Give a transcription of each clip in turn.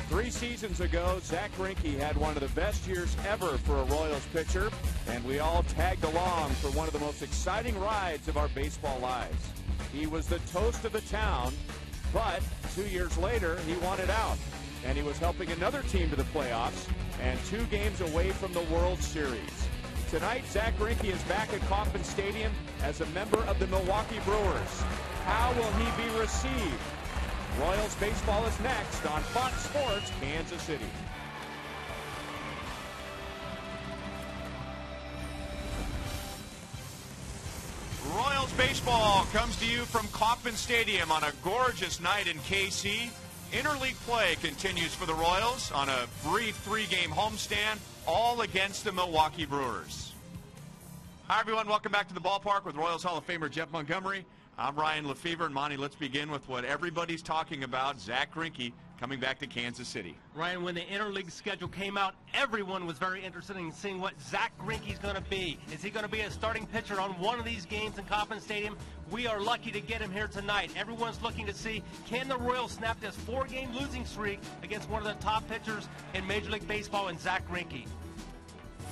Three seasons ago, Zach Greinke had one of the best years ever for a Royals pitcher, and we all tagged along for one of the most exciting rides of our baseball lives. He was the toast of the town, but 2 years later, he wanted out, and he was helping another team to the playoffs and 2 games away from the World Series. Tonight, Zach Greinke is back at Kauffman Stadium as a member of the Milwaukee Brewers. How will he be received? Royals baseball is next on Fox Sports Kansas City. Royals baseball comes to you from Kauffman Stadium on a gorgeous night in KC. Interleague play continues for the Royals on a brief 3-game homestand, all against the Milwaukee Brewers. Hi, everyone. Welcome back to the ballpark with Royals Hall of Famer Jeff Montgomery. I'm Ryan Lefevre, and Monty, let's begin with what everybody's talking about, Zach Greinke coming back to Kansas City. Ryan, when the interleague schedule came out, everyone was very interested in seeing what Zach Greinke's going to be. Is he going to be a starting pitcher on one of these games in Kauffman Stadium? We are lucky to get him here tonight. Everyone's looking to see, can the Royals snap this 4-game losing streak against one of the top pitchers in Major League Baseball in Zach Greinke?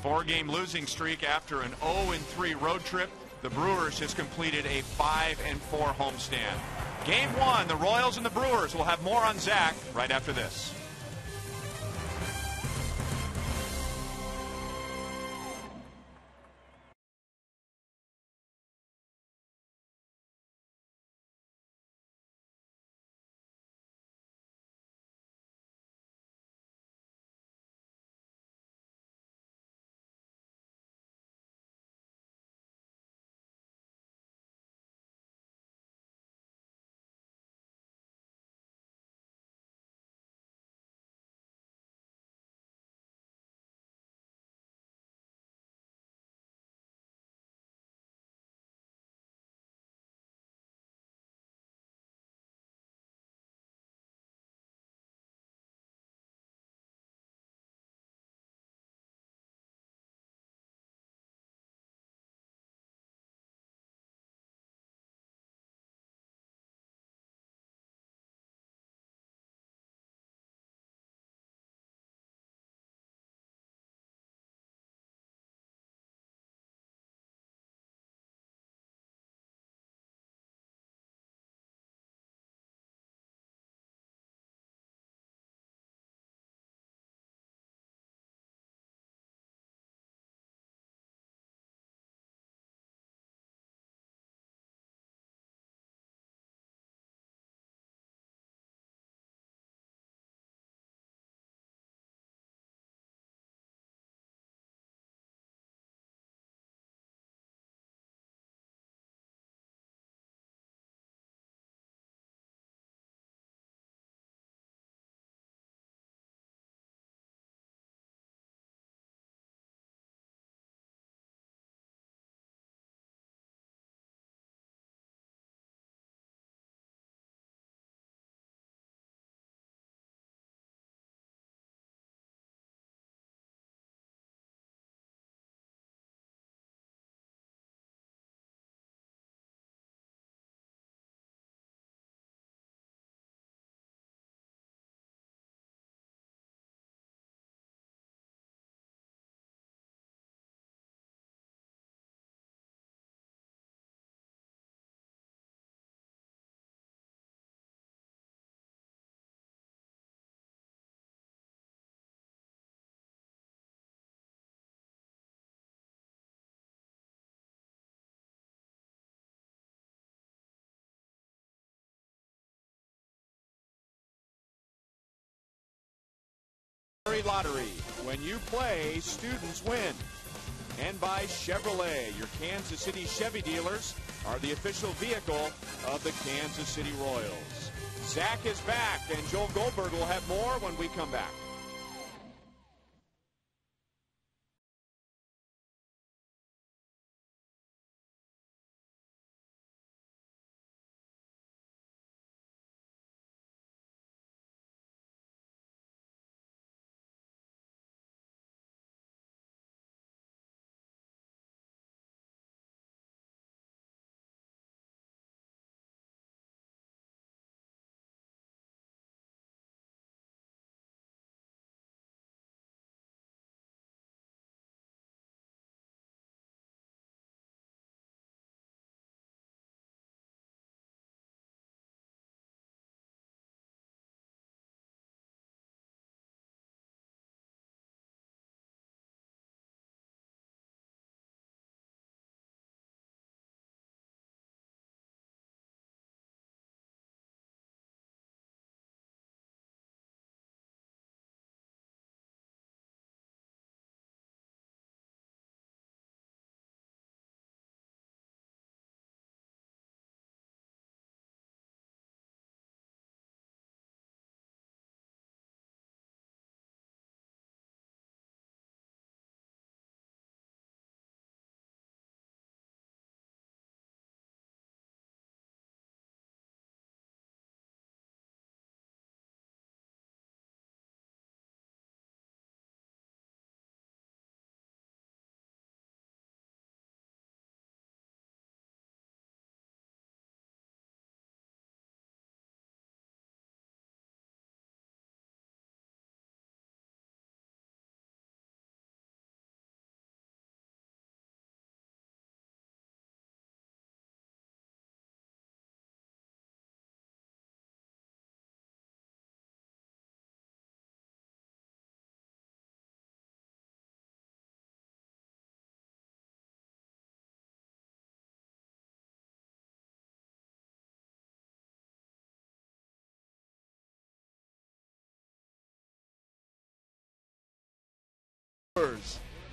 4-game losing streak after an 0-3 road trip. The Brewers has completed a 5-4 homestand. Game 1, the Royals and the Brewers. We'll have more on Zach right after this. Lottery. When you play, students win. And by Chevrolet, your Kansas City Chevy dealers are the official vehicle of the Kansas City Royals. Zach is back, and Joel Goldberg will have more when we come back.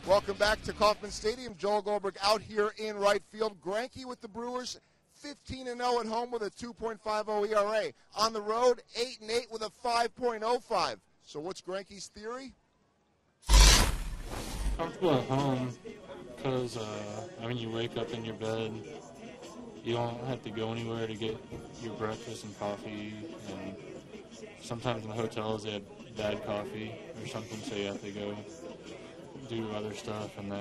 Welcome back to Kauffman Stadium. Joel Goldberg out here in right field. Greinke with the Brewers, 15-0 at home with a 2.50 ERA. On the road, 8-8 with a 5.05. So what's Greinke's theory? Comfortable at home because, you wake up in your bed. You don't have to go anywhere to get your breakfast and coffee. And sometimes in the hotels they have bad coffee or something, so you have to go do other stuff. And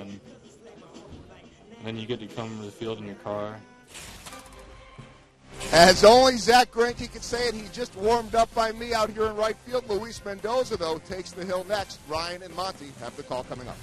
then you get to come to the field in your car. As only Zach Greinke could say it, he just warmed up by me out here in right field. Luis Mendoza, though, takes the hill next. Ryan and Monty have the call coming up.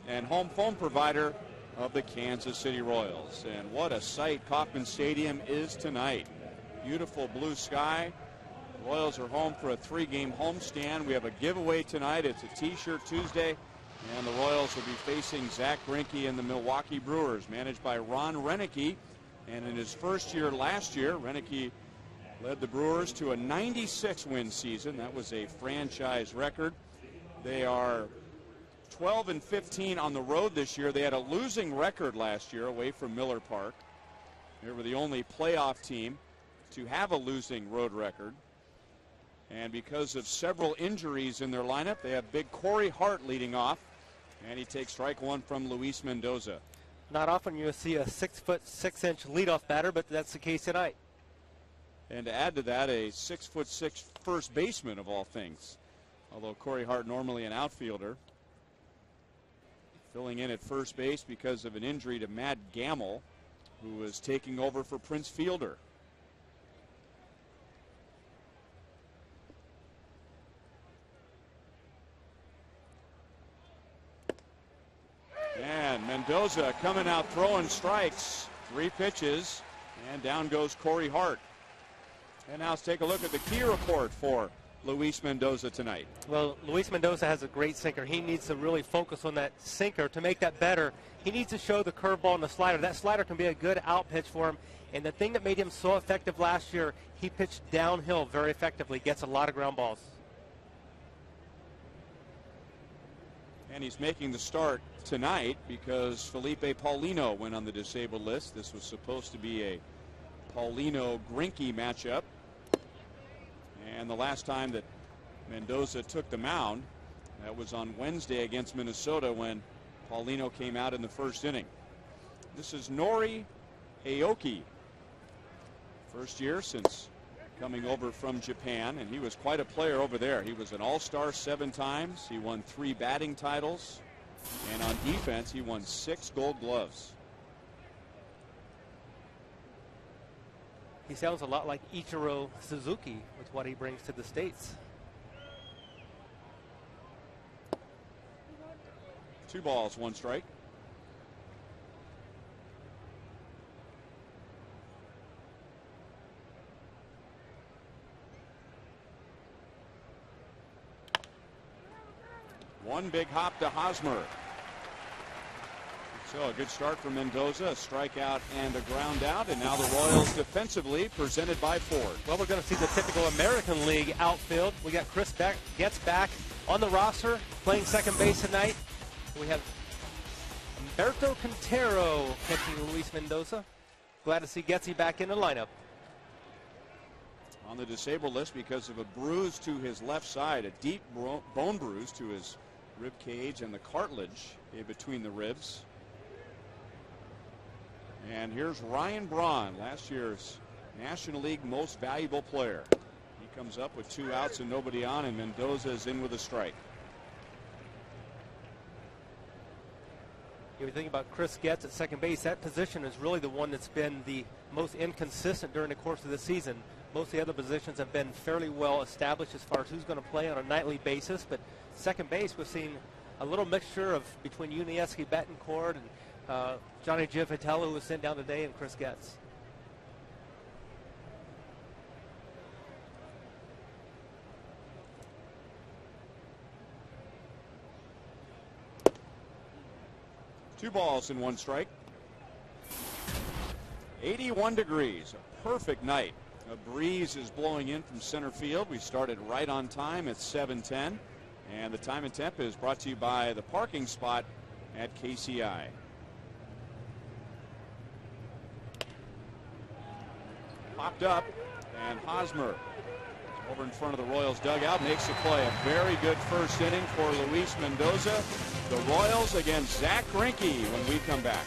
And home phone provider of the Kansas City Royals. And what a sight Kauffman Stadium is tonight. Beautiful blue sky. The Royals are home for a 3-game homestand. We have a giveaway tonight. It's a T-shirt Tuesday. And the Royals will be facing Zach Greinke and the Milwaukee Brewers, managed by Ron Renneke. And in his first year last year, Renneke led the Brewers to a 96-win season. That was a franchise record. They are 12-15 on the road this year. They had a losing record last year away from Miller Park. They were the only playoff team to have a losing road record. And because of several injuries in their lineup, they have big Corey Hart leading off. And he takes strike one from Luis Mendoza. Not often you'll see a 6'6" leadoff batter, but that's the case tonight. And to add to that, a 6'6" first baseman of all things. Although Corey Hart normally an outfielder. Filling in at first base because of an injury to Matt Gamble, who was taking over for Prince Fielder. And Mendoza coming out throwing strikes. 3 pitches, and down goes Corey Hart. And now let's take a look at the key report for Luis Mendoza tonight. Well, Luis Mendoza has a great sinker. He needs to really focus on that sinker to make that better. He needs to show the curveball and the slider. That slider can be a good out pitch for him. And the thing that made him so effective last year, he pitched downhill very effectively, gets a lot of ground balls. And he's making the start tonight because Felipe Paulino went on the disabled list. This was supposed to be a Paulino-Greinke matchup. And the the last time that Mendoza took the mound. That was on Wednesday against Minnesota when Paulino came out in the first inning. This is Nori Aoki. First year since coming over from Japan, and he was quite a player over there. He was an all-star 7 times. He won 3 batting titles, and on defense he won 6 Gold Gloves. He sounds a lot like Ichiro Suzuki with what he brings to the States. 2 balls, 1 strike. One big hop to Hosmer. So a good start for Mendoza, a strikeout and a ground out, and now the Royals defensively presented by Ford. Well, we're going to see the typical American League outfield. We got Chris Getz back on the roster playing second base tonight. We have Humberto Quintero catching Luis Mendoza. Glad to see Getzy back in the lineup. On the disabled list because of a bruise to his left side, a deep bone bruise to his rib cage and the cartilage in between the ribs. And here's Ryan Braun, last year's National League Most Valuable Player. He comes up with 2 outs and nobody on, and Mendoza is in with a strike. If you think about Chris Getz at second base, that position is really the one that's been the most inconsistent during the course of the season. Most of the other positions have been fairly well established as far as who's going to play on a nightly basis, but second base we've seen a little mixture of between Yuniesky Betancourt and Johnny Giovatella, who was sent down today, and Chris Getz. Two balls and 1 strike. 81 degrees, a perfect night. A breeze is blowing in from center field. We started right on time at 7:10, and the time and temp is brought to you by the parking spot at KCI. Popped up, and Hosmer over in front of the Royals dugout makes the play. A very good first inning for Luis Mendoza. The Royals against Zach Greinke when we come back.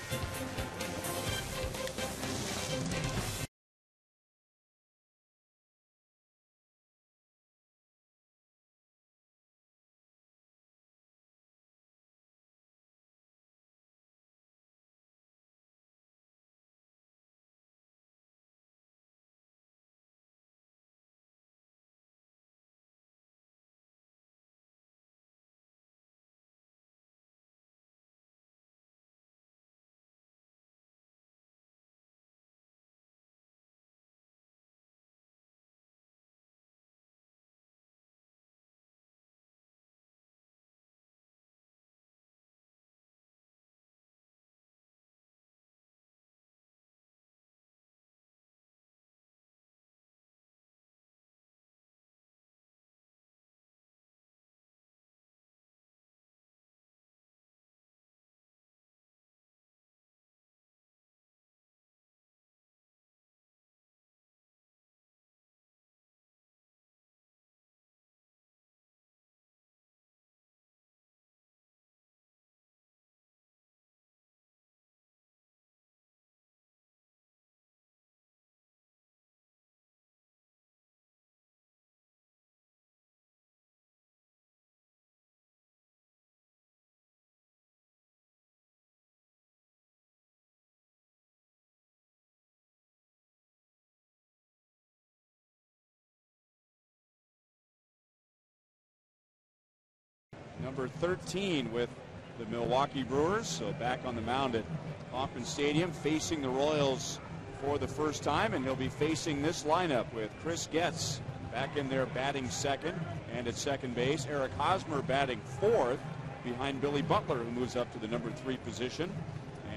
Number 13 with the Milwaukee Brewers, so back on the mound at Kauffman Stadium facing the Royals for the first time, and he'll be facing this lineup with Chris Getz back in there batting second, and at second base Eric Hosmer batting fourth behind Billy Butler, who moves up to the number 3 position,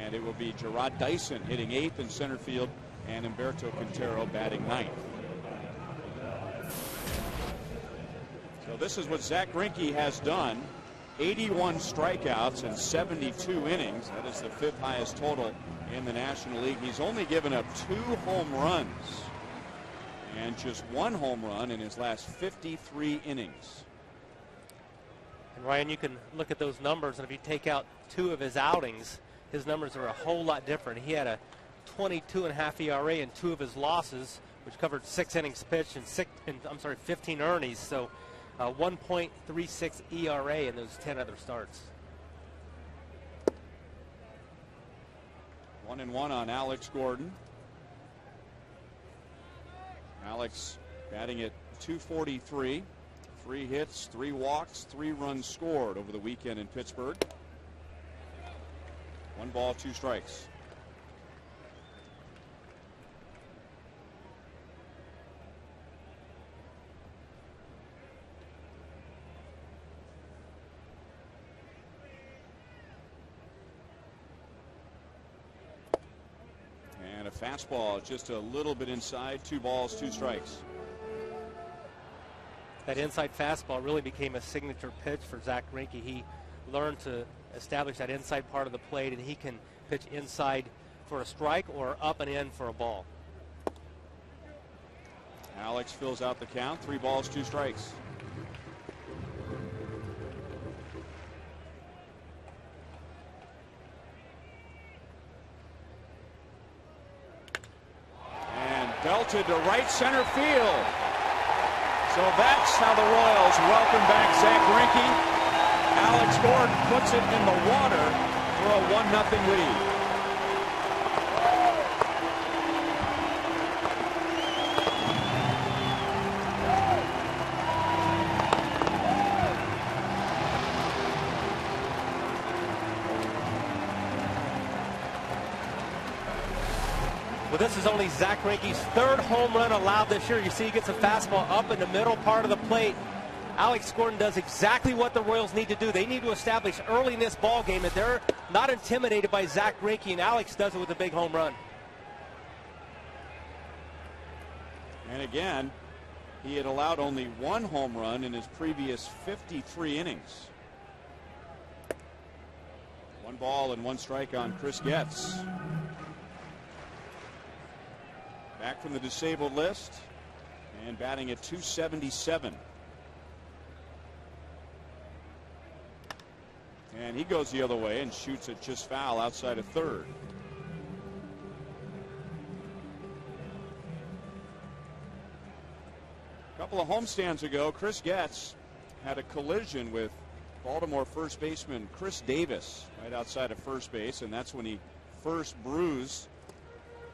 and it will be Gerard Dyson hitting 8th in center field and Humberto Quintero batting 9th. So this is what Zach Greinke has done. 81 strikeouts and 72 innings. That is the 5th highest total in the National League. He's only given up 2 home runs. and just 1 home run in his last 53 innings. And Ryan, you can look at those numbers, and if you take out 2 of his outings, his numbers are a whole lot different. He had a 22.5 ERA in 2 of his losses, which covered 6 innings pitched and 15 earnings. So 1.36 ERA in those 10 other starts. 1-1 on Alex Gordon. Alex batting at .243. 3 hits, 3 walks, 3 runs scored over the weekend in Pittsburgh. 1 ball, 2 strikes. And a fastball just a little bit inside. 2 balls, 2 strikes. That inside fastball really became a signature pitch for Zach Greinke. He learned to establish that inside part of the plate, and he can pitch inside for a strike or up and in for a ball. Alex fills out the count. 3 balls, 2 strikes. And belted to right center field. So that's how the Royals welcome back Zach Greinke. Alex Gordon puts it in the water for a 1-0 lead. Well, this is only Zach Greinke's 3rd home run allowed this year. You see he gets a fastball up in the middle part of the plate. Alex Gordon does exactly what the Royals need to do. They need to establish early in this ball game that they're not intimidated by Zach Greinke, and Alex does it with a big home run. And again, he had allowed only 1 home run in his previous 53 innings. 1 ball and 1 strike on Chris Getz. Back from the disabled list and batting at .277. And he goes the other way and shoots it just foul outside of third. A couple of homestands ago, Chris Getz had a collision with Baltimore first baseman Chris Davis right outside of first base, and that's when he first bruised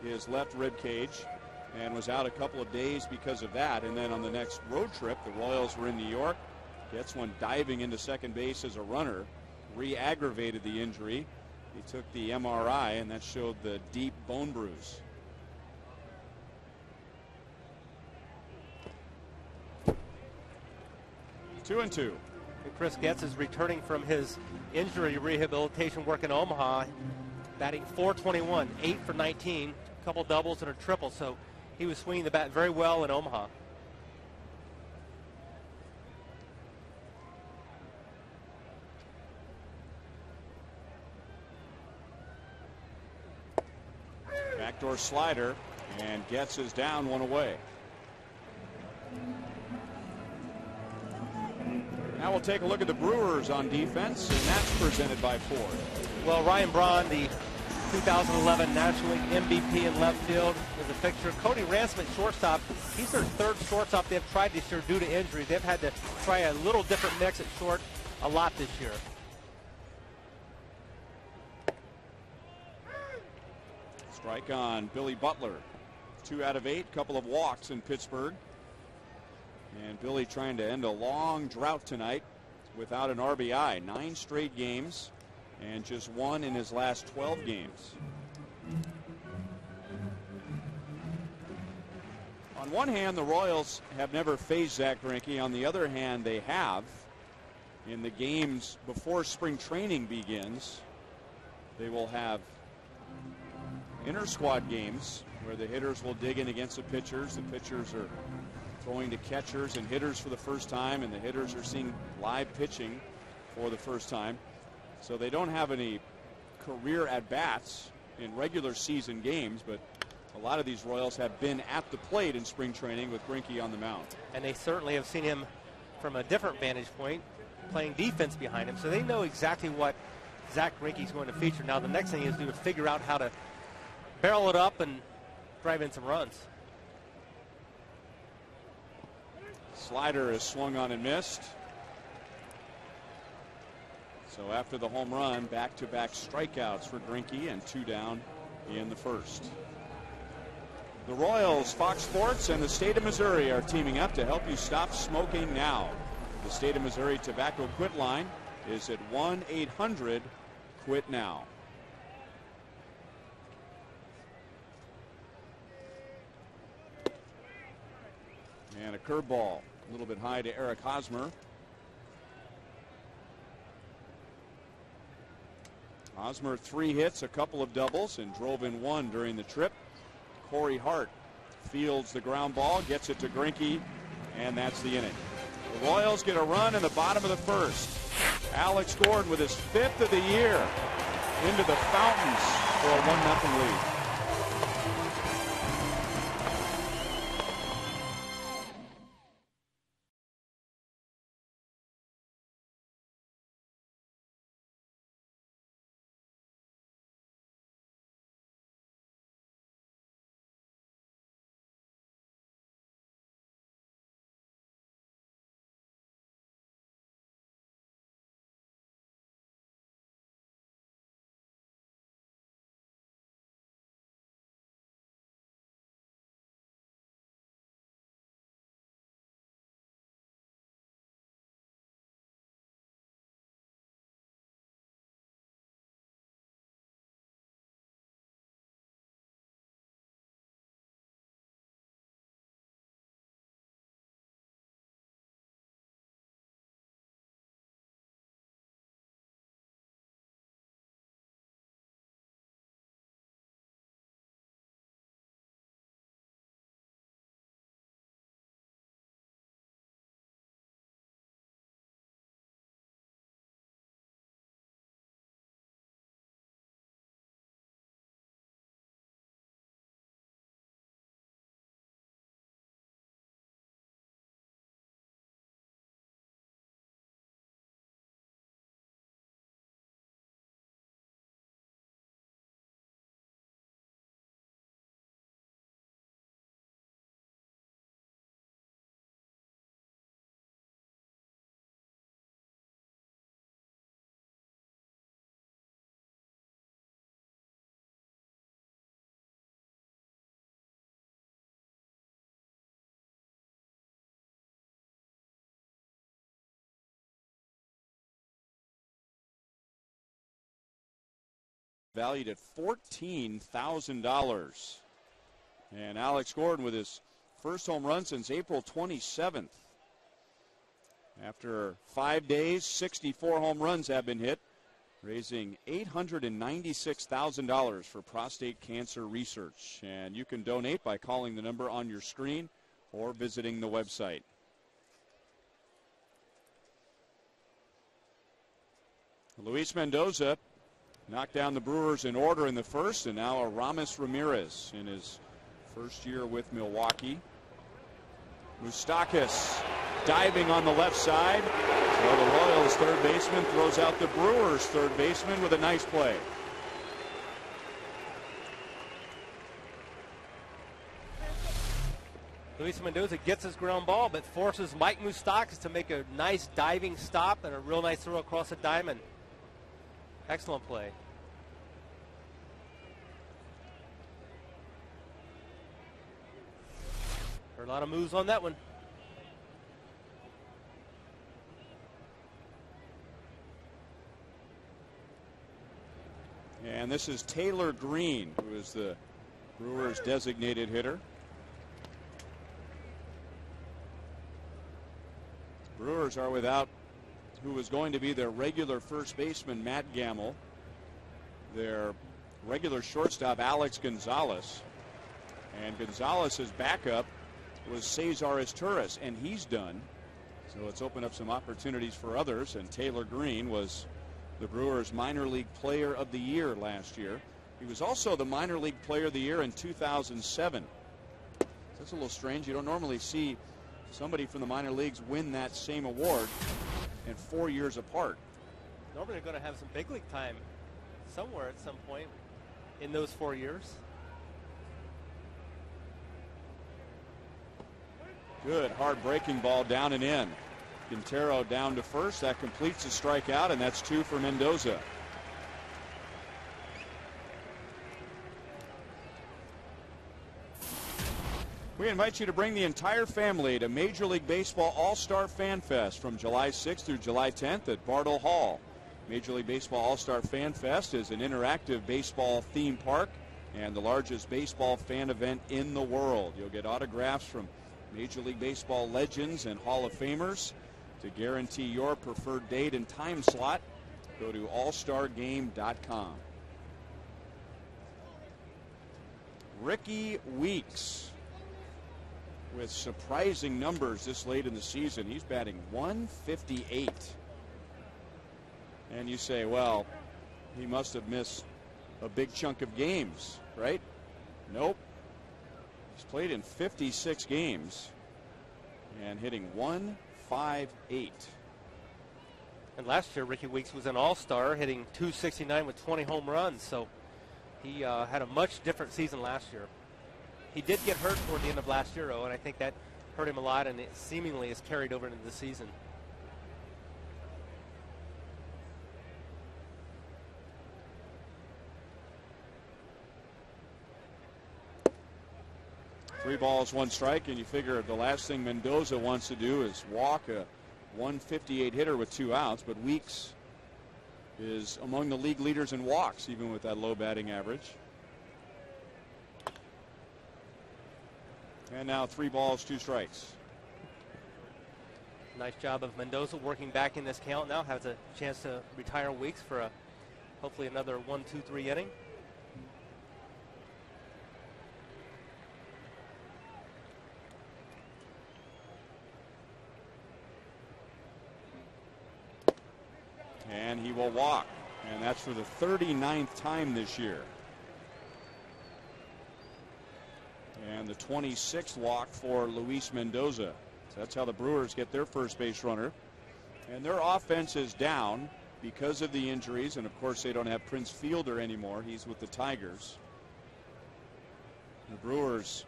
his left rib cage and was out a couple of days because of that. And then on the next road trip, the Royals were in New York. Getz went diving into second base as a runner, re-aggravated the injury. He took the MRI, and that showed the deep bone bruise. Two and two. Chris Getz is returning from his injury rehabilitation work in Omaha, batting .421, 8 for 19, a couple doubles and a triple. So he was swinging the bat very well in Omaha. Backdoor slider, and Getz is down 1 away. Now we'll take a look at the Brewers on defense, and that's presented by Ford. Well, Ryan Braun, the 2011 National League MVP in left field, is a fixture. Cody Ransom at shortstop. He's their 3rd shortstop they've tried this year due to injury. They've had to try a little different mix at short a lot this year. Strike on Billy Butler. 2 out of 8, couple of walks in Pittsburgh. And Billy trying to end a long drought tonight without an RBI. 9 straight games and just 1 in his last 12 games. On one hand, the Royals have never faced Zach Greinke. On the other hand, they have. In the games before spring training begins, they will have inter-squad games where the hitters will dig in against the pitchers. The pitchers are throwing to catchers and hitters for the first time, and the hitters are seeing live pitching for the first time. So they don't have any career at-bats in regular season games, but A lot of these Royals have been at the plate in spring training with Greinke on the mound. And they certainly have seen him from a different vantage point, playing defense behind him, so they know exactly what Zach Greinke is going to feature. Now the next thing is to figure out how to barrel it up and drive in some runs. Slider is swung on and missed. So after the home run, back-to-back strikeouts for Greinke and 2 down in the first. The Royals, Fox Sports, and the state of Missouri are teaming up to help you stop smoking now. The state of Missouri tobacco quit line is at 1-800-QUIT-NOW. And a curveball, a little bit high to Eric Hosmer. Hosmer 3 hits, a couple of doubles, and drove in 1 during the trip. Corey Hart fields the ground ball, gets it to Greinke, and that's the inning. The Royals get a run in the bottom of the first. Alex Gordon with his 5th of the year into the fountains for a 1-0 lead. Valued at $14,000. And Alex Gordon with his first home run since April 27th. After 5 days, 64 home runs have been hit, raising $896,000 for prostate cancer research. And you can donate by calling the number on your screen or visiting the website. Luis Mendoza knocked down the Brewers in order in the first, and now Aramis Ramirez in his first year with Milwaukee. Moustakas diving on the left side. So the Royals third baseman throws out the Brewers third baseman with a nice play. Luis Mendoza gets his ground ball, but forces Mike Moustakas to make a nice diving stop and a real nice throw across the diamond. Excellent play. Heard a lot of moves on that one. And this is Taylor Green, who is the Brewers' designated hitter. Brewers are without who was going to be their regular first baseman, Matt Gamble, their regular shortstop, Alex Gonzalez, and Gonzalez's backup was Cesar Izturis, and he's done. So it's opened up some opportunities for others, and Taylor Green was the Brewers' minor league player of the year last year. He was also the minor league player of the year in 2007. That's a little strange. You don't normally see somebody from the minor leagues win that same award and 4 years apart. Normally they're going to have some big league time somewhere at some point in those 4 years. Good hard breaking ball down and in. Quintero down to first. That completes the strikeout, and that's 2 for Mendoza. We invite you to bring the entire family to Major League Baseball All-Star Fan Fest from July 6th through July 10th at Bartle Hall. Major League Baseball All-Star Fan Fest is an interactive baseball theme park and the largest baseball fan event in the world. You'll get autographs from Major League Baseball legends and Hall of Famers. To guarantee your preferred date and time slot, go to allstargame.com. Ricky Weeks with surprising numbers this late in the season. He's batting .158. And you say, well, he must have missed a big chunk of games, right? Nope. He's played in 56 games and hitting .158. And last year, Ricky Weeks was an all-star, hitting .269 with 20 home runs. So he had a much different season last year. He did get hurt toward the end of last year, though, and I think that hurt him a lot, and it seemingly is carried over into the season. Three balls, one strike, and you figure the last thing Mendoza wants to do is walk a .158 hitter with 2 outs, but Weeks is among the league leaders in walks, even with that low batting average. And now 3 balls, 2 strikes. Nice job of Mendoza working back in this count now. Has a chance to retire Weeks for hopefully another 1, 2, 3 inning. And he will walk. And that's for the 39th time this year. And the 26th walk for Luis Mendoza. So that's how the Brewers get their first base runner. And their offense is down because of the injuries. And of course, they don't have Prince Fielder anymore. He's with the Tigers. The Brewers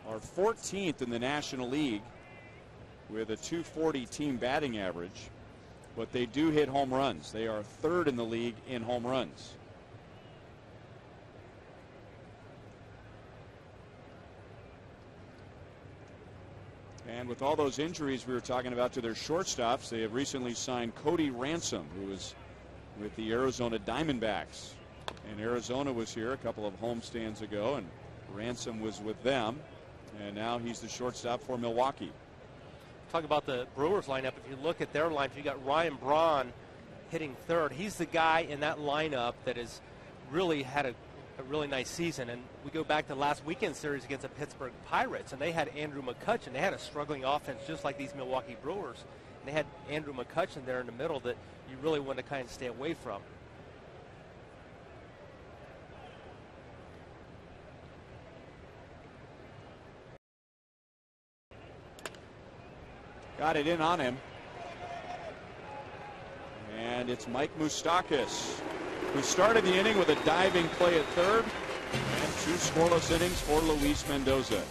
are 14th in the National League with a .240 team batting average. But they do hit home runs. They are 3rd in the league in home runs. And with all those injuries we were talking about to their shortstops, they have recently signed Cody Ransom, who is with the Arizona Diamondbacks. And Arizona was here a couple of homestands ago, and Ransom was with them. And now he's the shortstop for Milwaukee. Talk about the Brewers lineup. If you look at their lineup, you got Ryan Braun hitting 3rd. He's the guy in that lineup that has really had a really nice season. And we go back to last weekend's series against the Pittsburgh Pirates, and they had Andrew McCutchen. They had a struggling offense just like these Milwaukee Brewers. And they had Andrew McCutchen there in the middle that you really want to kind of stay away from. Got it in on him. And it's Mike Moustakas, who started the inning with a diving play at 3rd, and 2 scoreless innings for Luis Mendoza.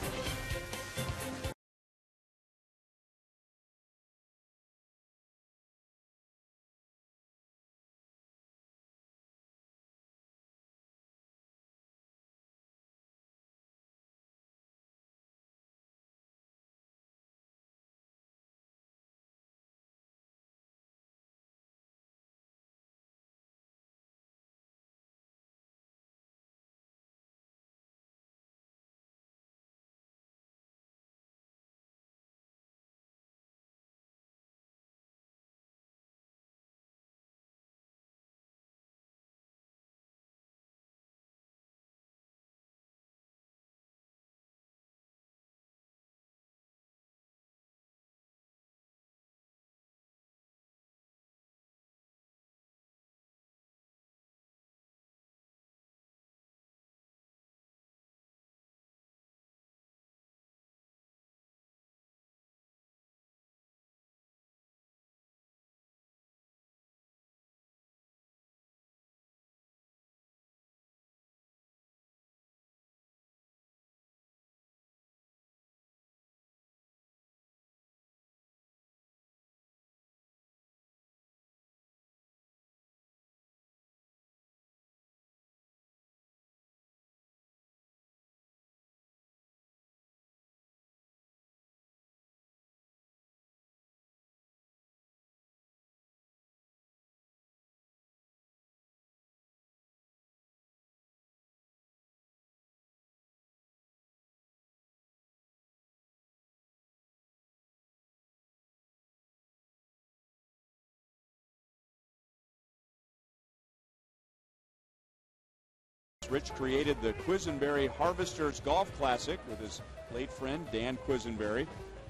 Rich created the Quisenberry Harvesters Golf Classic with his late friend Dan Quisenberry.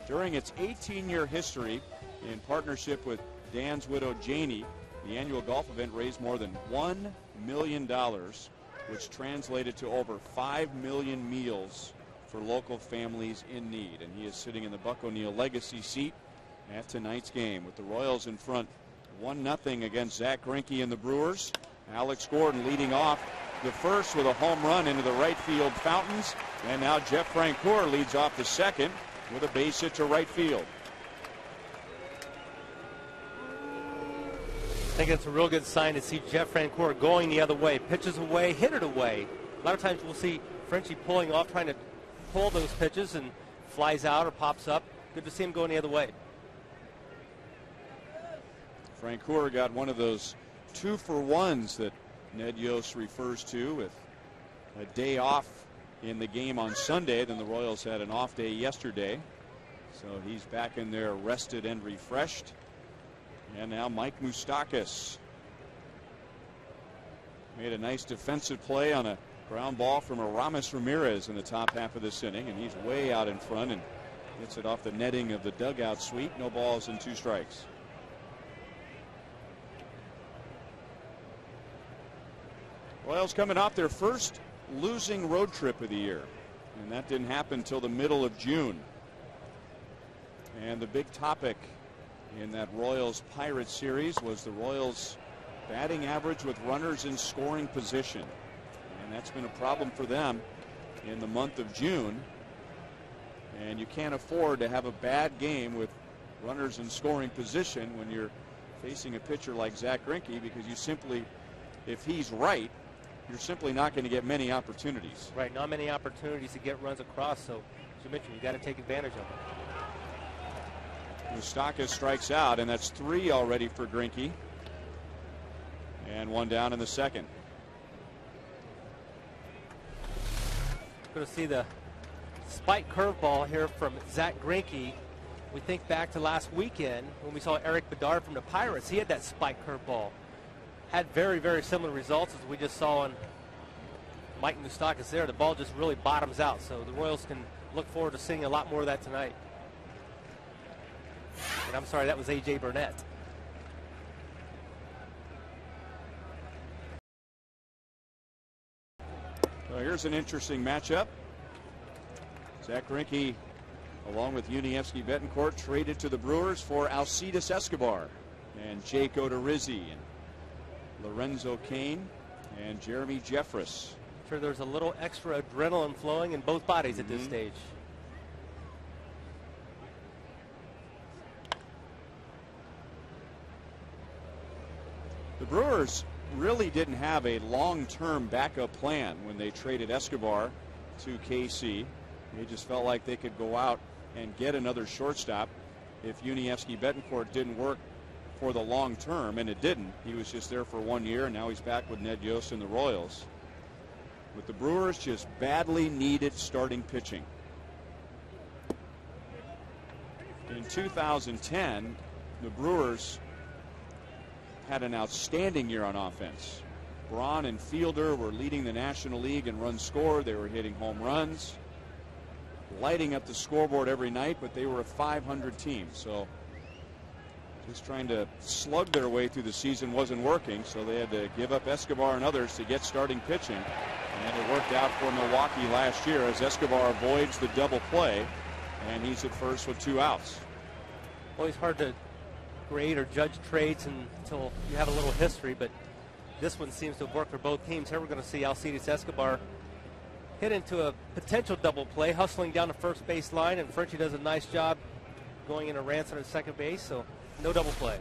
During its 18-year history, in partnership with Dan's widow Janie, the annual golf event raised more than $1 million, which translated to over 5 million meals for local families in need. And he is sitting in the Buck O'Neil legacy seat at tonight's game with the Royals in front 1-0 against Zach Greinke and the Brewers. Alex Gordon leading off the first with a home run into the right field fountains, and now Jeff Francoeur leads off the second with a base hit to right field. I think it's a real good sign to see Jeff Francoeur going the other way. Pitches away, hit it away. A lot of times we'll see Frenchie pulling off, trying to pull those pitches, and flies out or pops up. Good to see him going the other way. Francoeur got one of those 2-for-1s that Ned Yost refers to, with a day off in the game on Sunday. Then the Royals had an off day yesterday. So he's back in there rested and refreshed. And now Mike Moustakas made a nice defensive play on a ground ball from Aramis Ramirez in the top half of this inning, and he's way out in front and gets it off the netting of the dugout suite. No balls and 2 strikes. Royals coming off their first losing road trip of the year, and that didn't happen until the middle of June. And the big topic in that Royals-Pirates series was the Royals' batting average with runners in scoring position, and that's been a problem for them in the month of June. And you can't afford to have a bad game with runners in scoring position when you're facing a pitcher like Zach Greinke, because you simply, if he's right, you're simply not going to get many opportunities. Right, not many opportunities to get runs across, so as you mentioned, you got to take advantage of it. Moustakas strikes out, and that's 3 already for Greinke. And 1 down in the second. Going to see the spike curveball here from Zach Greinke. We think back to last weekend when we saw Eric Bedard from the Pirates. He had that spike curveball. Had very, very similar results as we just saw on Mike Moustakas there. The ball just really bottoms out, so the Royals can look forward to seeing a lot more of that tonight. And I'm sorry, that was A.J. Burnett. So here's an interesting matchup. Zach Greinke, along with Yuniesky Betancourt, traded to the Brewers for Alcides Escobar and Jake Odorizzi and Lorenzo Cain and Jeremy Jeffress. I'm sure there's a little extra adrenaline flowing in both bodies at this stage. The Brewers really didn't have a long-term backup plan when they traded Escobar to KC. They just felt like they could go out and get another shortstop if Yuniesky Betancourt didn't work for the long term, and it didn't. He was just there for 1 year, and now he's back with Ned Yost and the Royals. But the Brewers just badly needed starting pitching. In 2010, the Brewers had an outstanding year on offense. Braun and Fielder were leading the National League in runs scored. They were hitting home runs, lighting up the scoreboard every night, but they were a .500 team. So just trying to slug their way through the season wasn't working, so they had to give up Escobar and others to get starting pitching. And it worked out for Milwaukee last year as Escobar avoids the double play, and he's at first with 2 outs. Always hard to grade or judge trades until you have a little history, but this one seems to have worked for both teams. Here we're going to see Alcides Escobar hit into a potential double play, hustling down the first base line, and Frenchie does a nice job going into Ransom at second base, so no double play.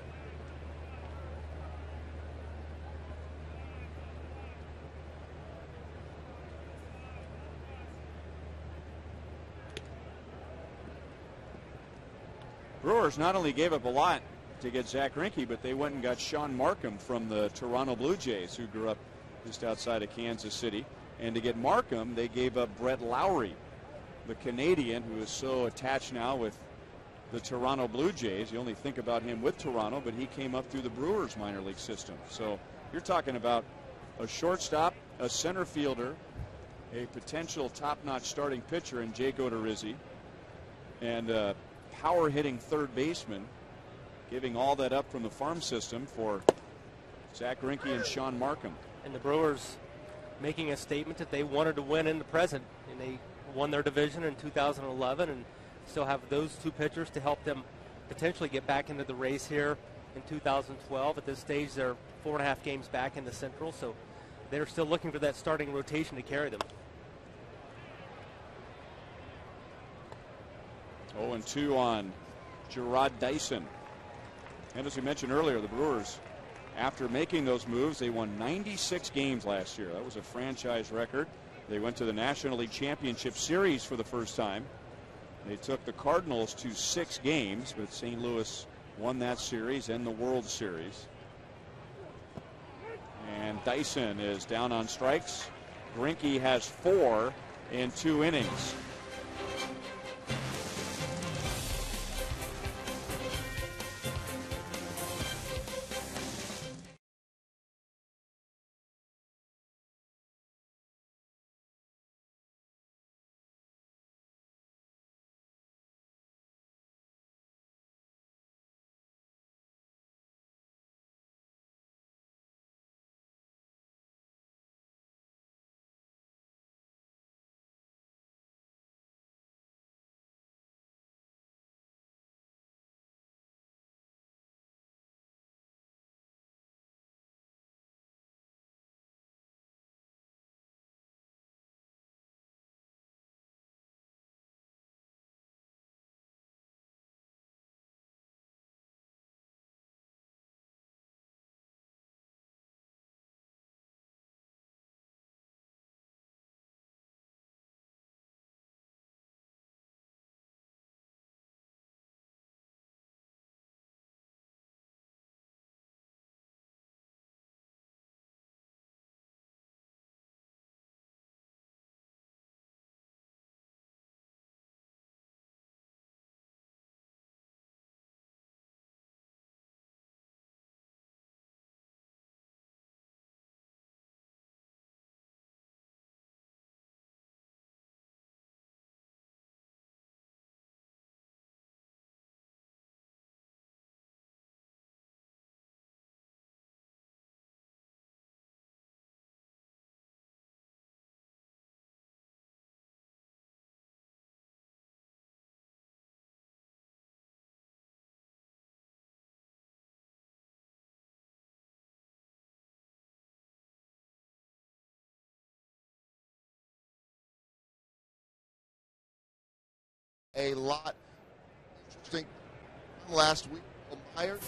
Brewers not only gave up a lot to get Zach Greinke, but they went and got Sean Markham from the Toronto Blue Jays, who grew up just outside of Kansas City. And to get Markham, they gave up Brett Lowry, the Canadian, who is so attached now with the Toronto Blue Jays. You only think about him with Toronto, but he came up through the Brewers minor league system. So you're talking about a shortstop, a center fielder, a potential top-notch starting pitcher in Jake Odorizzi, and a power-hitting third baseman, giving all that up from the farm system for Zach Greinke and Sean Markham. And the Brewers making a statement that they wanted to win in the present, and they won their division in 2011 and still have those two pitchers to help them potentially get back into the race here in 2012. At this stage, they're 4.5 games back in the Central, so they're still looking for that starting rotation to carry them. 0-2 on Gerard Dyson. And as we mentioned earlier, the Brewers, after making those moves, they won 96 games last year. That was a franchise record. They went to the National League Championship Series for the first time. They took the Cardinals to 6 games, but St. Louis won that series and the World Series. And Dyson is down on strikes. Greinke has 4 in 2 innings. A lot interesting last week. Myers,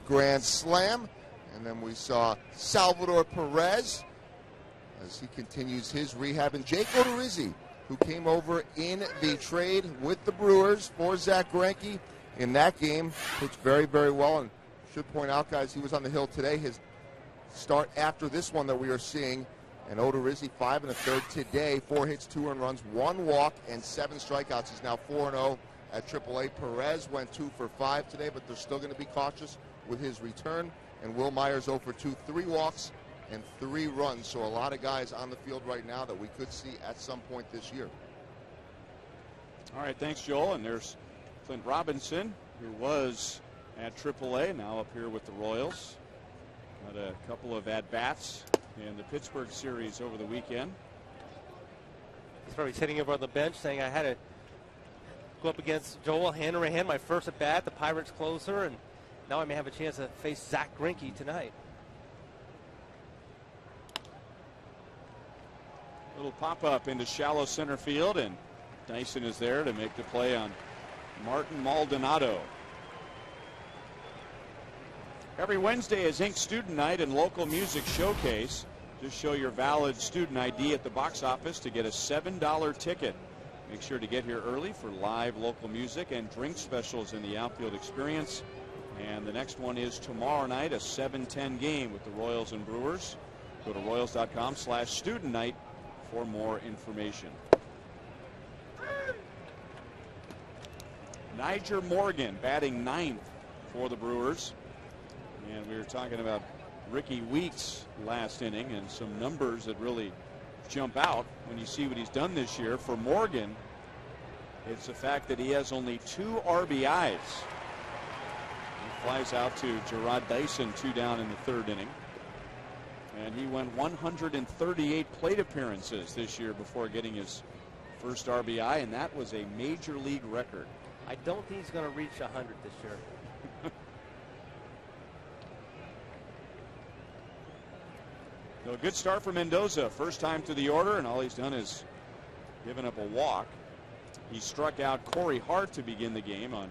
grand slam, and then we saw Salvador Perez as he continues his rehab, and Jake Odorizzi, who came over in the trade with the Brewers for Zach Greinke in that game, pitched very, very well. And should point out, guys, he was on the hill today. His start after this one that we are seeing. And Odorizzi, 5 1/3 today, 4 hits, 2 earned runs, 1 walk, and 7 strikeouts. He's now 4-0 at AAA. Perez went 2 for 5 today, but they're still going to be cautious with his return. And Will Myers 0 for 2, 3 walks and 3 runs. So a lot of guys on the field right now that we could see at some point this year. All right, thanks, Joel. And there's Clint Robinson, who was at AAA, now up here with the Royals. Had a couple of at-bats in the Pittsburgh series over the weekend. He's probably sitting over on the bench saying, I had to go up against Joel hand in hand, my first at bat, the Pirates closer, and now I may have a chance to face Zach Greinke tonight. Little pop-up into shallow center field, and Dyson is there to make the play on Martin Maldonado. Every Wednesday is Ink Student Night and Local Music Showcase. Just show your valid student ID at the box office to get a $7 ticket. Make sure to get here early for live local music and drink specials in the outfield experience. And the next one is tomorrow night, a 7:10 game with the Royals and Brewers. Go to royals.com/student night for more information. Niger Morgan batting 9th for the Brewers. And we were talking about Ricky Weeks last inning, and some numbers that really jump out when you see what he's done this year. For Morgan, it's the fact that he has only 2 RBIs. He flies out to Gerard Dyson, 2 down in the 3rd inning. And he went 138 plate appearances this year before getting his first RBI, and that was a major league record. I don't think he's going to reach 100 this year. So a good start for Mendoza. First time to the order, and all he's done is given up a walk. He struck out Corey Hart to begin the game on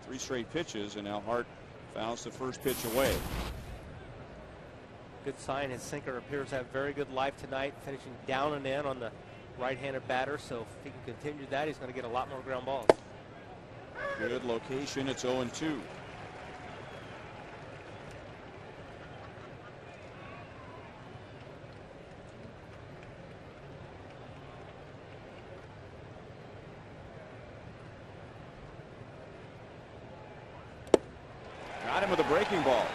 3 straight pitches, and now Hart fouls the first pitch away. Good sign. His sinker appears to have very good life tonight, finishing down and in on the right-handed batter. So if he can continue that, he's going to get a lot more ground balls. Good location. It's 0-2. Got him with a breaking ball.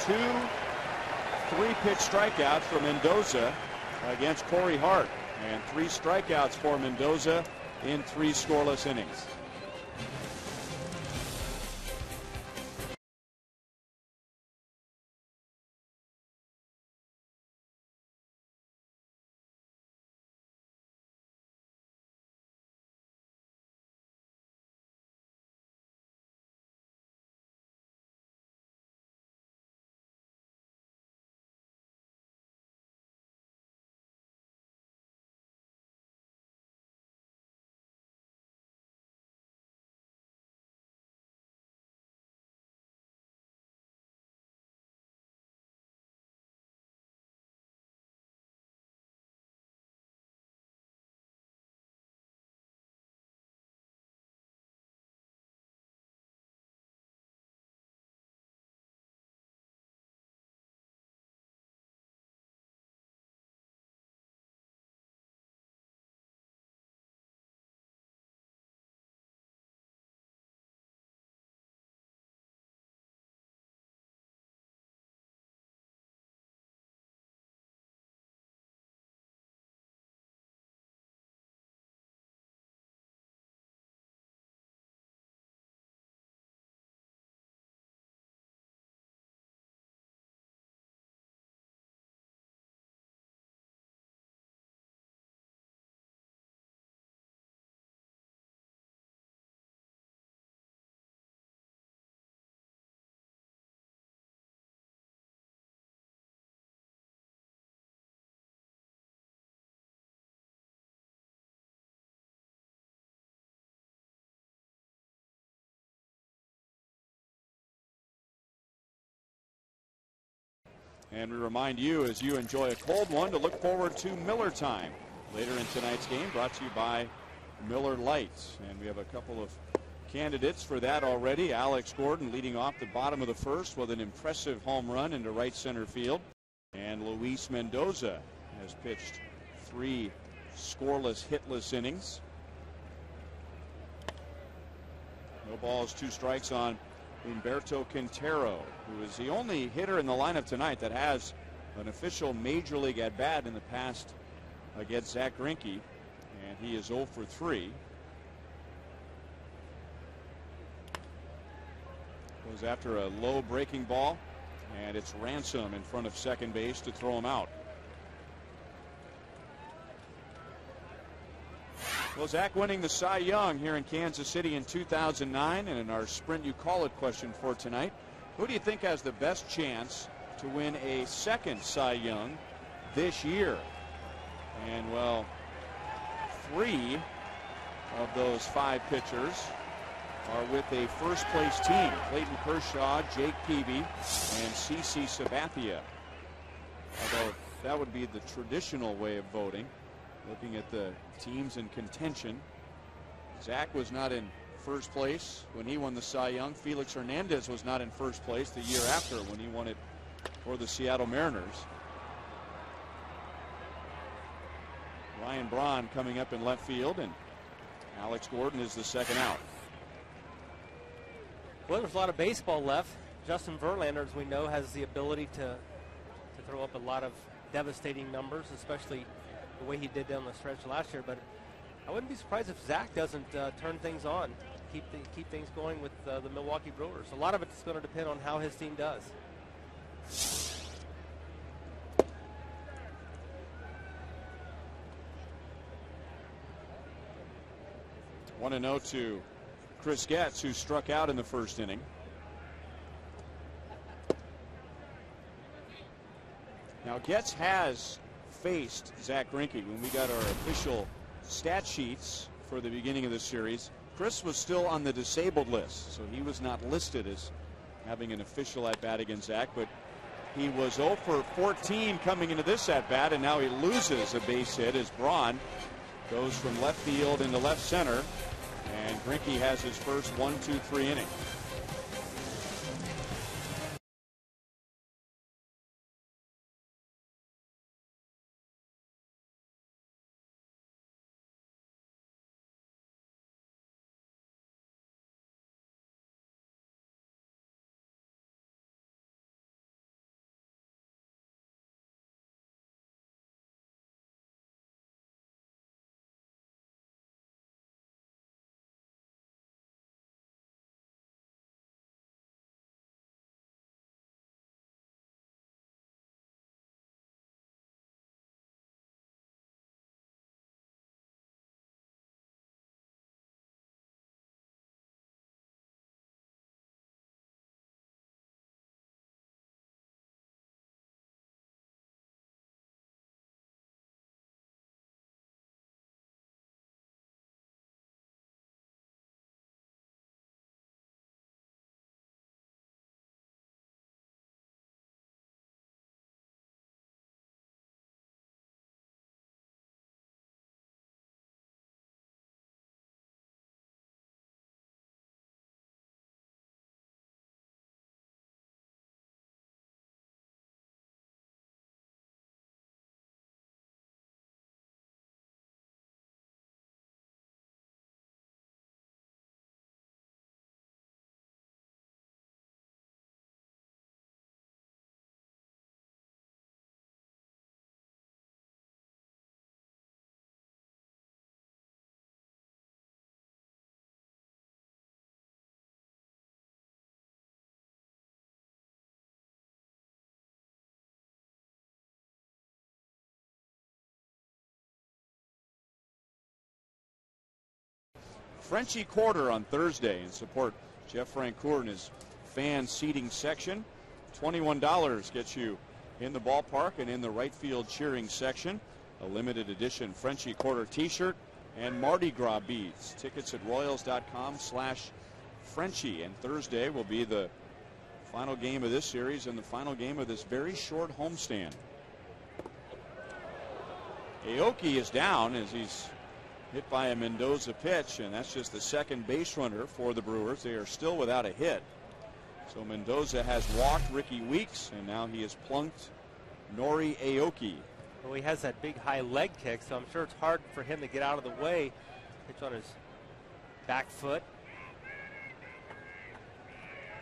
2 3-pitch strikeouts for Mendoza against Corey Hart, and 3 strikeouts for Mendoza in 3 scoreless innings. And we remind you, as you enjoy a cold one, to look forward to Miller Time later in tonight's game, brought to you by Miller Lights. And we have a couple of candidates for that already. Alex Gordon leading off the bottom of the first with an impressive home run into right center field. And Luis Mendoza has pitched 3 scoreless, hitless innings. No balls, 2 strikes on Humberto Quintero, who is the only hitter in the lineup tonight that has an official major league at bat in the past against Zach Greinke, and he is 0 for 3. Goes after a low breaking ball, and it's Ransom in front of second base to throw him out. Well, Zach winning the Cy Young here in Kansas City in 2009, and in our Sprint You Call It question for tonight, who do you think has the best chance to win a second Cy Young this year? And, well, 3 of those 5 pitchers are with a first-place team. Clayton Kershaw, Jake Peavy, and CC Sabathia. Although that would be the traditional way of voting. Looking at the teams in contention, Zach was not in first place when he won the Cy Young. Felix Hernandez was not in first place the year after when he won it for the Seattle Mariners. Ryan Braun coming up in left field, and Alex Gordon is the second out. Well, there's a lot of baseball left. Justin Verlander, as we know, has the ability to to throw up a lot of devastating numbers, especially the way he did down the stretch last year. But I wouldn't be surprised if Zach doesn't turn things on, keep things going with the Milwaukee Brewers. A lot of it's going to depend on how his team does. 1-0 to Chris Getz, who struck out in the first inning. Now Getz has faced Zach Greinke when we got our official stat sheets for the beginning of the series. Chris was still on the disabled list, so he was not listed as having an official at bat against Zach, but he was 0 for 14 coming into this at bat, and now he loses a base hit as Braun goes from left field into left center, and Greinke has his first 1-2-3 inning. Frenchie Quarter on Thursday and support Jeff Francoeur in his fan seating section. $21 gets you in the ballpark and in the right field cheering section. A limited edition Frenchie Quarter t-shirt and Mardi Gras beads. Tickets at royals.com/Frenchie. And Thursday will be the final game of this series and the final game of this very short homestand. Aoki is down as he's hit by a Mendoza pitch, and that's just the second base runner for the Brewers. They are still without a hit. So Mendoza has walked Ricky Weeks, and now he has plunked Nori Aoki. Well, he has that big high leg kick, so I'm sure it's hard for him to get out of the way. Pitch on his back foot.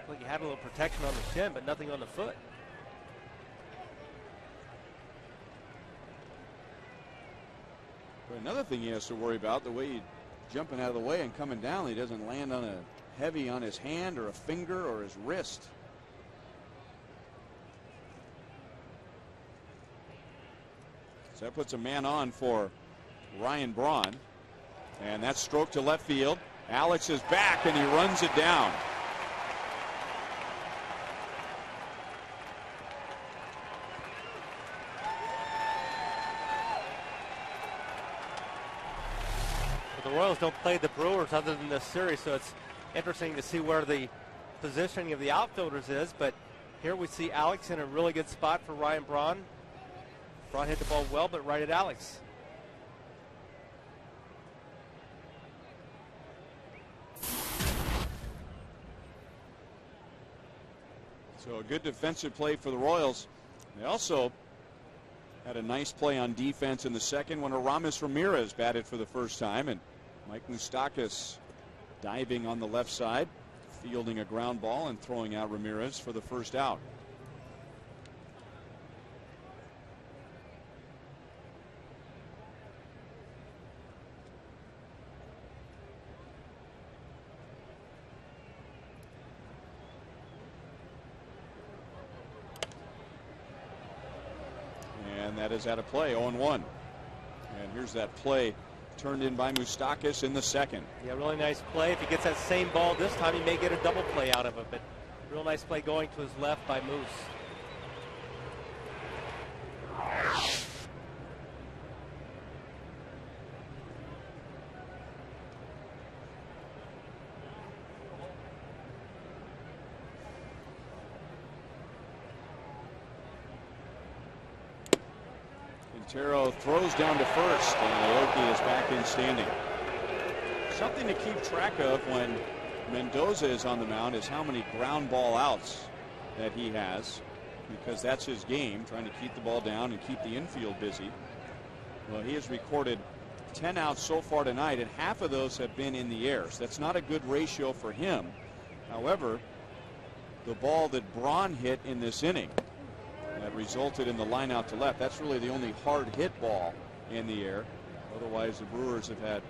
Like he had a little protection on the shin, but nothing on the foot. But another thing he has to worry about, the way he's jumping out of the way and coming down, he doesn't land on a heavy on his hand or a finger or his wrist. So that puts a man on for Ryan Braun, and that's stroke to left field. Alex is back and he runs it down. The Royals don't play the Brewers other than this series, so it's interesting to see where the positioning of the outfielders is. But here we see Alex in a really good spot for Ryan Braun. Braun hit the ball well, but right at Alex. So a good defensive play for the Royals. They also had a nice play on defense in the second when Aramis Ramirez batted for the first time, and Mike Moustakas diving on the left side, fielding a ground ball and throwing out Ramirez for the first out. that is out of play, 0-1. And here's that play turned in by Moustakas in the second. Yeah, really nice play. If he gets that same ball this time, he may get a double play out of it. But real nice play going to his left by Moose. Quintero throws down to first, and Aoki is back in standing. Something to keep track of when Mendoza is on the mound is how many ground ball outs that he has, because that's his game, trying to keep the ball down and keep the infield busy. Well, he has recorded 10 outs so far tonight, and half of those have been in the air. So that's not a good ratio for him. However, the ball that Braun hit in this inning that resulted in the line out to left, that's really the only hard hit ball in the air. Otherwise, the Brewers have had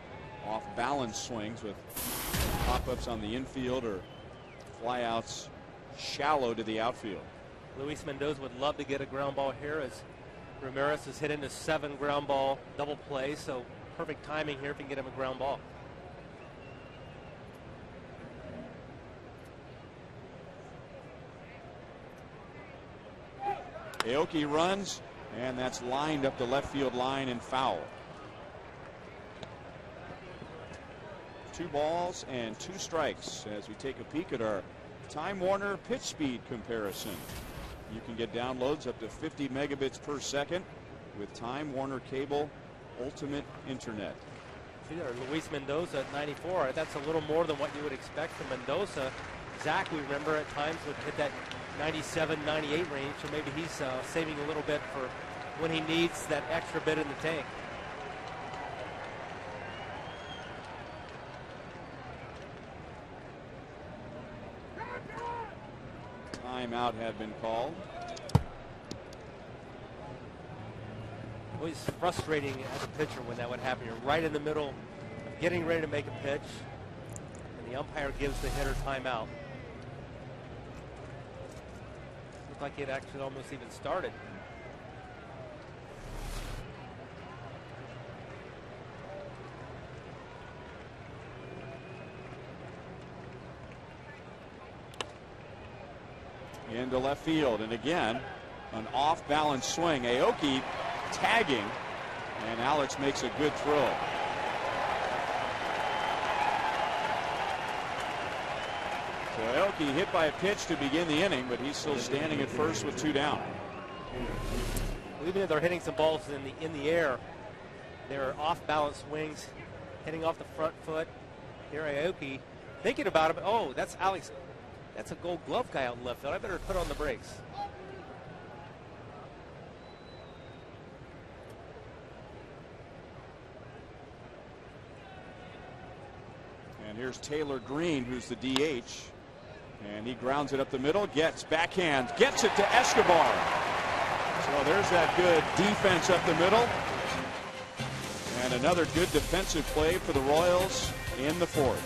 off balance swings with pop-ups on the infield or flyouts shallow to the outfield. Luis Mendoza would love to get a ground ball here, as Ramirez has hit into 7 ground ball double plays, so perfect timing here if you can get him a ground ball. Aoki runs, and that's lined up the left field line and foul. 2 balls and 2 strikes as we take a peek at our Time Warner pitch speed comparison. You can get downloads up to 50 megabits per second with Time Warner Cable Ultimate Internet. See there, Luis Mendoza at 94. That's a little more than what you would expect from Mendoza. Zach, we remember at times would hit that 97, 98 range, so maybe he's saving a little bit for when he needs that extra bit in the tank. Timeout had been called. Always frustrating as a pitcher when that would happen. You're right in the middle of getting ready to make a pitch, and the umpire gives the hitter timeout. Looked like it actually almost even started. Into left field, and again an off balance swing. Aoki tagging, and Alex makes a good throw. So Aoki hit by a pitch to begin the inning, but he's still standing at first with 2 down. Even if they're hitting some balls in the air, they're off balance swings, hitting off the front foot. Here Aoki thinking about it. Oh, that's Alex. That's a Gold Glove guy out in left field. I better put on the brakes. And here's Taylor Green, who's the DH. And he grounds it up the middle, gets backhand, gets it to Escobar. So there's that good defense up the middle. And another good defensive play for the Royals in the 4th.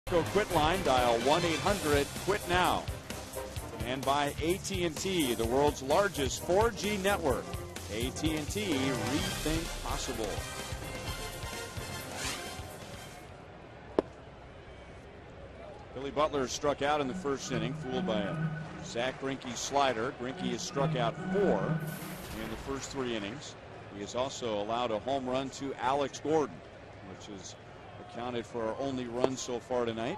Quit line, dial 1-800-QUIT-NOW. And by AT&T, the world's largest 4G network. AT&T, rethink possible. Billy Butler struck out in the first inning, fooled by a Zach Greinke slider. Greinke has struck out 4 in the first 3 innings. He has also allowed a home run to Alex Gordon, which is accounted for our only run so far tonight.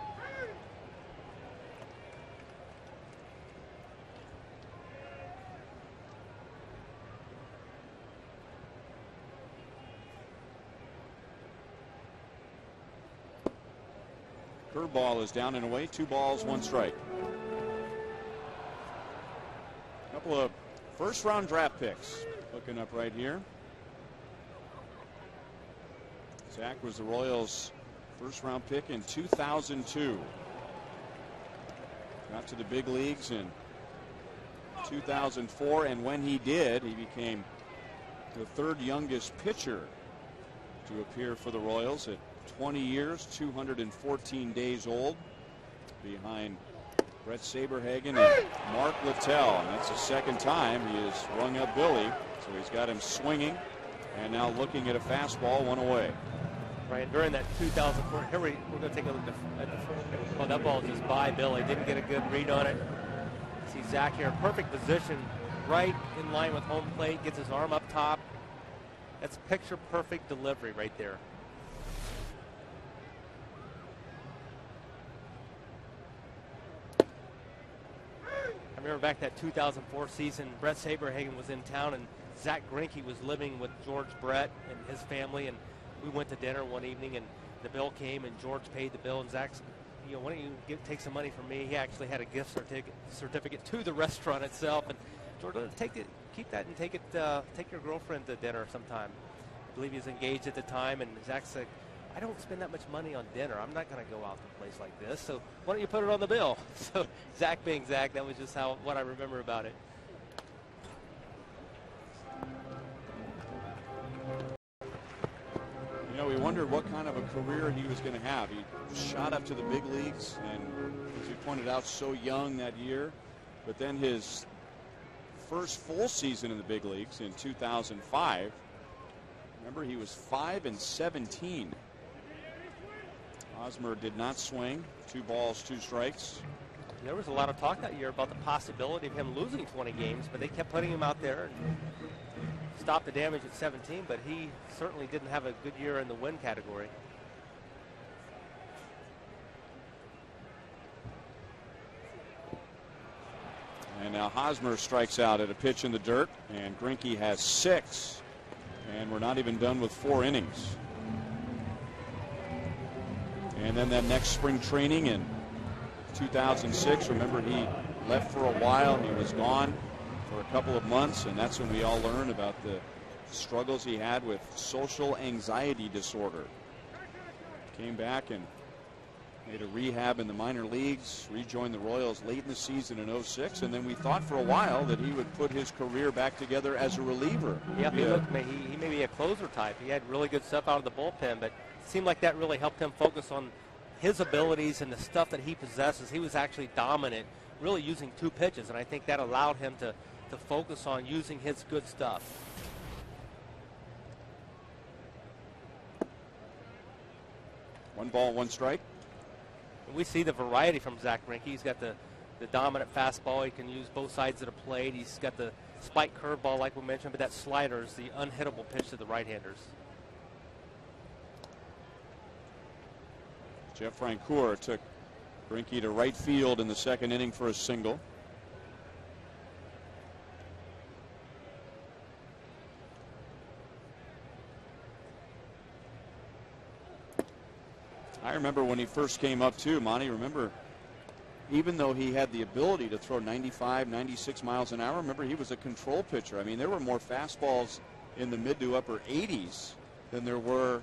Curveball is down and away. 2 balls, 1 strike. A couple of first-round draft picks looking up right here. Zach was the Royals' first-round pick in 2002. Got to the big leagues in 2004, and when he did, he became the 3rd youngest pitcher to appear for the Royals at 20 years, 214 days old, behind Brett Saberhagen and Mark Littell. And that's the second time he has rung up Billy. So he's got him swinging and now looking at a fastball, 1 away. Right, during that 2004, here we're going to take a look at the that ball just by Billy. Didn't get a good read on it. See Zach here in perfect position, right in line with home plate, gets his arm up top. That's picture perfect delivery right there. I remember back that 2004 season, Brett Saberhagen was in town and Zach Greinke was living with George Brett and his family, and we went to dinner one evening and the bill came and George paid the bill, and Zach's, you know, why don't you take some money from me? He actually had a gift certificate to the restaurant itself, and George, take it, keep that, and take your girlfriend to dinner sometime. I believe he was engaged at the time, and Zach said, I don't spend that much money on dinner. I'm not going to go out to a place like this, so why don't you put it on the bill? So Zach being Zach, that was just what I remember about it. You know, we wondered what kind of a career he was going to have. He shot up to the big leagues, and as you pointed out, so young that year. But then his first full season in the big leagues in 2005, remember, he was 5-17. Hosmer did not swing. 2 balls, 2 strikes. There was a lot of talk that year about the possibility of him losing 20 games, but they kept putting him out there and stopped the damage at 17, but he certainly didn't have a good year in the win category. And now Hosmer strikes out at a pitch in the dirt, and Greinke has 6, and we're not even done with 4 innings. And then that next spring training in 2006, remember, he left for a while. He was gone for a couple of months, and that's when we all learned about the struggles he had with social anxiety disorder. Came back and made a rehab in the minor leagues, rejoined the Royals late in the season in 06, and then we thought for a while that he would put his career back together as a reliever. Yeah, he may be a closer type. He had really good stuff out of the bullpen, but it seemed like that really helped him focus on his abilities and the stuff that he possesses. He was actually dominant, really using 2 pitches, and I think that allowed him to focus on using his good stuff. One ball, 1 strike. We see the variety from Zach Greinke. He's got the dominant fastball. He can use both sides of the plate. He's got the spike curveball like we mentioned, but that slider is the unhittable pitch to the right-handers. Jeff Francoeur took Greinke to right field in the 2nd inning for a single. I remember when he first came up too, Monty. Remember, even though he had the ability to throw 95, 96 miles an hour, remember, he was a control pitcher. I mean, there were more fastballs in the mid to upper 80s than there were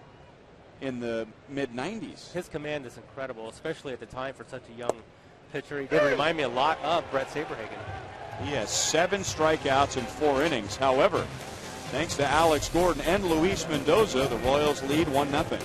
in the mid-90s. His command is incredible, especially at the time for such a young pitcher. He did remind me a lot of Brett Saberhagen. He has 7 strikeouts in 4 innings. However, thanks to Alex Gordon and Luis Mendoza, the Royals lead 1-0.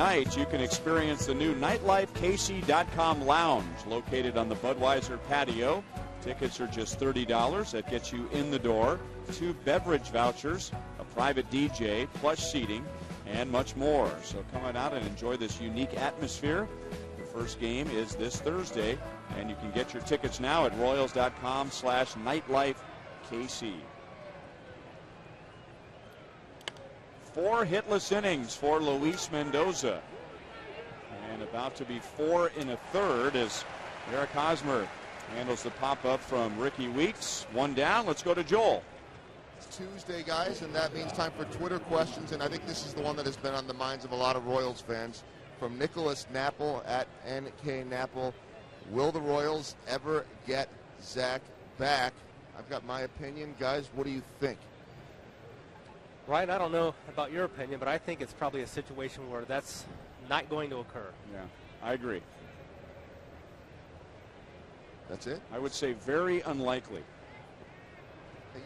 Tonight, you can experience the new NightlifeKC.com lounge located on the Budweiser patio. Tickets are just $30. That gets you in the door. 2 beverage vouchers, a private DJ, plush seating, and much more. So come on out and enjoy this unique atmosphere. The first game is this Thursday, and you can get your tickets now at Royals.com/NightlifeKC. 4 hitless innings for Luis Mendoza. And about to be 4 1/3 as Eric Hosmer handles the pop-up from Ricky Weeks. 1 down. Let's go to Joel. It's Tuesday, guys, and that means time for Twitter questions. And I think this is the one that has been on the minds of a lot of Royals fans. From Nicholas Napple at NK Napple. Will the Royals ever get Zach back? I've got my opinion. Guys, what do you think? Ryan, I don't know about your opinion, but I think it's probably a situation where that's not going to occur. Yeah, I agree. That's it? I would say very unlikely.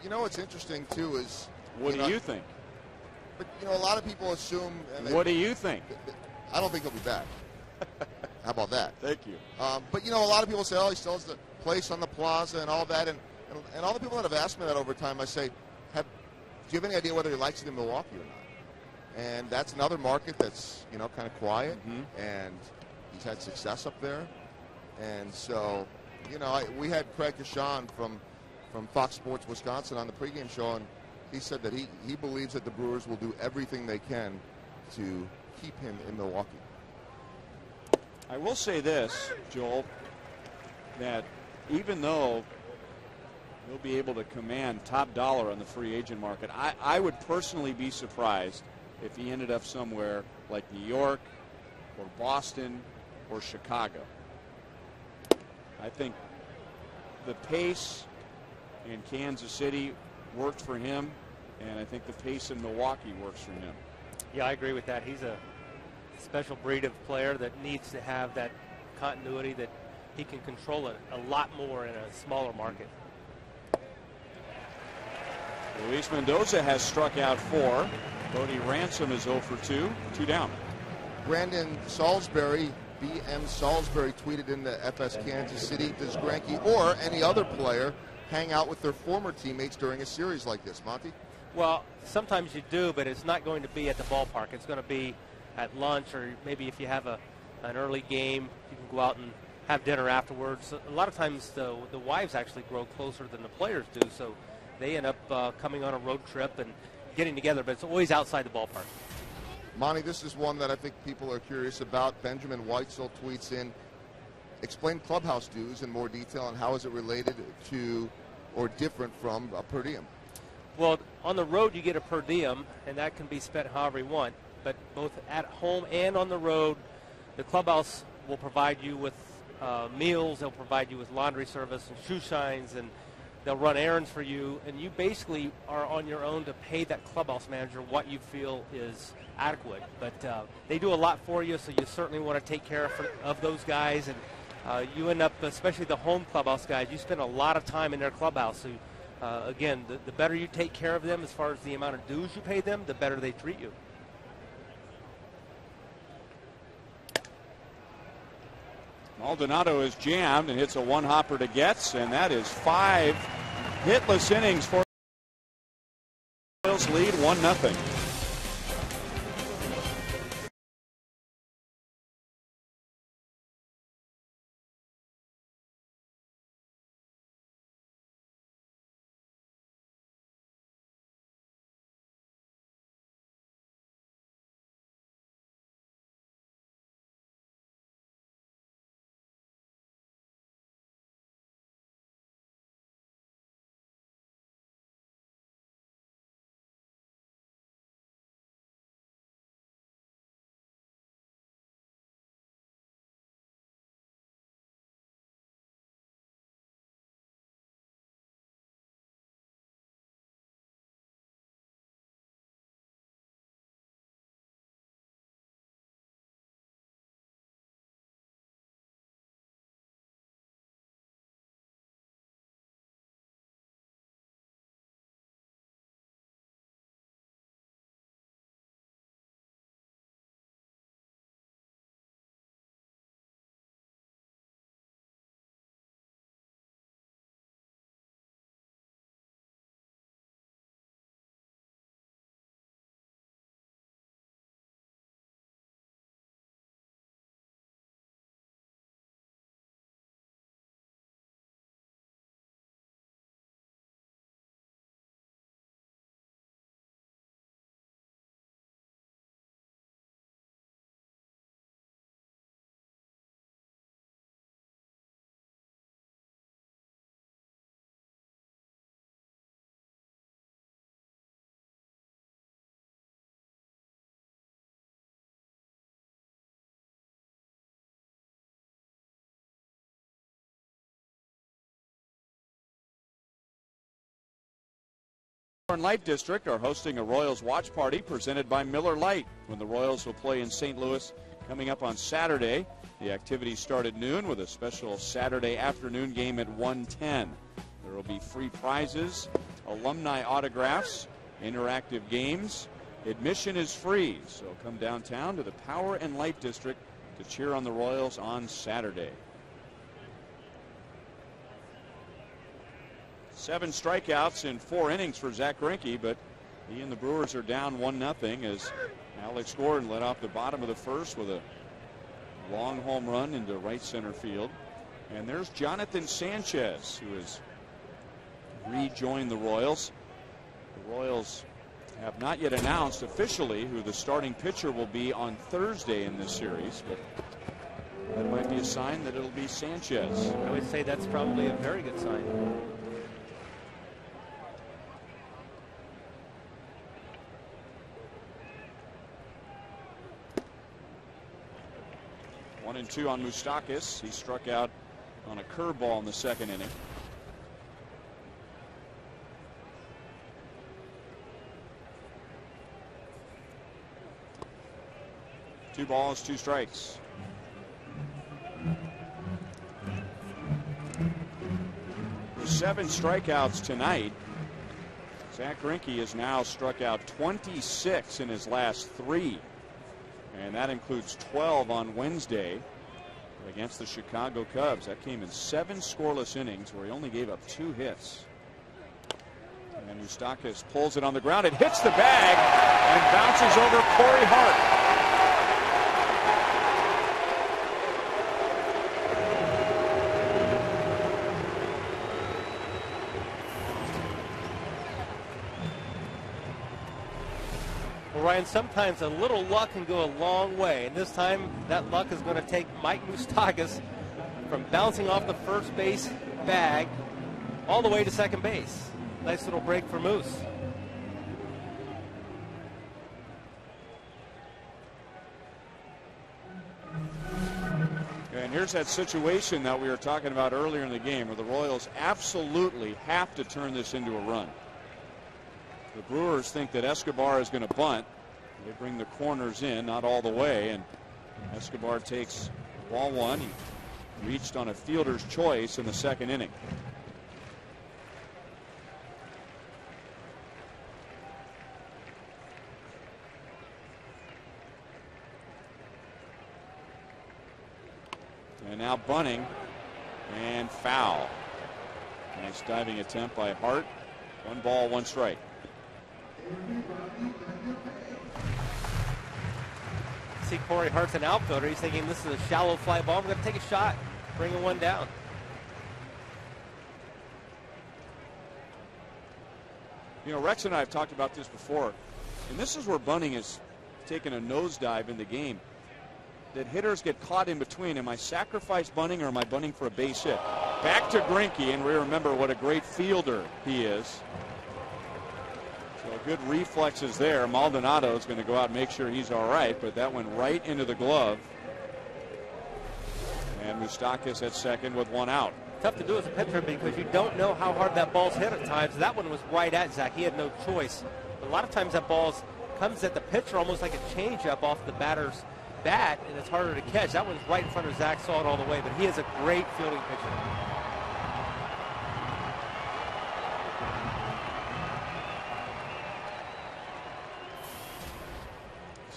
You know what's interesting, too, is... What do you think? But, a lot of people assume... What do you think? I don't think he'll be back. How about that? Thank you. But, a lot of people say, oh, he still has the place on the plaza and all that. And all the people that have asked me that over time, I say, do you have any idea whether he likes it in Milwaukee or not? And that's another market that's, kind of quiet. And he's had success up there. And so, we had Craig Kashan from Fox Sports Wisconsin on the pregame show, and he said that he believes that the Brewers will do everything they can to keep him in Milwaukee. I will say this, Joel, that even though he'll be able to command top dollar on the free agent market, I would personally be surprised if he ended up somewhere like New York or Boston or Chicago. I think the pace in Kansas City worked for him, and I think the pace in Milwaukee works for him. Yeah, I agree with that. He's a special breed of player that needs to have that continuity, that he can control it a lot more in a smaller market. Luis Mendoza has struck out 4. Cody Ransom is 0 for 2. 2 down. Brandon Salisbury, BM Salisbury, tweeted in the FS Kansas City, does Greinke or any other player hang out with their former teammates during a series like this, Monty? Well, sometimes you do, but it's not going to be at the ballpark. It's going to be at lunch, or maybe if you have an early game, you can go out and have dinner afterwards. A lot of times the wives actually grow closer than the players do, so they end up coming on a road trip and getting together, but it's always outside the ballpark. Monty, this is one that I think people are curious about. Benjamin Weitzel tweets in, explain clubhouse dues in more detail, and how is it related to or different from a per diem? Well, on the road you get a per diem, and that can be spent however you want. But both at home and on the road, the clubhouse will provide you with meals. They'll provide you with laundry service and shoe shines, and they'll run errands for you. And you basically are on your own to pay that clubhouse manager what you feel is adequate. But they do a lot for you, so you certainly want to take care of those guys. And you end up, especially the home clubhouse guys, you spend a lot of time in their clubhouse. So again, the better you take care of them as far as the amount of dues you pay them, the better they treat you. Maldonado is jammed and hits a one-hopper to Getz, and that is 5 hitless innings for the Royals lead 1-0. Light District are hosting a Royals watch party presented by Miller Lite when the Royals will play in St. Louis coming up on Saturday. The activity started noon with a special Saturday afternoon game at 1:10. There will be free prizes, alumni autographs, interactive games. Admission is free, so come downtown to the Power and Light District to cheer on the Royals on Saturday. 7 strikeouts in 4 innings for Zach Greinke, but he and the Brewers are down 1-0 as Alex Gordon led off the bottom of the first with a long home run into right center field. And there's Jonathan Sanchez, who has rejoined the Royals. The Royals have not yet announced officially who the starting pitcher will be on Thursday in this series, but that might be a sign that it'll be Sanchez. I would say that's probably a very good sign. One and 2 on Moustakas. He struck out on a curveball in the second inning. Two balls, 2 strikes. With 7 strikeouts tonight, Zach Greinke has now struck out 26 in his last 3. And that includes 12 on Wednesday against the Chicago Cubs. That came in 7 scoreless innings where he only gave up 2 hits. And Moustakas pulls it on the ground. It hits the bag and bounces over Corey Hart. Ryan, sometimes a little luck can go a long way, and this time that luck is going to take Mike Moustakas from bouncing off the first base bag all the way to second base. Nice little break for Moose. And here's that situation that we were talking about earlier in the game where the Royals absolutely have to turn this into a run. The Brewers think that Escobar is going to bunt. They bring the corners in, not all the way, and Escobar takes ball 1. He reached on a fielder's choice in the second inning. And now bunting and foul. Nice diving attempt by Hart. 1 ball, 1 strike. See Corey Hart's an outfielder. He's thinking this is a shallow fly ball. We're going to take a shot, bringing 1 down. You know, Rex and I have talked about this before, and this is where bunting has taken a nosedive in the game. That hitters get caught in between. Am I sacrifice bunting or am I bunting for a base hit? Back to Greinke, and we remember what a great fielder he is. So good reflexes there. Maldonado is going to go out and make sure he's all right, but that went right into the glove. And Moustakas at second with 1 out. Tough to do as a pitcher because you don't know how hard that ball's hit at times. That one was right at Zach. He had no choice. But a lot of times that ball comes at the pitcher almost like a changeup off the batter's bat, and it's harder to catch. That one's right in front of Zach. Saw it all the way, but he is a great fielding pitcher.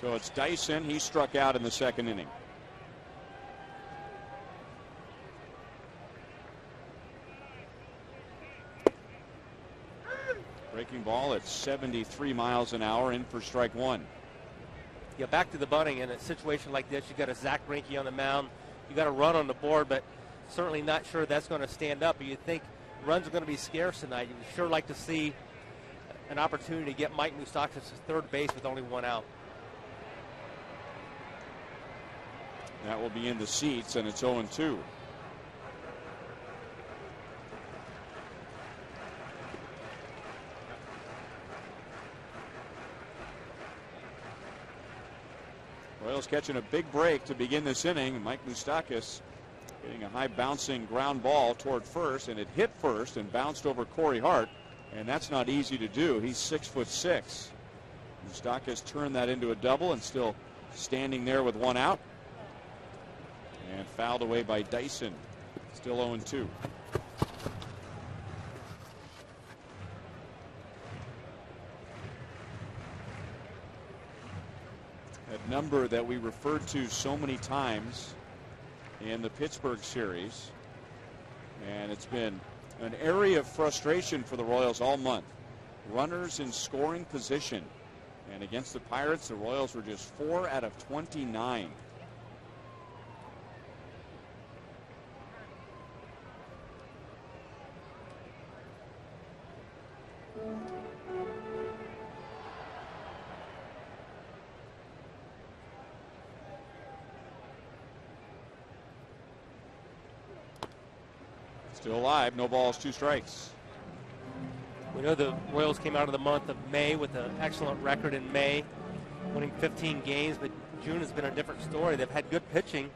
So it's Dyson. He struck out in the second inning. Breaking ball at 73 miles an hour, in for strike 1. Yeah, back to the bunting. In a situation like this, you got a Zach Greinke on the mound. You got a run on the board, but certainly not sure that's going to stand up. But you think runs are going to be scarce tonight. You'd sure like to see an opportunity to get Mike Moustakas to third base with only 1 out. That will be in the seats, and it's 0-2. Royals catching a big break to begin this inning. Mike Moustakas getting a high bouncing ground ball toward first, and it hit first and bounced over Corey Hart. And that's not easy to do. He's 6'6". Moustakas turned that into a double and still standing there with one out. And fouled away by Dyson. Still 0-2. That number that we referred to so many times in the Pittsburgh series. And it's been an area of frustration for the Royals all month. Runners in scoring position. And against the Pirates, the Royals were just 4 out of 29. Still alive, no balls, 2 strikes. We know the Royals came out of the month of May with an excellent record in May, winning 15 games, but June has been a different story. They've had good pitching,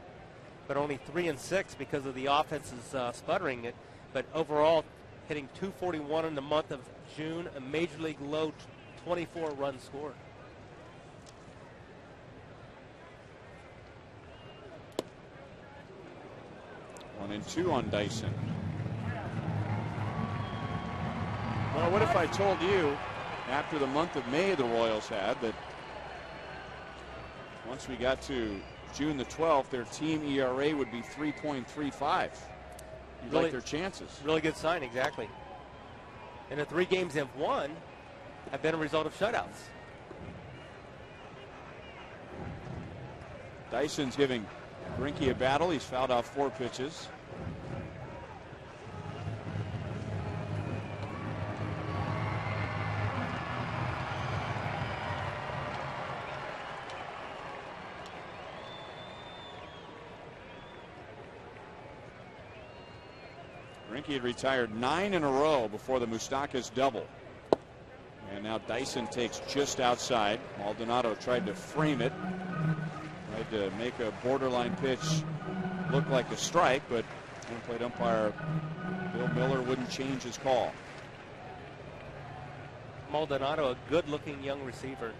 but only 3-6 because of the offense's sputtering it. But overall, hitting .241 in the month of June, a major league low 24 runs scored. One and 2 on Dyson. Well, what if I told you after the month of May the Royals had that once we got to June the 12th, their team ERA would be 3.35. You'd like their chances. Really good sign, exactly. And the 3 games they've won have been a result of shutouts. Dyson's giving Greinke a battle. He's fouled off 4 pitches. Greinke had retired 9 in a row before the Moustakas double. And now Dyson takes just outside. Maldonado tried to frame it. Tried to make a borderline pitch look like a strike, but home plate umpire Bill Miller wouldn't change his call. Maldonado, a good-looking young receiver.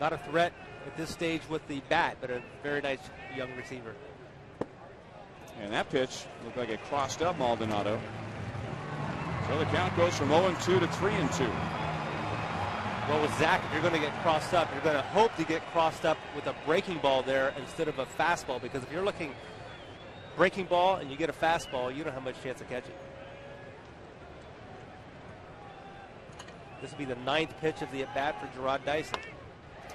Not a threat at this stage with the bat, but a very nice young receiver. And that pitch looked like it crossed up Maldonado. So the count goes from 0-2 to 3-2. Well, with Zach, if you're going to get crossed up, you're going to hope to get crossed up with a breaking ball there instead of a fastball, because if you're looking breaking ball and you get a fastball, you don't have much chance of catching. This will be the 9th pitch of the at-bat for Jarrod Dyson.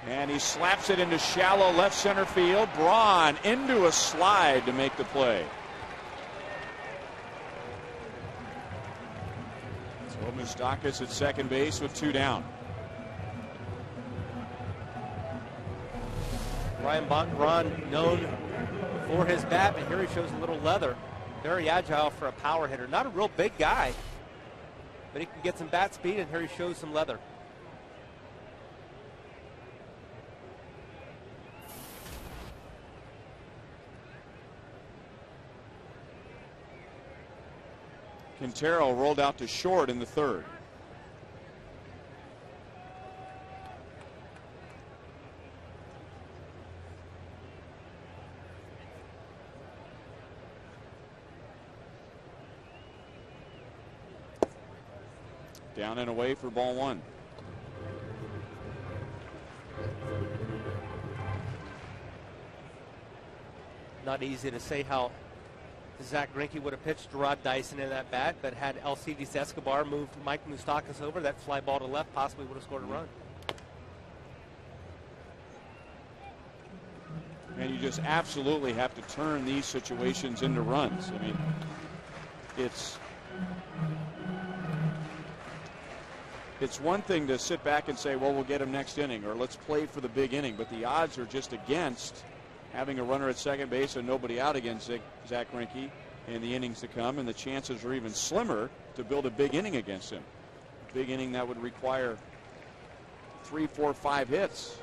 And he slaps it into shallow left center field. Braun into a slide to make the play. So Moustakas at second base with 2 down. Ryan Braun, known for his bat, but here he shows a little leather. Very agile for a power hitter. Not a real big guy, but he can get some bat speed, and here he shows some leather. Quintero rolled out to short in the 3rd. Down and away for ball 1. Not easy to say how Zach Greinke would have pitched Jarrod Dyson in that bat, but had Alcides Escobar moved Mike Moustakas over, that fly ball to left possibly would have scored a run. And you just absolutely have to turn these situations into runs. I mean, it's one thing to sit back and say, well, we'll get him next inning, or let's play for the big inning, but the odds are just against having a runner at second base and nobody out against Zach Greinke in the innings to come, and the chances are even slimmer to build a big inning against him. A big inning that would require 3, 4, 5 hits.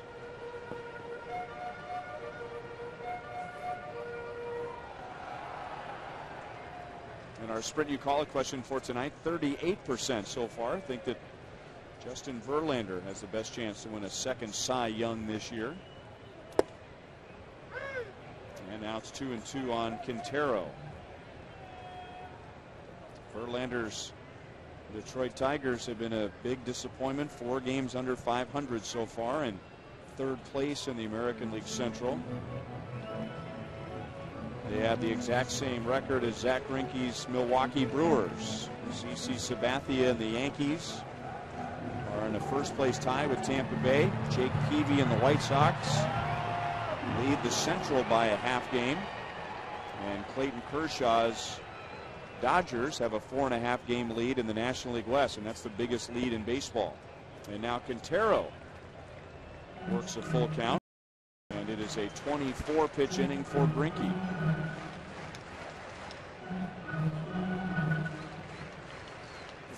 And our Sprint You Call It question for tonight, 38% so far think that Justin Verlander has the best chance to win a second Cy Young this year. And now it's 2-2 on Quintero. Verlander's Detroit Tigers have been a big disappointment. 4 games under 500 so far, and 3rd place in the American League Central. They have the exact same record as Zach Greinke's Milwaukee Brewers. CC Sabathia and the Yankees are in a first-place tie with Tampa Bay. Jake Peavy and the White Sox lead the Central by a half game. And Clayton Kershaw's Dodgers have a 4.5 game lead in the National League West, and that's the biggest lead in baseball. And now Quintero works a full count, and it is a 24-pitch inning for Greinke.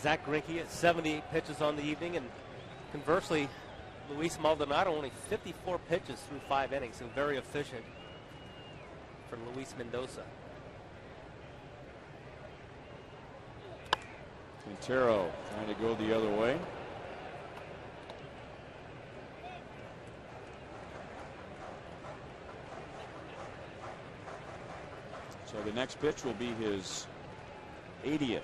Zach Greinke at 78 pitches on the evening, and conversely, Luis Maldonado only 54 pitches through 5 innings, so very efficient for Luis Mendoza. Quintero trying to go the other way. So the next pitch will be his 80th.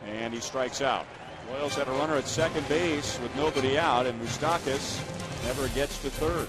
And he strikes out. Royals had a runner at second base with nobody out, and Moustakas never gets to third.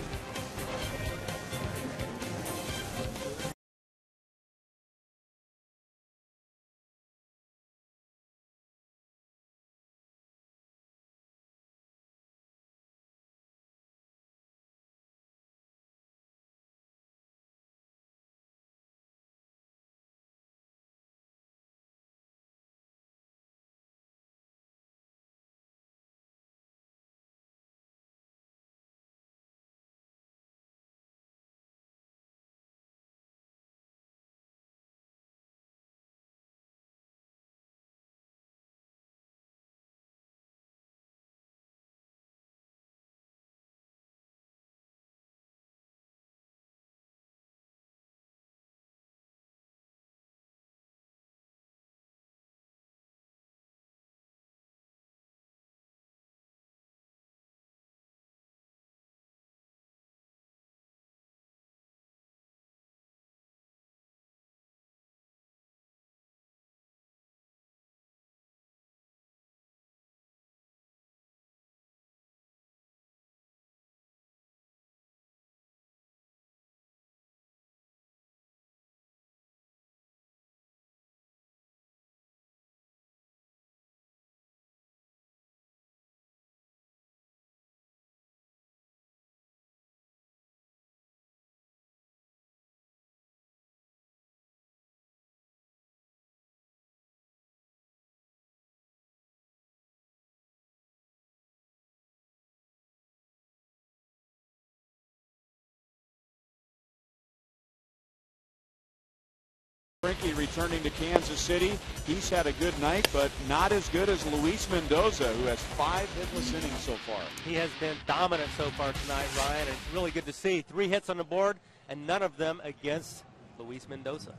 Greinke returning to Kansas City. He's had a good night, but not as good as Luis Mendoza, who has 5 hitless innings so far. He has been dominant so far tonight, Ryan, and it's really good to see. 3 hits on the board, and none of them against Luis Mendoza.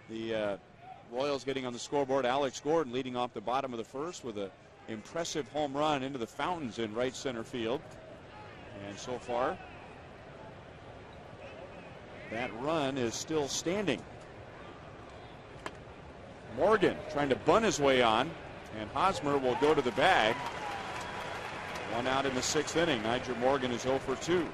The Royals getting on the scoreboard. Alex Gordon leading off the bottom of the first with an impressive home run into the fountains in right center field. And so far, that run is still standing. Morgan trying to bunt his way on, and Hosmer will go to the bag. 1 out in the 6th inning. Nyjer Morgan is 0 for 2.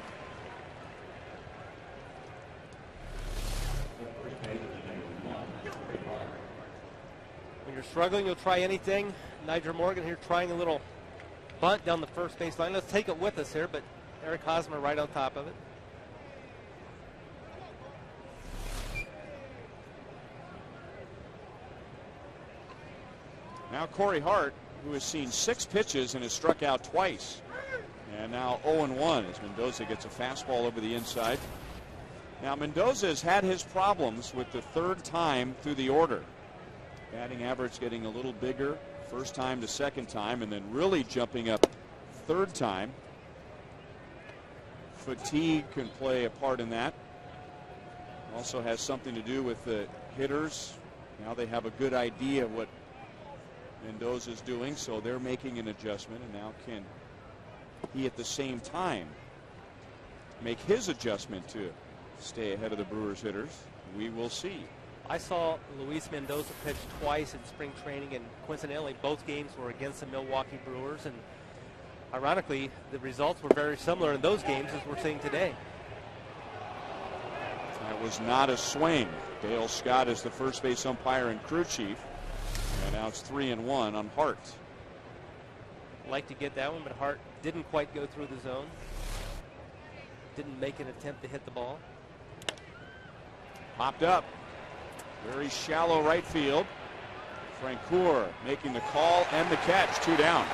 When you're struggling, you'll try anything. Nyjer Morgan here trying a little bunt down the first base line. Let's take it with us here, but Eric Hosmer right on top of it. Now Corey Hart, who has seen 6 pitches and has struck out twice. And now 0-1 as Mendoza gets a fastball over the inside. Now Mendoza has had his problems with the 3rd time through the order. Batting average getting a little bigger first time to second time, and then really jumping up 3rd time. Fatigue can play a part in that. Also has something to do with the hitters. Now they have a good idea of what Mendoza's doing, so they're making an adjustment, and now can he at the same time make his adjustment to stay ahead of the Brewers hitters? We will see. I saw Luis Mendoza pitch twice in spring training, and coincidentally both games were against the Milwaukee Brewers, and ironically the results were very similar in those games as we're seeing today. That was not a swing. Dale Scott is the first base umpire and crew chief, and now it's 3-1 on Hart. Like to get that one, but Hart didn't quite go through the zone. Didn't make an attempt to hit the ball. Popped up. Very shallow right field. Francoeur making the call and the catch. 2 down.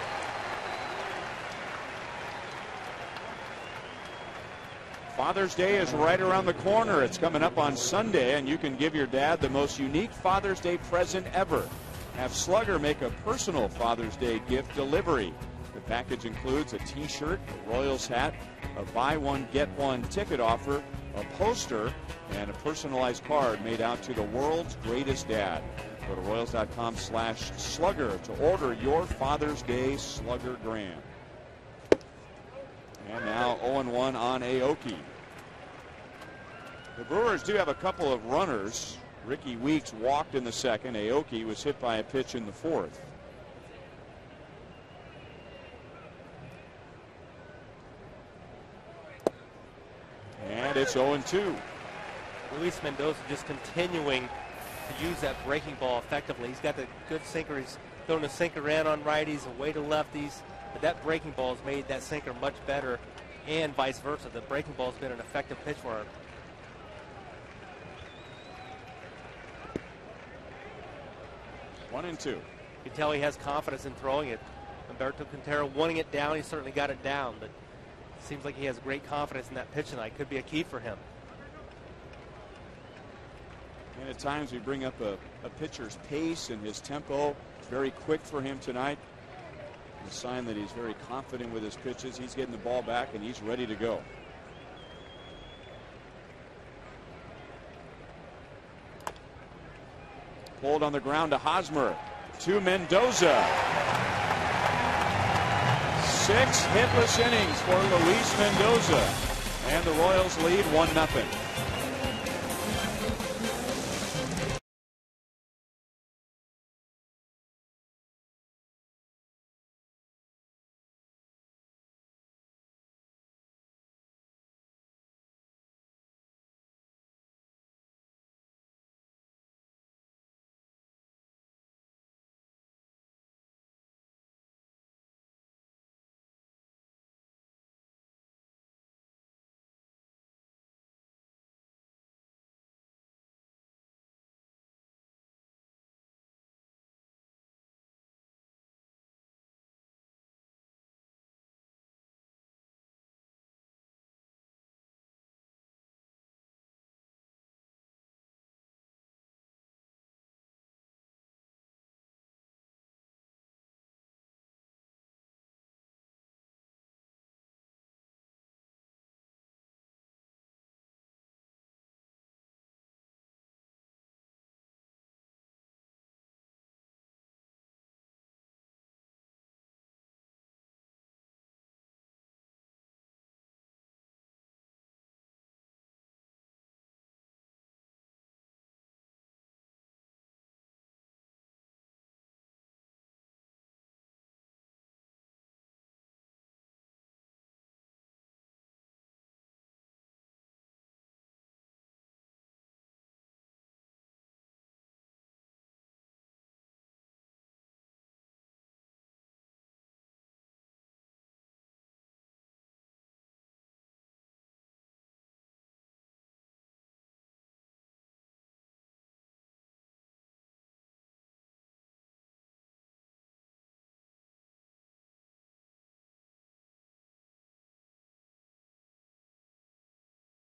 Father's Day is right around the corner. It's coming up on Sunday, and you can give your dad the most unique Father's Day present ever. Have Slugger make a personal Father's Day gift delivery. The package includes a t-shirt, a Royals hat, a buy one get one ticket offer, a poster, and a personalized card made out to the world's greatest dad. Go to Royals.com/Slugger to order your Father's Day Slugger Gram. And now 0-1 on Aoki. The Brewers do have a couple of runners. Ricky Weeks walked in the 2nd. Aoki was hit by a pitch in the 4th. And it's 0-2. Luis Mendoza just continuing to use that breaking ball effectively. He's got the good sinker. He's throwing a sinker in on righties, away to lefties. But that breaking ball has made that sinker much better, and vice versa. The breaking ball has been an effective pitch for him. 1-2. You can tell he has confidence in throwing it. Humberto Quintero wanting it down. He certainly got it down, but it seems like he has great confidence in that pitch tonight. Could be a key for him. And at times we bring up a pitcher's pace and his tempo. It's very quick for him tonight. A sign that he's very confident with his pitches. He's getting the ball back and he's ready to go. Pulled on the ground to Hosmer. To Mendoza. 6 hitless innings for Luis Mendoza. And the Royals lead 1-0.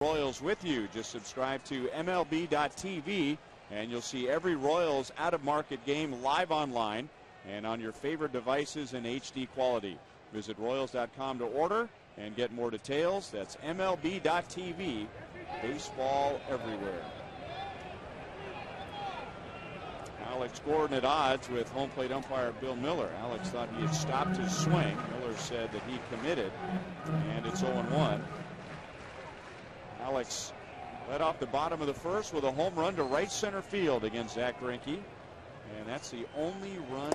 Royals with you. Just subscribe to MLB.tv and you'll see every Royals out-of-market game live online and on your favorite devices in HD quality. Visit Royals.com to order and get more details. That's MLB.tv. Baseball everywhere. Alex Gordon at odds with home plate umpire Bill Miller. Alex thought he had stopped his swing. Miller said that he committed, and it's 0-1. Alex led off the bottom of the first with a home run to right center field against Zach Greinke, and that's the only run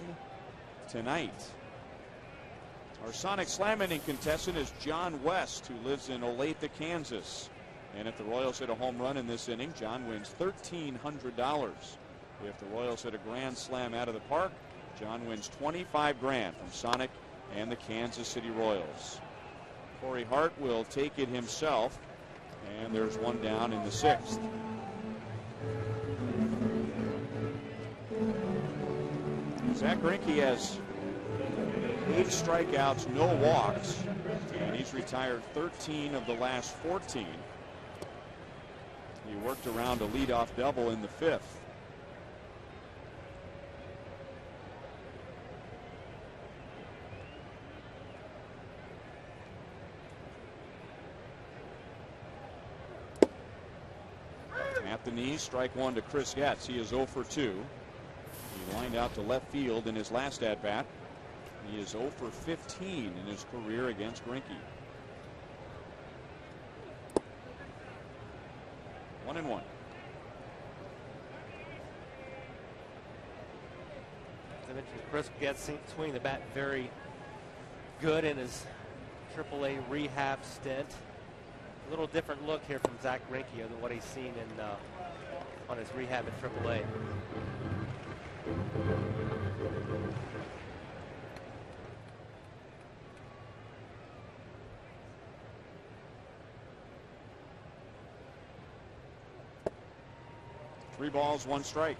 tonight. Our Sonic Slam inning contestant is John West, who lives in Olathe, Kansas. And if the Royals hit a home run in this inning, John wins $1,300. If the Royals hit a grand slam out of the park, John wins $25,000 from Sonic and the Kansas City Royals. Corey Hart will take it himself, and there's one down in the sixth. Zach Greinke has 8 strikeouts, no walks, and he's retired 13 of the last 14. He worked around a leadoff double in the fifth. At the knee, strike one to Chris Getz. He is 0 for 2. He lined out to left field in his last at bat. He is 0 for 15 in his career against Greinke. 1-1. As I mentioned, Chris Getz swinging the bat very good in his AAA rehab stint. A little different look here from Zach Greinke than what he's seen in on his rehab at AAA. Three balls, one strike.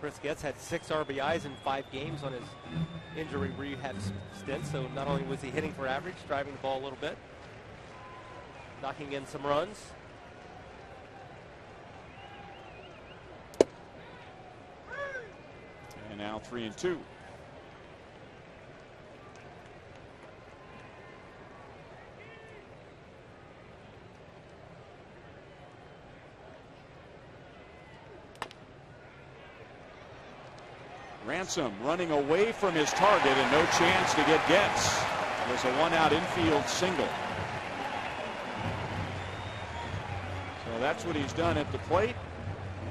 Chris Getz had 6 RBIs in 5 games on his injury rehab stint, so not only was he hitting for average, driving the ball a little bit, knocking in some runs. And now 3-2. Ransom running away from his target and no chance to get Getz. There's a 1-out infield single. So that's what he's done at the plate,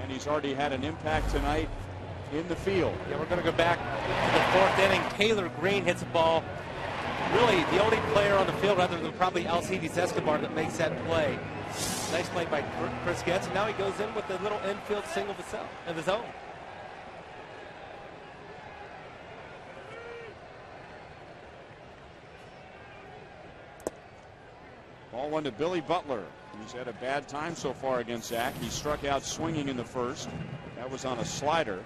and he's already had an impact tonight in the field. Yeah, we're going to go back to the 4th inning. Taylor Green hits a ball. Really the only player on the field other than probably Alcides Escobar that makes that play. Nice play by Chris Getz, and now he goes in with a little infield single of his own. Ball one to Billy Butler, who's had a bad time so far against Zach. He struck out swinging in the first. That was on a slider.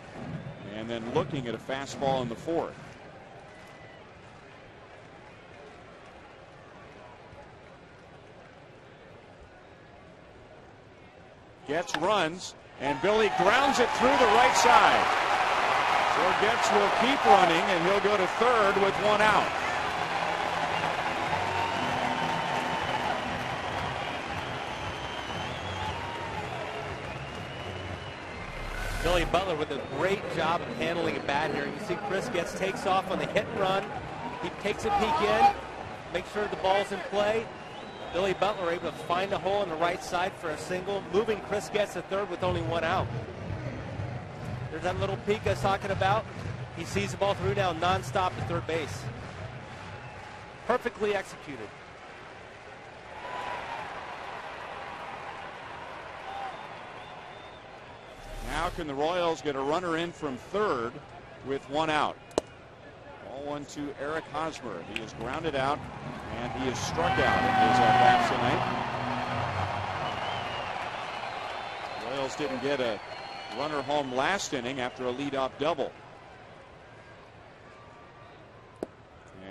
And then looking at a fastball in the fourth. Getz runs, and Billy grounds it through the right side. So Getz will keep running, and he'll go to third with 1 out. Billy Butler with a great job of handling a bat here. You see Chris Getz takes off on the hit and run. He takes a peek in, makes sure the ball's in play. Billy Butler able to find a hole on the right side for a single, moving Chris Getz to third with only 1 out. There's that little peek I was talking about. He sees the ball through now nonstop to third base. Perfectly executed. Now can the Royals get a runner in from third with 1 out? Ball one to Eric Hosmer. He is grounded out, and he is struck out in his at-bats tonight. Royals didn't get a runner home last inning after a leadoff double.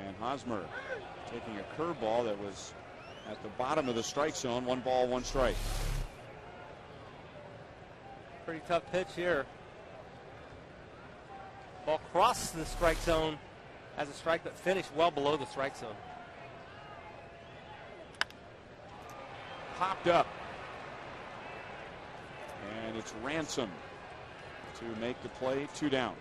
And Hosmer taking a curveball that was at the bottom of the strike zone. 1 ball, 1 strike. Pretty tough pitch here. Ball crossed the strike zone as a strike, but finished well below the strike zone. Popped up. And it's Ransom to make the play. 2 down.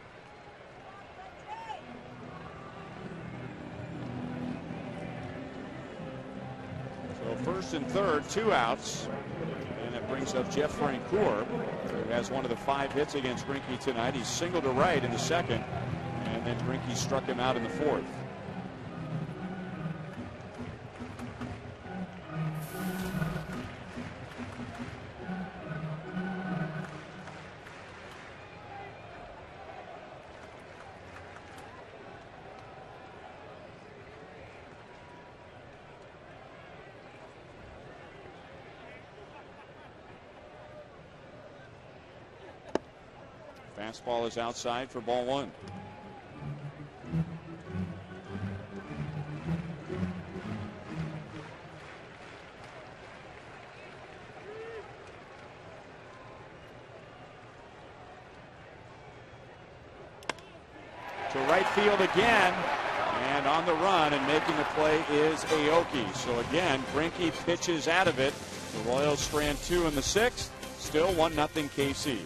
So first and third, 2 outs. And it brings up Jeff Francoeur, who has one of the 5 hits against Greinke tonight. He singled to right in the second, and then Greinke struck him out in the 4th. Fastball is outside for ball 1. To right field again, and on the run and making the play is Aoki. So again, Greinke pitches out of it. The Royals strand 2 in the 6th. Still 1-0 KC.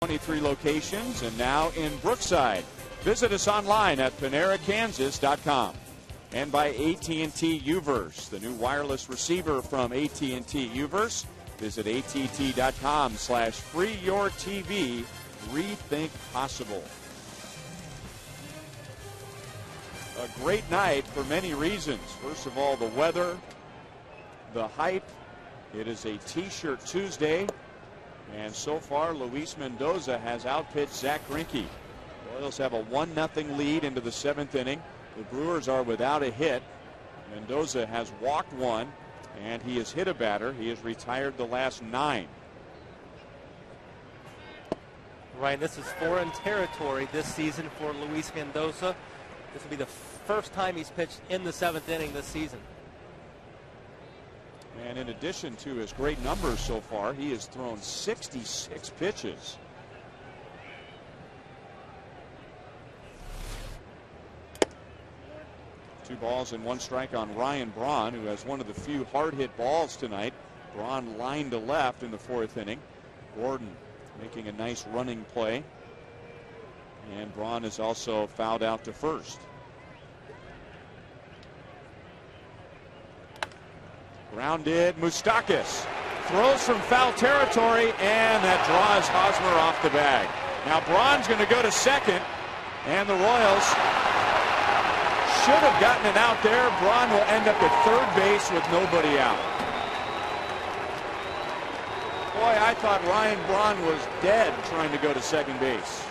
'23 locations and now in Brookside. Visit us online at PaneraKansas.com. And by AT Uverse, the new wireless receiver from AT Uverse. Visit att.com/freeyourtv. Rethink possible. A great night for many reasons. First of all, the weather, the hype. It is a T-shirt Tuesday. And so far, Luis Mendoza has outpitched Zach Greinke. Royals have a 1-0 lead into the 7th inning. The Brewers are without a hit. Mendoza has walked 1, and he has hit a batter. He has retired the last 9. Right, this is foreign territory this season for Luis Mendoza. This will be the first time he's pitched in the 7th inning this season. And in addition to his great numbers so far, he has thrown 66 pitches. Two balls and 1 strike on Ryan Braun, who has one of the few hard-hit balls tonight. Braun lined to left in the 4th inning. Gordon making a nice running play. And Braun is also fouled out to first. Grounded, Moustakas throws from foul territory, and that draws Hosmer off the bag. Now Braun's going to go to second, and the Royals should have gotten an out there. Braun will end up at third base with nobody out. Boy, I thought Ryan Braun was dead trying to go to second base.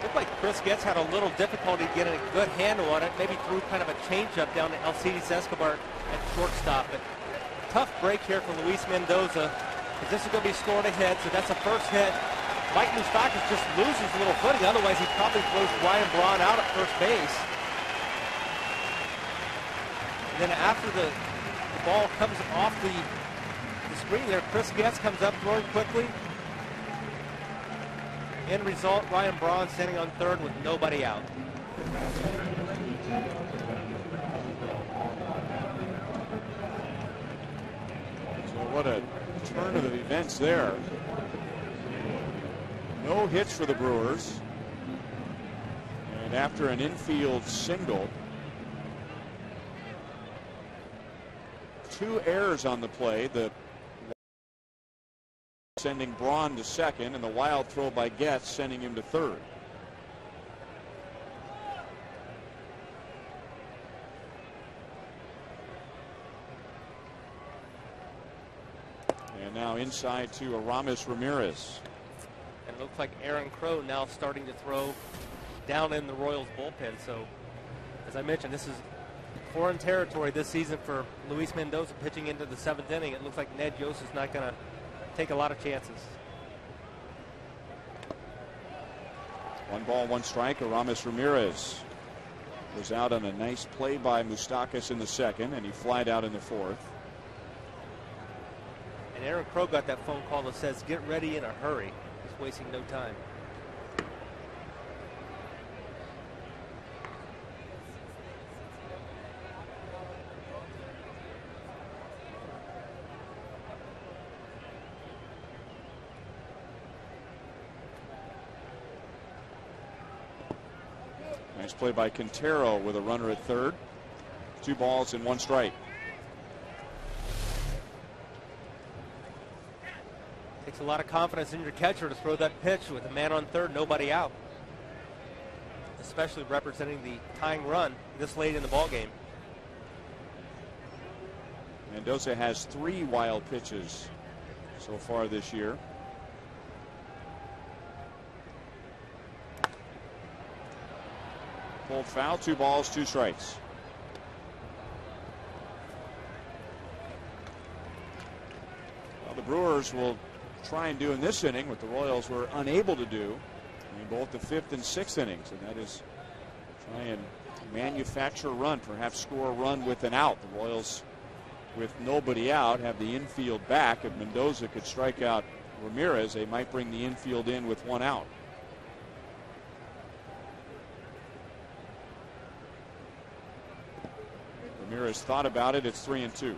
Looked like Chris Getz had a little difficulty getting a good handle on it. Maybe threw kind of a changeup down to Alcides Escobar at shortstop. But tough break here for Luis Mendoza. This is going to be scored ahead, so that's a first hit. Mike Moustakas just loses a little footing. Otherwise, he probably throws Ryan Braun out at first base. And then after the ball comes off the screen there, Chris Getz comes up throwing quickly. End result, Ryan Braun standing on third with nobody out. So what a turn of events there. No hits for the Brewers. And after an infield single, 2 errors on the play. The sending Braun to second, and the wild throw by Getz sending him to third. And now inside to Aramis Ramirez. And it looks like Aaron Crow now starting to throw down in the Royals bullpen. So, as I mentioned, this is foreign territory this season for Luis Mendoza pitching into the 7th inning. It looks like Ned Yost is not going to take a lot of chances. 1 ball, 1 strike. Aramis Ramirez was out on a nice play by Moustakas in the 2nd, and he flied out in the 4th. And Aaron Crow got that phone call that says, "Get ready in a hurry." He's wasting no time. Nice play by Quintero with a runner at third. 2 balls and 1 strike. Takes a lot of confidence in your catcher to throw that pitch with a man on third, nobody out. Especially representing the tying run this late in the ball game. Mendoza has 3 wild pitches so far this year. Pulled foul, 2 balls, 2 strikes. Well, the Brewers will try and do in this inning what the Royals were unable to do in both the 5th and 6th innings, and that is try and manufacture a run, perhaps score a run with an out. The Royals, with nobody out, have the infield back. If Mendoza could strike out Ramirez, they might bring the infield in with 1 out. Ramirez thought about it. It's 3-2.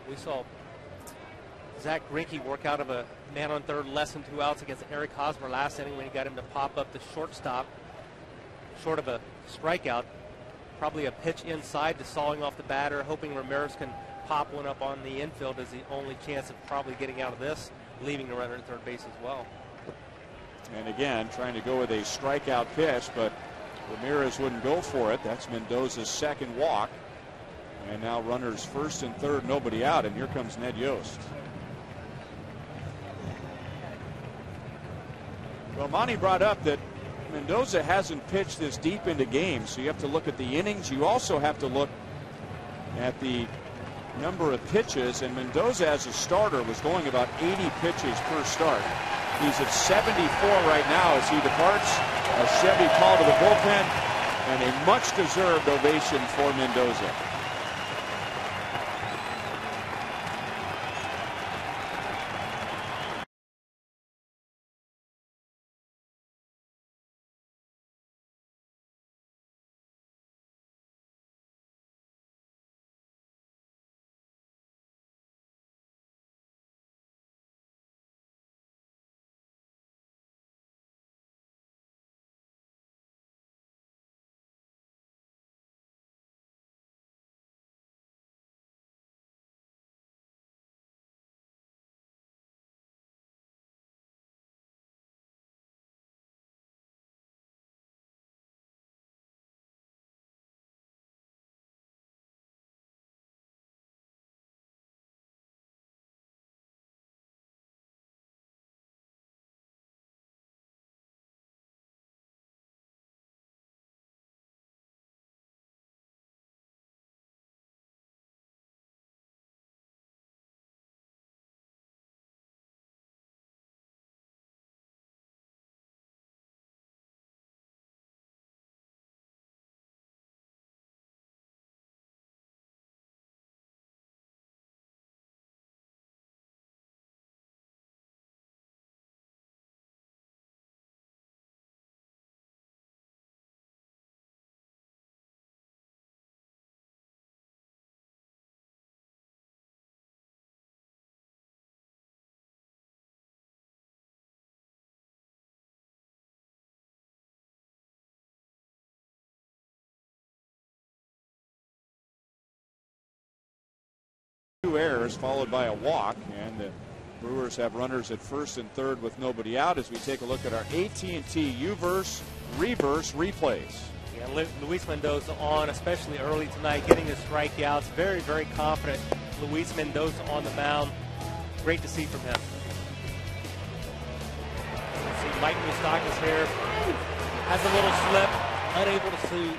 We saw Zach Greinke work out of a man on third, less than 2 outs against Eric Hosmer last inning when he got him to pop up the shortstop, short of a strikeout. Probably a pitch inside to sawing off the batter, hoping Ramirez can pop one up on the infield as the only chance of probably getting out of this, leaving the runner at third base as well. And again, trying to go with a strikeout pitch, but Ramirez wouldn't go for it. That's Mendoza's 2nd walk. And now runners 1st and 3rd, nobody out, and here comes Ned Yost. Well, Monty brought up that Mendoza hasn't pitched this deep into games, so you have to look at the innings. You also have to look at the number of pitches, and Mendoza as a starter was going about 80 pitches per start. He's at 74 right now as he departs. A Chevy call to the bullpen, and a much-deserved ovation for Mendoza. 2 errors followed by a walk, and the Brewers have runners at first and third with nobody out as we take a look at our AT&T Uverse reverse replays. Yeah, Luis Mendoza on, especially early tonight, getting his strikeouts. Very, very confident. Luis Mendoza on the mound. Great to see from him. See Mike Moustakas here. Has a little slip. Unable to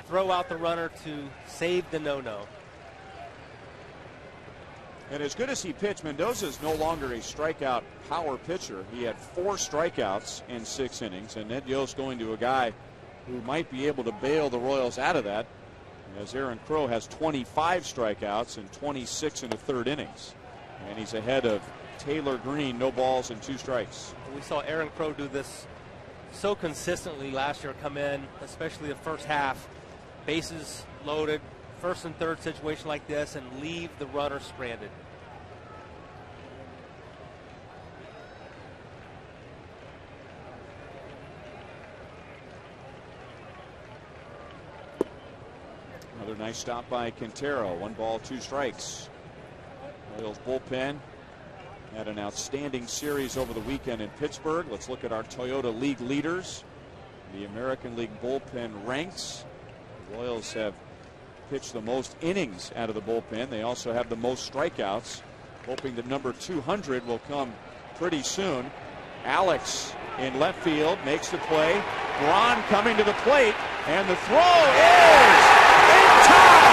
throw out the runner to save the no-no. And as good as he pitched, Mendoza is no longer a strikeout power pitcher. He had 4 strikeouts in 6 innings, and Ned Yost going to a guy who might be able to bail the Royals out of that, as Aaron Crow has 25 strikeouts and 26 in the 3rd innings. And he's ahead of Taylor Green, no balls and 2 strikes. We saw Aaron Crow do this so consistently last year, come in, especially the first half, bases loaded, 1st and 3rd situation like this, and leave the runner stranded. Another nice stop by Quintero. 1 ball, 2 strikes. Royals bullpen had an outstanding series over the weekend in Pittsburgh. Let's look at our Toyota League leaders. The American League bullpen ranks. The Royals have pitched the most innings out of the bullpen. They also have the most strikeouts, hoping that number 200 will come pretty soon. Alex in left field makes the play. Braun coming to the plate, and the throw is in time.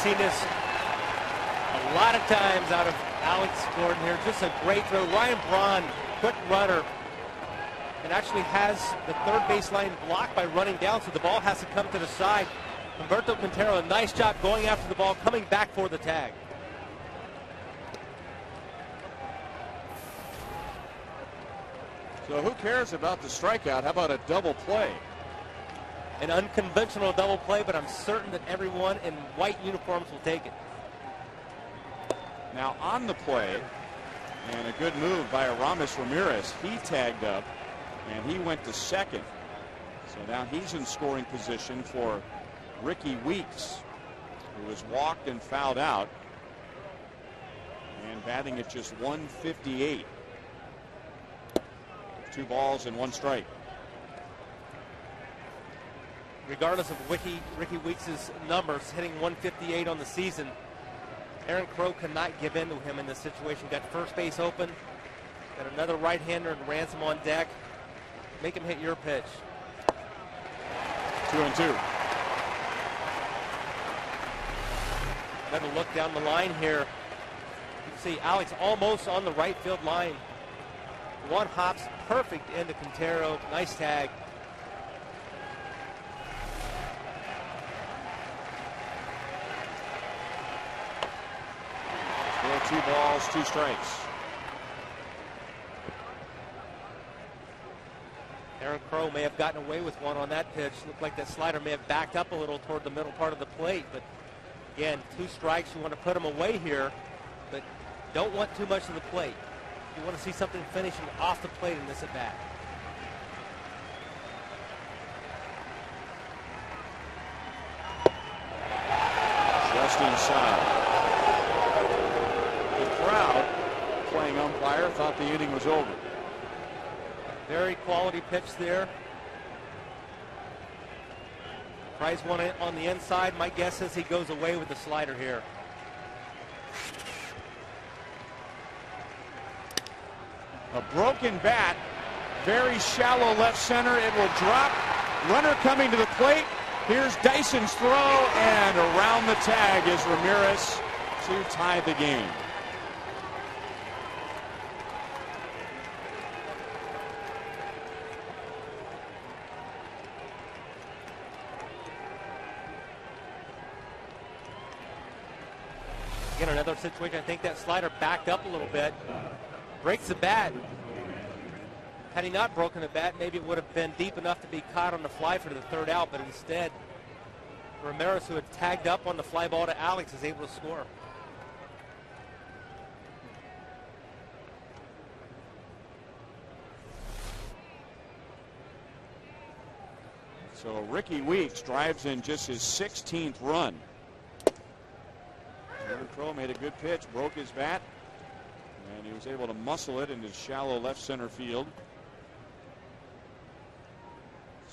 Seen this a lot of times out of Alex Gordon here. Just a great throw. Ryan Braun, quick runner, and actually has the 3rd baseline blocked by running down, so the ball has to come to the side. Humberto Quintero, a nice job going after the ball, coming back for the tag. So who cares about the strikeout? How about a double play? An unconventional double play, but I'm certain that everyone in white uniforms will take it. Now on the play, and a good move by Aramis Ramirez. He tagged up, and he went to second. So now he's in scoring position for Ricky Weeks, who was walked and fouled out, and batting at just 158. 2 balls and 1 strike. Regardless of Ricky Weeks' numbers, hitting 158 on the season, Aaron Crow cannot give in to him in this situation. Got first base open, got another right-hander and Ransom on deck. Make him hit your pitch. 2-2. Another look down the line here. You can see Alex almost on the right field line. 1 hops perfect into Quintero. Nice tag. Still 2 balls, 2 strikes. Aaron Crow may have gotten away with one on that pitch. Looked like that slider may have backed up a little toward the middle part of the plate. But again, 2 strikes. You want to put him away here, but don't want too much of the plate. You want to see something finishing off the plate in this at bat. Just inside. The crowd, playing umpire, thought the inning was over. Very quality pitch there. Tries one on the inside. My guess is he goes away with the slider here. A broken bat, very shallow left center. It will drop. Runner coming to the plate. Here's Dyson's throw, and around the tag is Ramirez to tie the game. Again, another situation. I think that slider backed up a little bit. breaks the bat. Had he not broken the bat, maybe it would have been deep enough to be caught on the fly for the third out, but instead, Ramirez, who had tagged up on the fly ball to Alex, is able to score. So Ricky Weeks drives in just his 16th run. Aaron Crow made a good pitch, broke his bat, and he was able to muscle it into shallow left center field.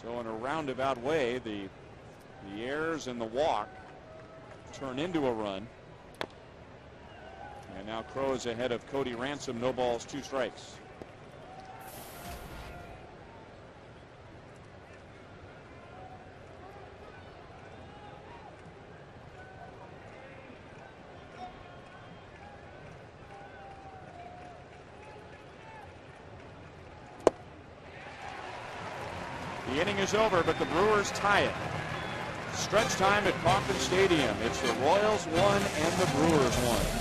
So in a roundabout way, the errors and the walk turn into a run. And now Crow is ahead of Cody Ransom, no balls, 2 strikes. The inning is over, but the Brewers tie it. Stretch time at Kauffman Stadium. It's the Royals 1 and the Brewers 1.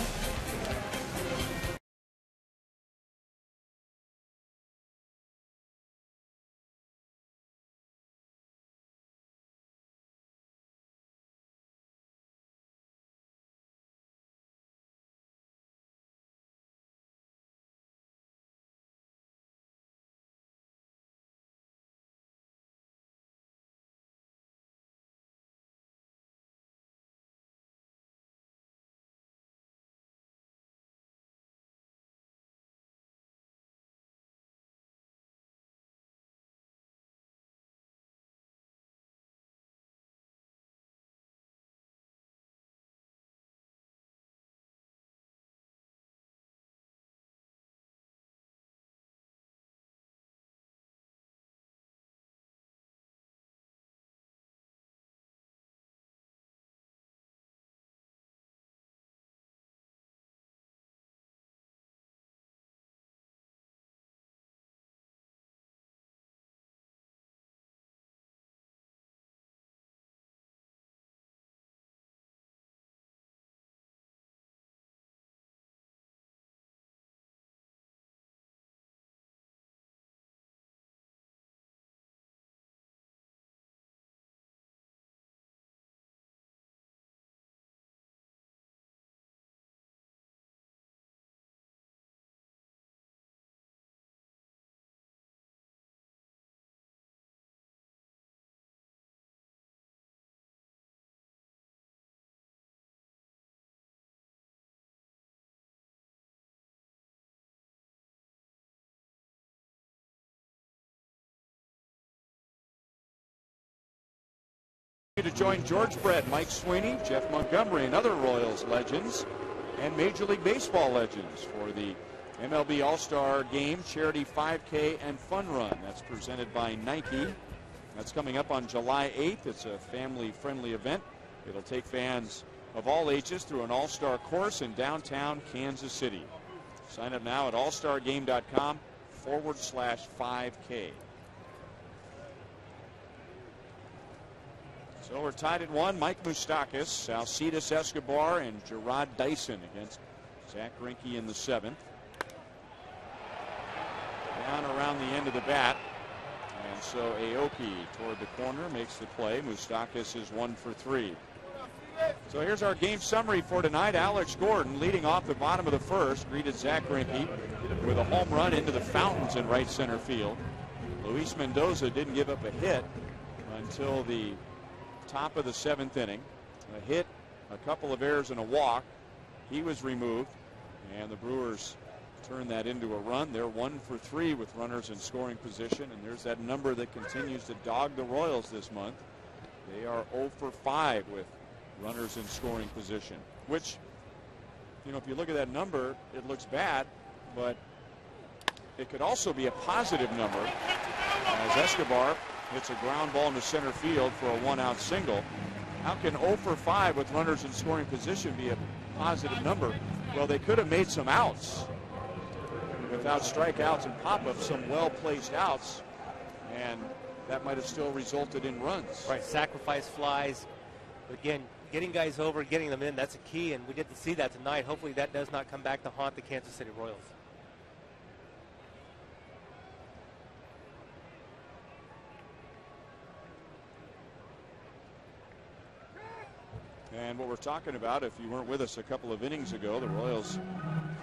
To join George Brett, Mike Sweeney, Jeff Montgomery, and other Royals legends and Major League Baseball legends for the MLB All-Star Game Charity 5K and Fun Run. That's presented by Nike. That's coming up on July 8th. It's a family-friendly event. It'll take fans of all ages through an all-star course in downtown Kansas City. Sign up now at allstargame.com/5K. So we're tied at 1. Mike Moustakas, Alcides Escobar, and Gerard Dyson against Zach Greinke in the 7th. Down around the end of the bat. And so Aoki toward the corner makes the play. Moustakas is 1 for 3. So here's our game summary for tonight. Alex Gordon leading off the bottom of the first greeted Zach Greinke with a home run into the fountains in right center field. Luis Mendoza didn't give up a hit until the top of the 7th inning. A hit, a couple of errors, and a walk. He was removed, and the Brewers turned that into a run. They're 1 for 3 with runners in scoring position, and there's that number that continues to dog the Royals this month. They are 0 for 5 with runners in scoring position, which, you know, if you look at that number, it looks bad, but it could also be a positive number as Escobar hits a ground ball into center field for a 1-out single. How can 0 for 5 with runners in scoring position be a positive number? Well, they could have made some outs without strikeouts and pop-ups, some well-placed outs, and that might have still resulted in runs. Right, sacrifice flies. But again, getting guys over, getting them in, that's a key, and we get to see that tonight. Hopefully that does not come back to haunt the Kansas City Royals. And what we're talking about, if you weren't with us a couple of innings ago, the Royals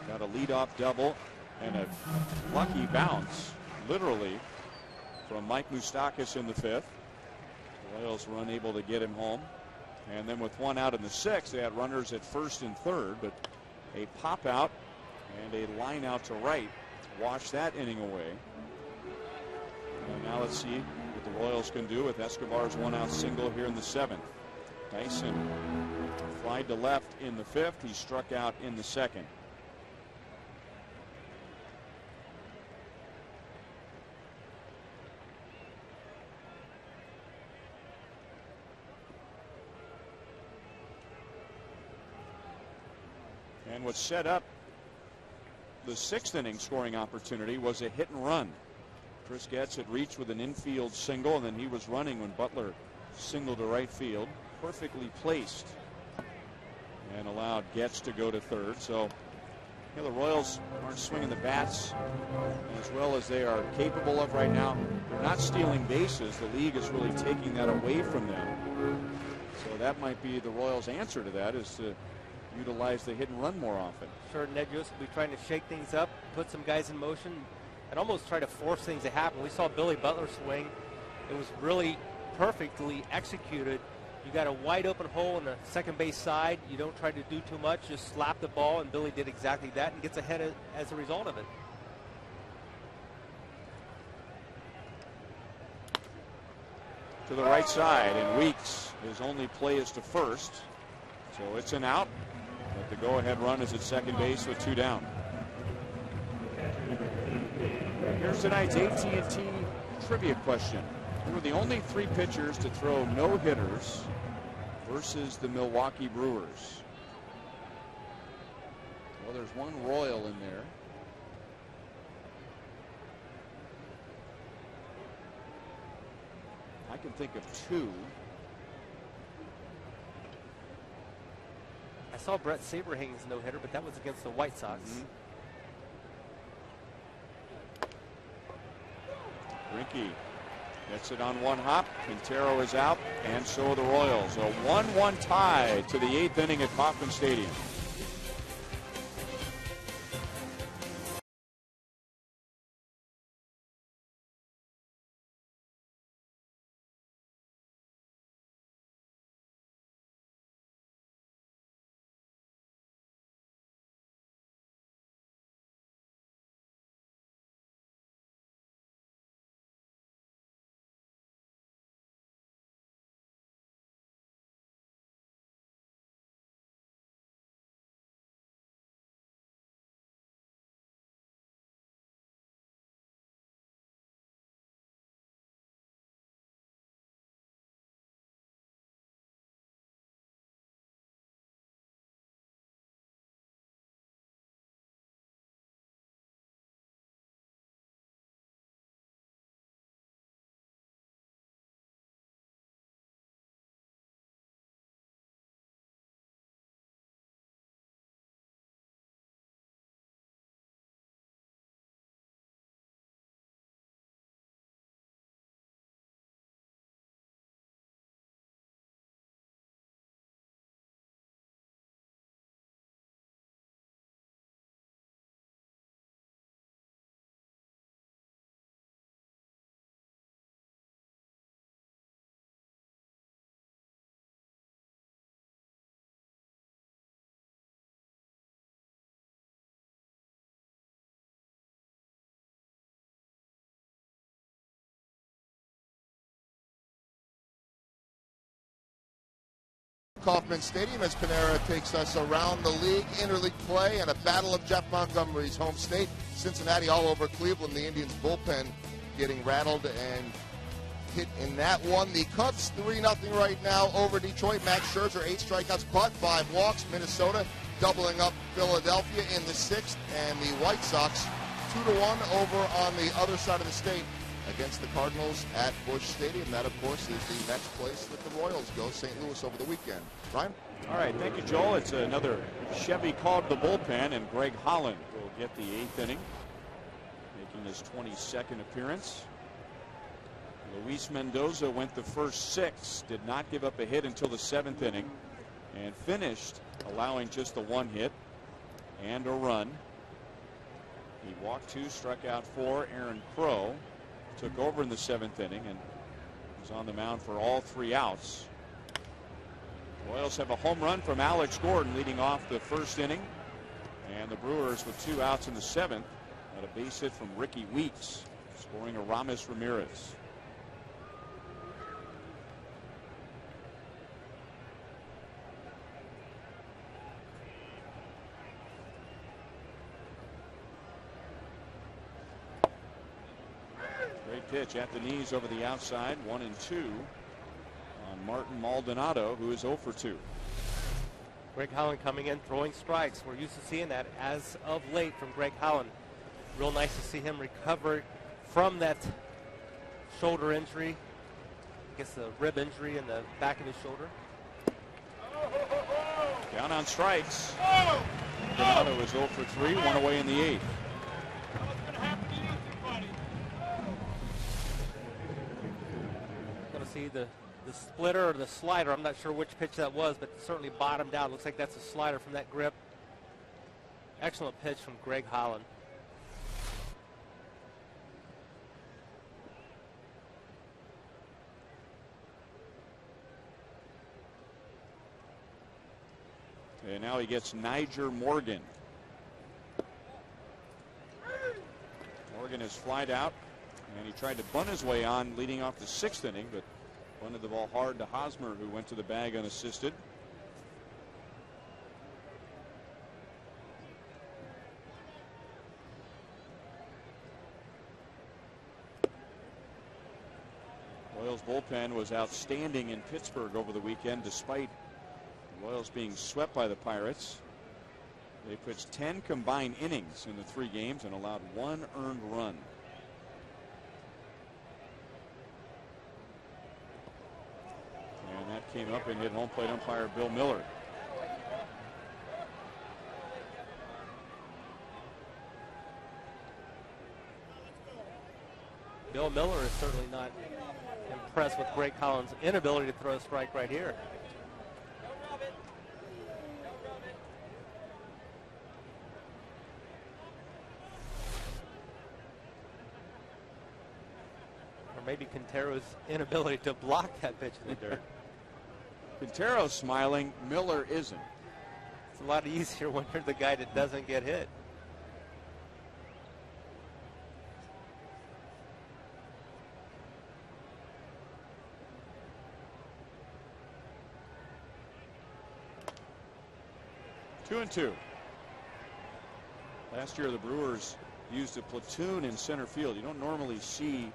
got a leadoff double and a lucky bounce, literally, from Mike Moustakas in the 5th. The Royals were unable to get him home. And then with 1 out in the 6th, they had runners at 1st and 3rd, but a pop out and a line out to right washed that inning away. And now let's see what the Royals can do with Escobar's 1 out single here in the 7th. Dyson flied to left in the 5th. He struck out in the 2nd. And what set up the 6th inning scoring opportunity was a hit and run. Chris Getz had reached with an infield single, and then he was running when Butler singled to right field. Perfectly placed and allowed Getz to go to 3rd. So the Royals aren't swinging the bats as well as they are capable of right now. They're not stealing bases. The league is really taking that away from them. So that might be the Royals' answer to that, is to utilize the hit and run more often. Sure, Ned Yost will be trying to shake things up, put some guys in motion, and almost try to force things to happen. We saw Billy Butler swing. It was really perfectly executed. You got a wide open hole in the second base side. You don't try to do too much. Just slap the ball, and Billy did exactly that and gets ahead as a result of it. To the right side, and Weeks, his only play is to 1st. So it's an out, but the go-ahead run is at second base with 2 down. Here's tonight's AT trivia question. Who were the only 3 pitchers to throw no-hitters versus the Milwaukee Brewers? Well, there's one Royal in there. I can think of 2. I saw Brett Saberhagen's no-hitter, but that was against the White Sox. Greinke gets it on 1 hop. Quintero is out, and so are the Royals. A 1-1 tie to the 8th inning at Kauffman Stadium. Kauffman Stadium as Panera takes us around the league. Interleague play and a battle of Jeff Montgomery's home state. Cincinnati all over Cleveland. The Indians bullpen getting rattled and hit in that one. The Cubs 3-0 right now over Detroit. Max Scherzer 8 strikeouts, but 5 walks. Minnesota doubling up Philadelphia in the 6th, and the White Sox 2-1 over on the other side of the state against the Cardinals at Busch Stadium. That, of course, is the next place that the Royals go, St. Louis, over the weekend. Ryan? All right, thank you, Joel. It's another Chevy called the bullpen, and Greg Holland will get the 8th inning, making his 22nd appearance. Luis Mendoza went the first 6, did not give up a hit until the 7th inning. and finished allowing just the 1 hit and a run. He walked 2, struck out 4. Aaron Crow took over in the 7th inning and was on the mound for all 3 outs. Royals have a home run from Alex Gordon leading off the 1st inning, and the Brewers with 2 outs in the 7th had a base hit from Ricky Weeks, scoring Aramis Ramirez. Great pitch at the knees over the outside, 1-2 on Martin Maldonado, who is 0 for 2. Greg Holland coming in, throwing strikes. We're used to seeing that as of late from Greg Holland. Real nice to see him recover from that shoulder injury. I guess the rib injury in the back of his shoulder. Down on strikes. Maldonado is 0 for 3, 1 away in the 8th. Going to see the splitter or the slider. I'm not sure which pitch that was, but certainly bottomed out. Looks like that's a slider from that grip. Excellent pitch from Greg Holland. And now he gets Niger Morgan. Morgan is flied out, and he tried to bunt his way on leading off the 6th inning, but bunted the ball hard to Hosmer, who went to the bag unassisted. Royals bullpen was outstanding in Pittsburgh over the weekend, despite the Royals being swept by the Pirates. They pitched 10 combined innings in the 3 games and allowed 1 earned run. And that came up and hit home plate umpire Bill Miller. Bill Miller is certainly not impressed with Greg Holland's inability to throw a strike right here. Or maybe Quintero's inability to block that pitch in the dirt. Quintero's smiling, Miller isn't. It's a lot easier when you're the guy that doesn't get hit. Two and two. Last year the Brewers used a platoon in center field. You don't normally see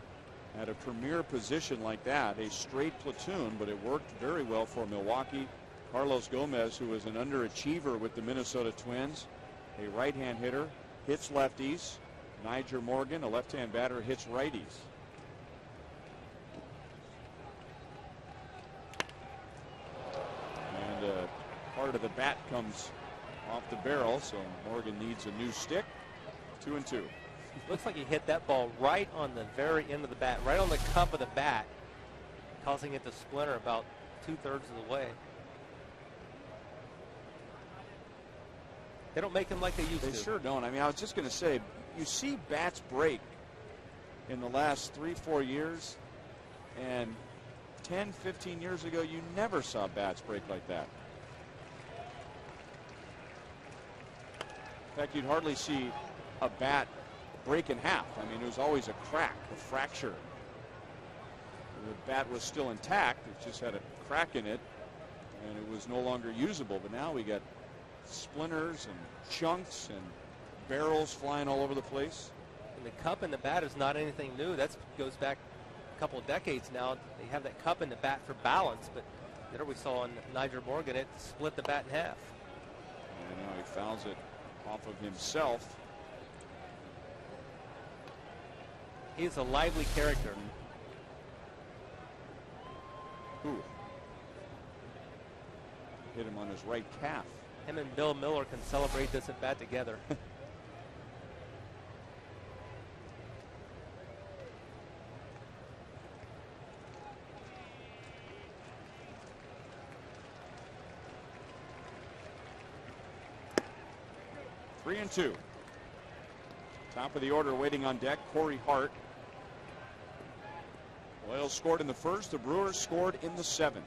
at a premier position like that a straight platoon, but it worked very well for Milwaukee. Carlos Gomez, who was an underachiever with the Minnesota Twins, a right-hand hitter, hits lefties. Niger Morgan, a left-hand batter, hits righties. And part of the bat comes off the barrel, so Morgan needs a new stick. 2 and 2. Looks like he hit that ball right on the very end of the bat, right on the cup of the bat, causing it to splinter about 2/3 of the way. They don't make them like they used to. They sure don't. I mean, I was just going to say, you see bats break in the last 3-4 years, and 10-15 years ago, you never saw bats break like that. In fact, you'd hardly see a bat break in half. I mean, it was always a crack, a fracture. The bat was still intact. It just had a crack in it, and it was no longer usable. But now we got splinters and chunks and barrels flying all over the place. And the cup in the bat is not anything new. That goes back a couple of decades now. They have that cup in the bat for balance, but there we saw on Niger Morgan, it split the bat in half. And now he fouls it off of himself. He's a lively character. Ooh. Hit him on his right calf. Him and Bill Miller can celebrate this at bat together. 3-2. Top of the order waiting on deck, Corey Hart. Royals scored in the first. The Brewers scored in the 7th.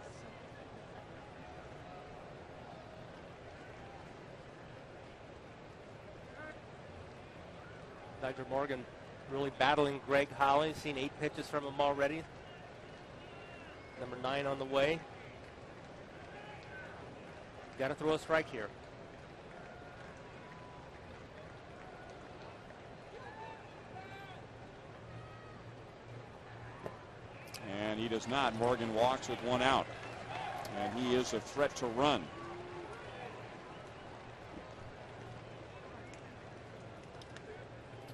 Dr. Morgan really battling Greg Holly. Seen 8 pitches from him already. Number 9 on the way. Got to throw a strike here. And he does not. Morgan walks with 1 out. And he is a threat to run.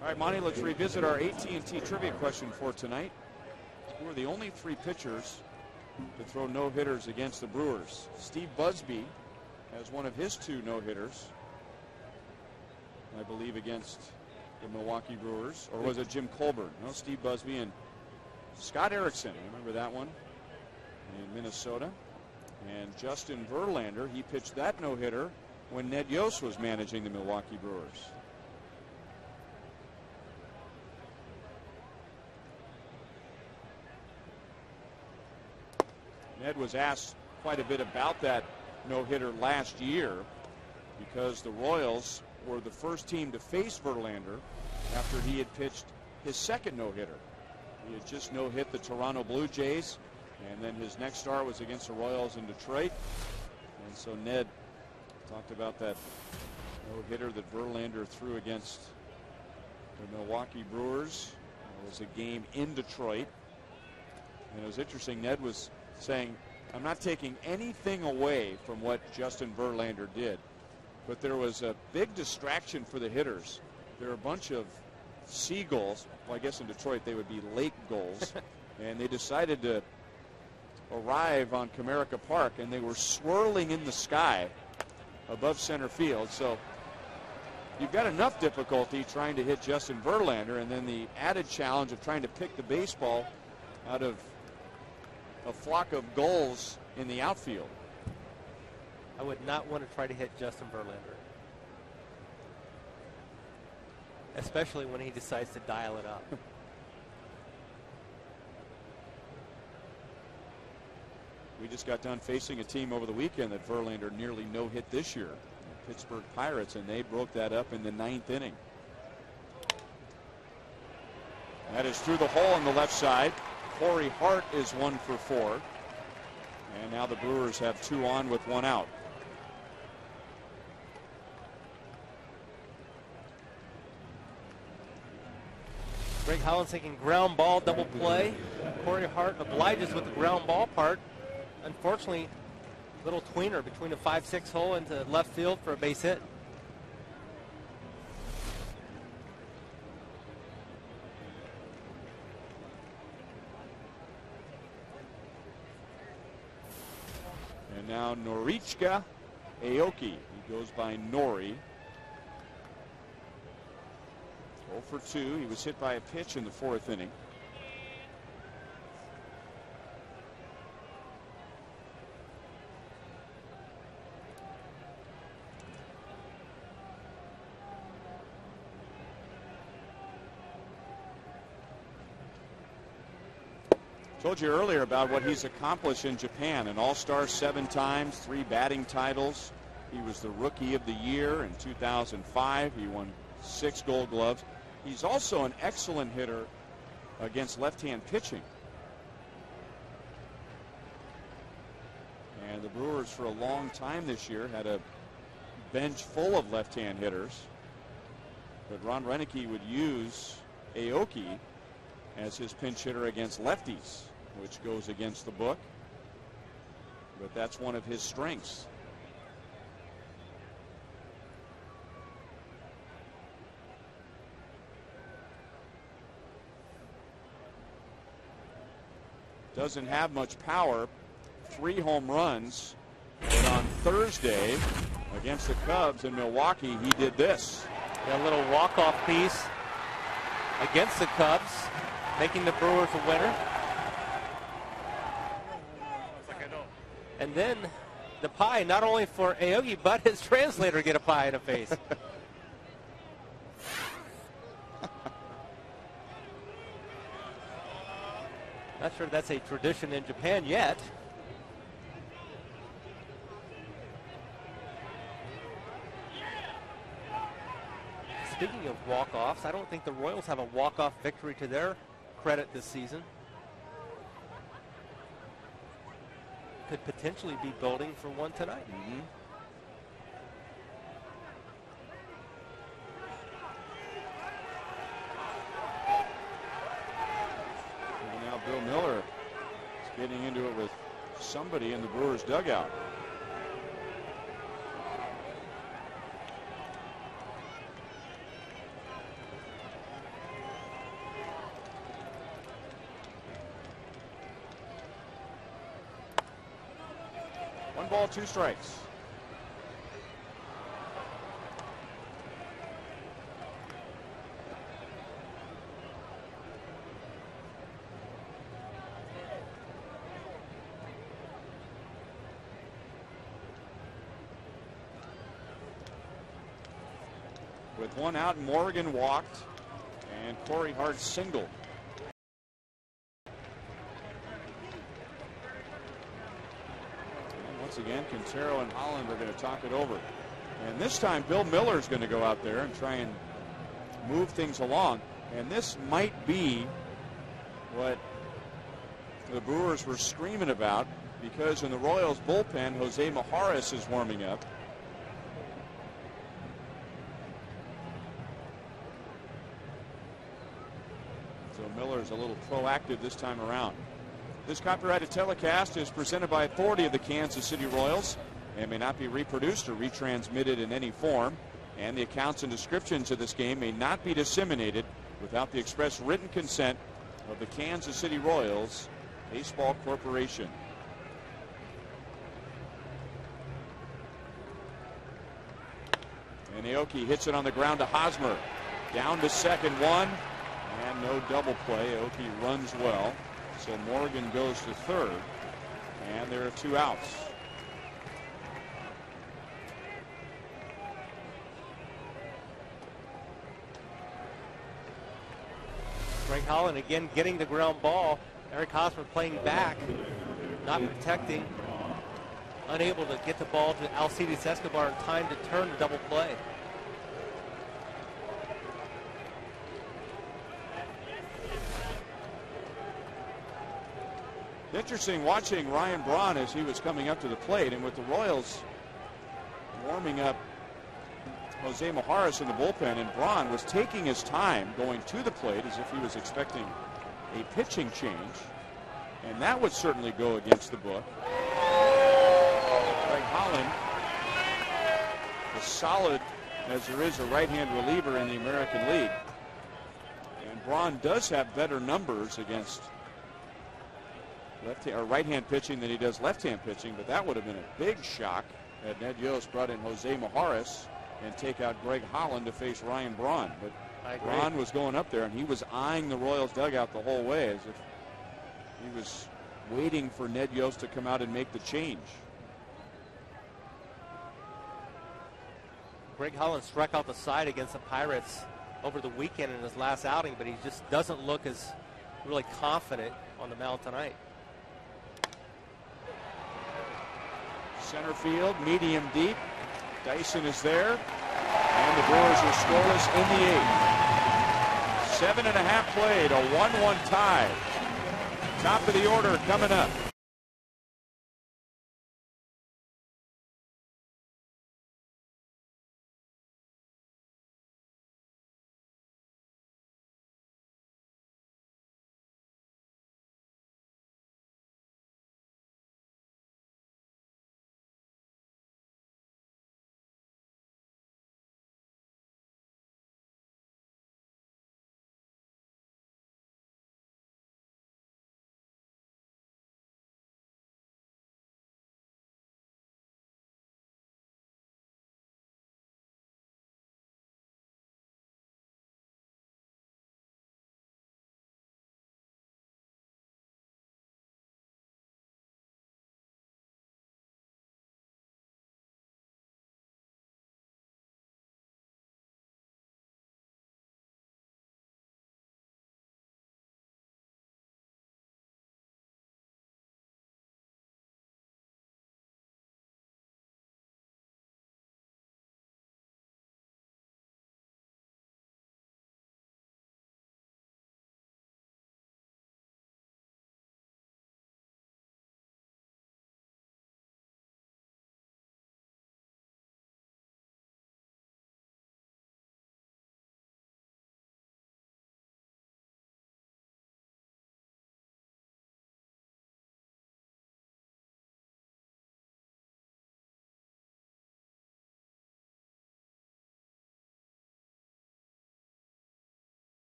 All right, Monty, let's revisit our AT&T trivia question for tonight. Who are the only 3 pitchers to throw no-hitters against the Brewers? Steve Busby has one of his 2 no-hitters, I believe, against the Milwaukee Brewers. Or was it Jim Colburn? No, Steve Busby and Scott Erickson. Remember that one in Minnesota. And Justin Verlander, he pitched that no-hitter when Ned Yost was managing the Milwaukee Brewers. Ned was asked quite a bit about that no-hitter last year because the Royals were the first team to face Verlander after he had pitched his 2nd no-hitter. He had just no-hit the Toronto Blue Jays, and then his next start was against the Royals in Detroit. And so Ned talked about that no-hitter that Verlander threw against the Milwaukee Brewers. It was a game in Detroit. And it was interesting, Ned was saying, I'm not taking anything away from what Justin Verlander did, but there was a big distraction for the hitters. There are a bunch of seagulls. Well, I guess in Detroit they would be lake gulls. And they decided to arrive on Comerica Park, and they were swirling in the sky above center field. So you've got enough difficulty trying to hit Justin Verlander, and then the added challenge of trying to pick the baseball out of a flock of gulls in the outfield. I would not want to try to hit Justin Verlander, especially when he decides to dial it up. We just got done facing a team over the weekend that Verlander nearly no-hit this year, the Pittsburgh Pirates, and they broke that up in the 9th inning. That is through the hole on the left side. Corey Hart is 1 for 4. And now the Brewers have 2 on with 1 out. Greg Holland taking ground ball, double play. Corey Hart obliges with the ground ball part. Unfortunately, little tweener between the 5-6 hole into left field for a base hit. And now Norichika Aoki. He goes by Nori. 0 for 2. He was hit by a pitch in the 4th inning. Told you earlier about what he's accomplished in Japan. An all-star 7 times, 3 batting titles. He was the Rookie of the Year in 2005. He won 6 Gold Gloves. He's also an excellent hitter against left-hand pitching. And the Brewers for a long time this year had a bench full of left-hand hitters. But Ron Renneke would use Aoki as his pinch hitter against lefties, which goes against the book. But that's one of his strengths. Doesn't have much power. 3 home runs. But on Thursday against the Cubs in Milwaukee, he did this. A little walk-off piece against the Cubs, making the Brewers a winner. And then the pie, not only for Aoki, but his translator get a pie in the face. Not sure that's a tradition in Japan yet. Speaking of walk-offs, I don't think the Royals have a walk-off victory to their credit this season. Could potentially be building for one tonight. And now Bill Miller is getting into it with somebody in the Brewers dugout. One ball, two strikes. With one out, Morgan walked, and Corey Hart singled. Once again, Quintero and Holland are going to talk it over. And this time, Bill Miller is going to go out there and try and move things along. And this might be what the Brewers were screaming about, because in the Royals bullpen, Jose Mijares is warming up. So Miller's a little proactive this time around. This copyrighted telecast is presented by authority of the Kansas City Royals and may not be reproduced or retransmitted in any form. And the accounts and descriptions of this game may not be disseminated without the express written consent of the Kansas City Royals Baseball Corporation. And Aoki hits it on the ground to Hosmer. Down to second, one, and no double play. Aoki runs well. So Morgan goes to third, and there are two outs. Greg Holland again getting the ground ball. Eric Hosmer playing back, not protecting, unable to get the ball to Alcides Escobar in time to turn the double play. Interesting watching Ryan Braun as he was coming up to the plate, and with the Royals warming up Jose Mijares in the bullpen, and Braun was taking his time going to the plate as if he was expecting a pitching change, and that would certainly go against the book. Greg Holland, as solid as there is a right-hand reliever in the American League, and Braun does have better numbers against right-hand pitching than he does left-hand pitching, but that would have been a big shock had Ned Yost brought in Jose Mijares and take out Greg Holland to face Ryan Braun. But Braun was going up there, and he was eyeing the Royals dugout the whole way as if he was waiting for Ned Yost to come out and make the change. Greg Holland struck out the side against the Pirates over the weekend in his last outing, but he just doesn't look as really confident on the mound tonight. Center field, medium deep. Dyson is there, and the Brewers are scoreless in the eighth. 7.5 played, a 1-1 tie. Top of the order coming up.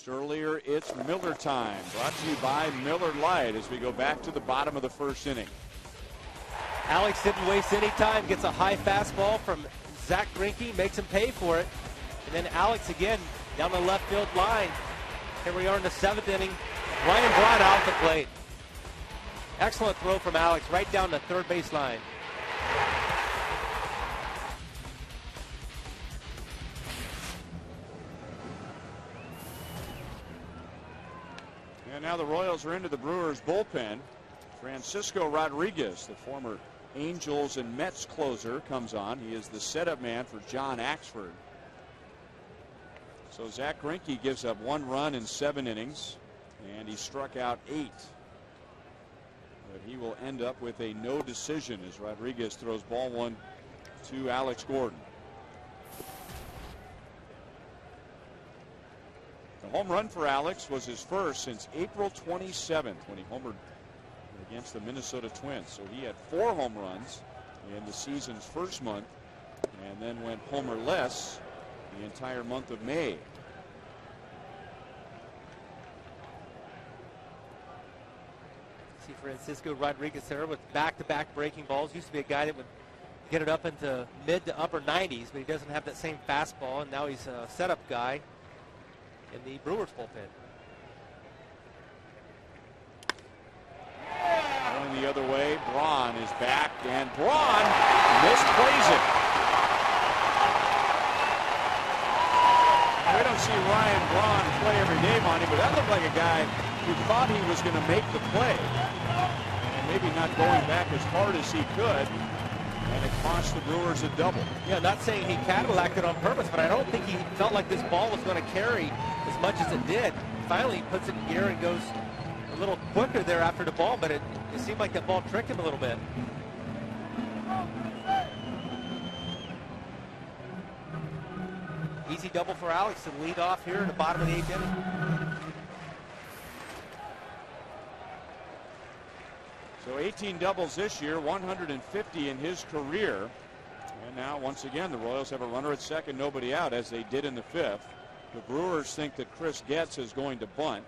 announced earlier, it's Miller time. Brought to you by Miller Lite as we go back to the bottom of the first inning. Alex didn't waste any time. Gets a high fastball from Zach Greinke, makes him pay for it. And then Alex again down the left field line. Here we are in the 7th inning. Ryan Braun out the plate. Excellent throw from Alex right down the third base line. And now the Royals are into the Brewers bullpen. Francisco Rodriguez, the former Angels and Mets closer, comes on. He is the setup man for John Axford. So Zach Greinke gives up 1 run in 7 innings, and he struck out 8. But he will end up with a no decision as Rodriguez throws ball 1 to Alex Gordon. The home run for Alex was his first since April 27th when he homered against the Minnesota Twins. So he had 4 home runs in the season's first month and then went homerless the entire month of May. See Francisco Rodriguez there with back-to-back breaking balls. Used to be a guy that would get it up into mid to upper 90s, but he doesn't have that same fastball, and now he's a setup guy in the Brewers bullpen. Going the other way, Braun is back, and Braun misplays it. We don't see Ryan Braun play every day, Monty, but that looked like a guy who thought he was going to make the play. And maybe not going back as hard as he could, and it cost the Brewers a double. Yeah, not saying he Cadillac'd it on purpose, but I don't think he felt like this ball was going to carry as much as it did. Finally, he puts it in gear and goes a little quicker there after the ball, but it seemed like that ball tricked him a little bit. Easy double for Alex to lead off here in the bottom of the 8th inning. So 18 doubles this year, 150 in his career. And now, once again, the Royals have a runner at second, nobody out, as they did in the 5th. The Brewers think that Chris Getz is going to bunt.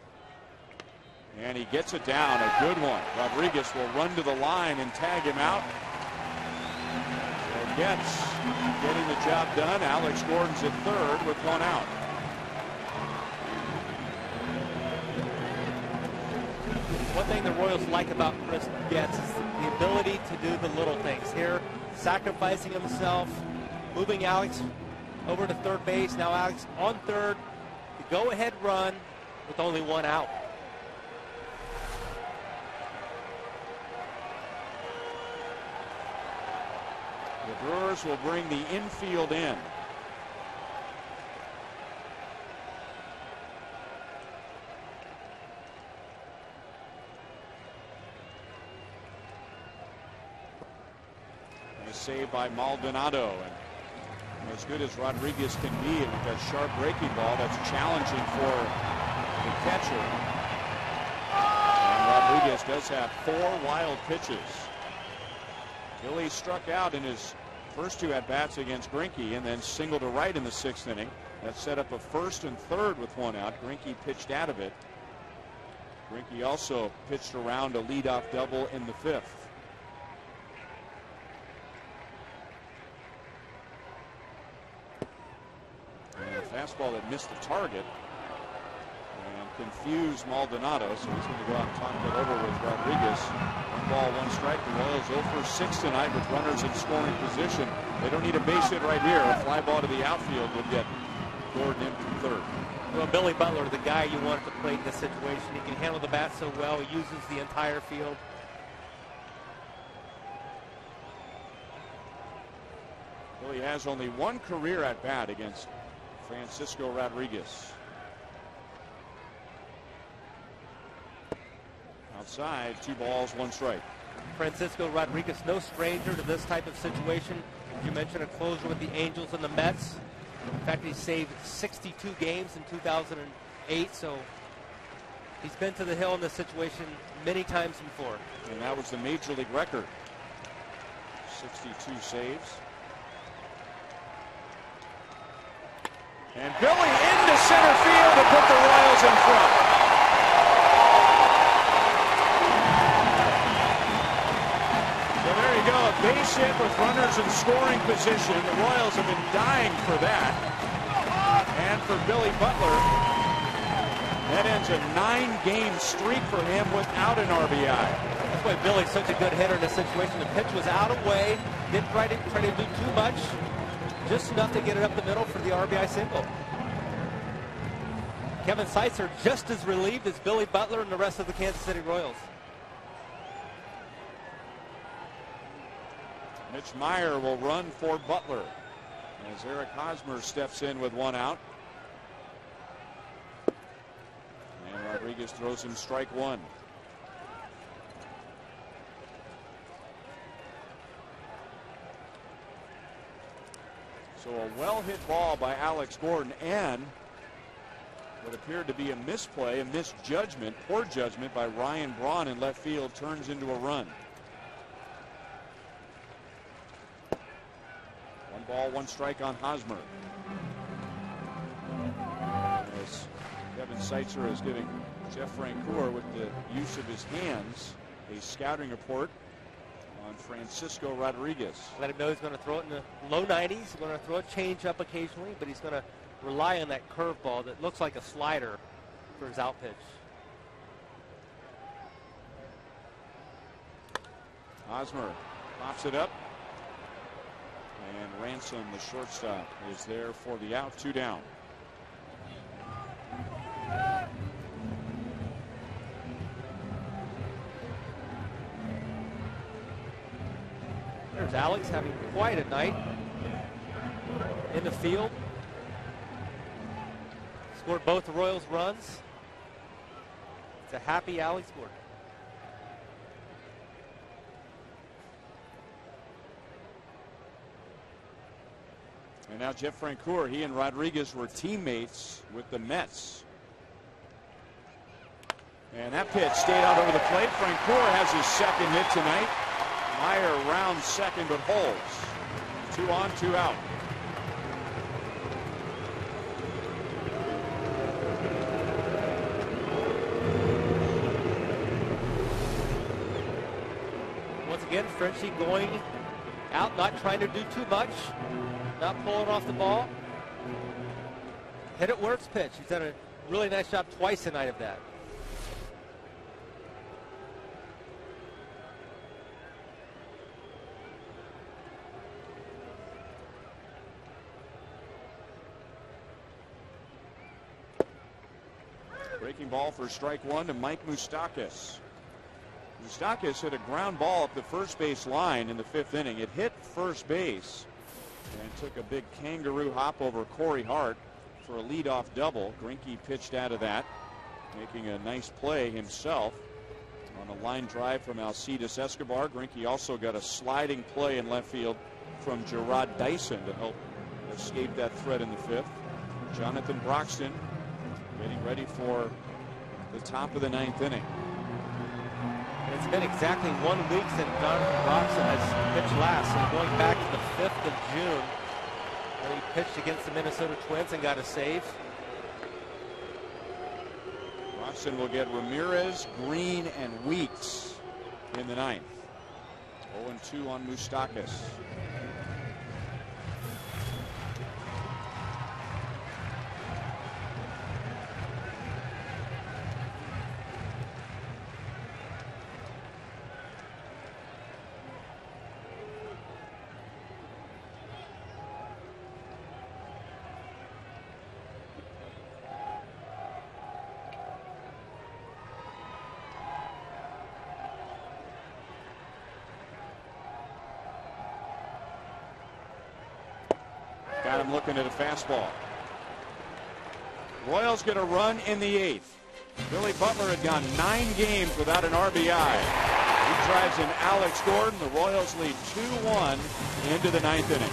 And he gets it down, a good one. Rodriguez will run to the line and tag him out. So Getz getting the job done. Alex Gordon's at third with 1 out. One thing the Royals like about Chris Getz is the ability to do the little things. Here, sacrificing himself, moving Alex over to third base. Now Alex on third, the go-ahead run with only 1 out. The Brewers will bring the infield in. Saved by Maldonado, and as good as Rodriguez can be, and with that sharp breaking ball, that's challenging for the catcher. And Rodriguez does have 4 wild pitches. Billy struck out in his first 2 at-bats against Greinke and then singled to right in the 6th inning. That set up a first and third with 1 out. Greinke pitched out of it. Greinke also pitched around a leadoff double in the 5th. Fastball that missed the target and confused Maldonado, so he's going to go out and talk it over with Rodriguez. 1 ball, 1 strike. The Royals 0 for 6 tonight with runners in scoring position. They don't need a base hit right here. A fly ball to the outfield would get Gordon in from third. Well, Billy Butler, the guy you want to play in this situation. He can handle the bat so well. He uses the entire field. Billy has only 1 career at bat against Francisco Rodriguez. Outside, 2 balls, 1 strike. Francisco Rodriguez, no stranger to this type of situation. You mentioned a closer with the Angels and the Mets. In fact, he saved 62 games in 2008, so he's been to the hill in this situation many times before. And that was the major league record. 62 saves. And Billy into center field to put the Royals in front. So there you go, a base hit with runners in scoring position. The Royals have been dying for that. And for Billy Butler, that ends a 9-game streak for him without an RBI. That's why Billy's such a good hitter in this situation. The pitch was out of way, didn't try to do too much, just enough to get it up the middle for the RBI single. Kevin Seitzer just as relieved as Billy Butler and the rest of the Kansas City Royals. Mitch Meyer will run for Butler as Eric Hosmer steps in with 1 out. And Rodriguez throws him strike 1. So a well-hit ball by Alex Gordon, and what appeared to be a misplay, a misjudgment, poor judgment by Ryan Braun in left field turns into a run. 1 ball, 1 strike on Hosmer. As Kevin Seitzer is giving Jeff Francoeur, with the use of his hands, a scouting report on Francisco Rodriguez. Let him know he's going to throw it in the low 90s. He's going to throw a change up occasionally, but he's going to rely on that curveball that looks like a slider for his out pitch. Hosmer pops it up, and Ransom, the shortstop, is there for the out. 2 down. There's Alex having quite a night in the field. Scored both the Royals runs. It's a happy Alex Gordon. And now Jeff Francoeur, he and Rodriguez were teammates with the Mets. And that pitch stayed out over the plate. Francoeur has his 2nd hit tonight. Meyer rounds second but holds. 2 on, 2 out. Once again, Frenchie going out, not trying to do too much, not pulling off the ball. Hit it where it's pitched. He's done a really nice job twice tonight of that. Breaking ball for strike 1 to Mike Moustakas. Moustakas hit a ground ball up the first base line in the 5th inning. It hit first base and took a big kangaroo hop over Corey Hart for a leadoff double. Greinke pitched out of that, making a nice play himself on a line drive from Alcides Escobar. Greinke also got a sliding play in left field from Gerard Dyson to help escape that threat in the 5th. Jonathan Broxton getting ready for the top of the 9th inning. And it's been exactly 1 week since Jonathan Broxton has pitched last. So going back to the 5th of June, when he pitched against the Minnesota Twins and got a save. Broxton will get Ramirez, Green, and Weeks in the 9th. 0-2 on Moustakas. Got him looking at a fastball. Royals get a run in the 8th. Billy Butler had gone 9 games without an RBI. He drives in Alex Gordon. The Royals lead 2-1 into the 9th inning.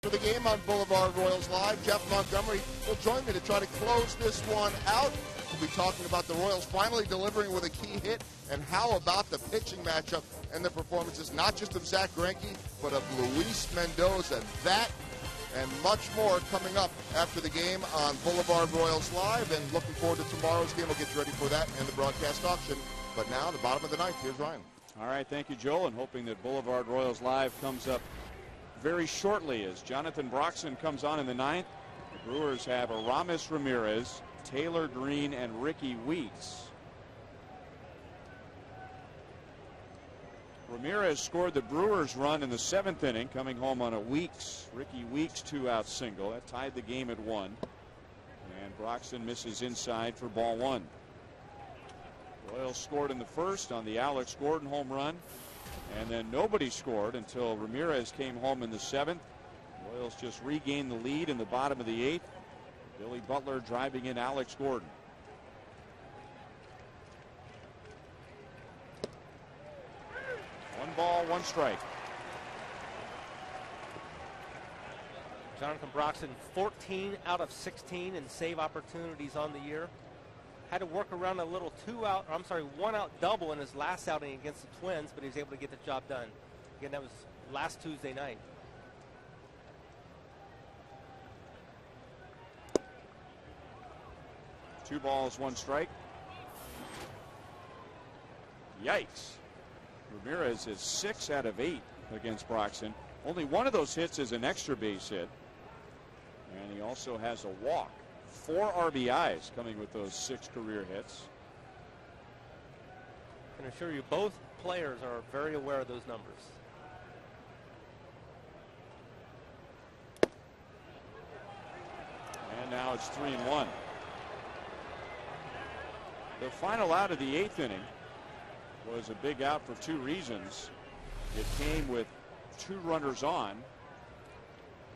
after the game on Boulevard Royals Live. Jeff Montgomery will join me to try to close this one out. We'll be talking about the Royals finally delivering with a key hit, and how about the pitching matchup and the performances, not just of Zach Greinke, but of Luis Mendoza. That and much more coming up after the game on Boulevard Royals Live, and looking forward to tomorrow's game. We'll get you ready for that and the broadcast auction. But now, the bottom of the ninth, here's Ryan. All right, thank you, Joel, and hoping that Boulevard Royals Live comes up very shortly as Jonathan Broxton comes on in the ninth. The Brewers have Aramis Ramirez, Taylor Green, and Ricky Weeks. Ramirez scored the Brewers' run in the 7th inning, coming home on a Ricky Weeks 2-out single. That tied the game at 1. And Broxton misses inside for ball 1. Royals scored in the 1st on the Alex Gordon home run. And then nobody scored until Ramirez came home in the 7th. Royals just regained the lead in the bottom of the 8th. Billy Butler driving in Alex Gordon. One ball, one strike. Jonathan Broxton, 14 out of 16 in save opportunities on the year. Had to work around a little one-out double in his last outing against the Twins, but he was able to get the job done. Again, that was last Tuesday night. Two balls, one strike. Yikes. Ramirez is 6 out of 8 against Broxton. Only one of those hits is an extra base hit. And he also has a walk. 4 RBIs coming with those 6 career hits. I can assure you both players are very aware of those numbers. And now it's 3-1. The final out of the 8th inning was a big out for 2 reasons. It came with 2 runners on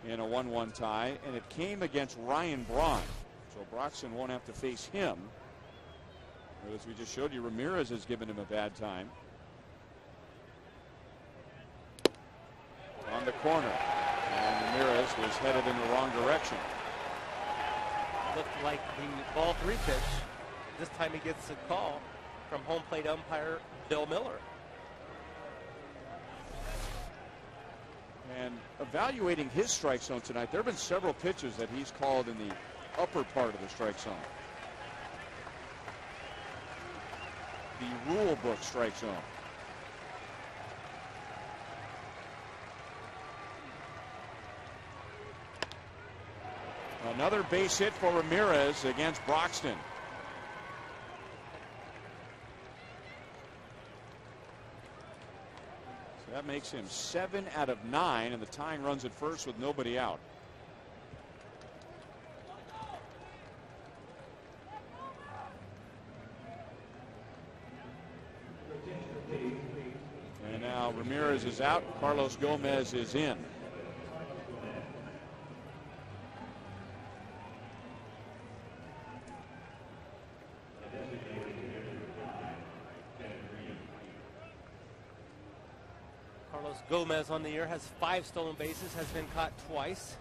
in a 1-1 tie, and it came against Ryan Braun. So Broxton won't have to face him. But as we just showed you, Ramirez has given him a bad time. On the corner, and Ramirez was headed in the wrong direction. Looked like the ball 3 pitch. This time he gets a call from home plate umpire Bill Miller. And evaluating his strike zone tonight, there have been several pitches that he's called in the upper part of the strike zone. The rule book strike zone. Another base hit for Ramirez against Broxton. So that makes him 7 out of 9, and the tying runs at first with nobody out. And now Ramirez is out. Carlos Gomez is in. Carlos Gomez on the year has 5 stolen bases, has been caught twice.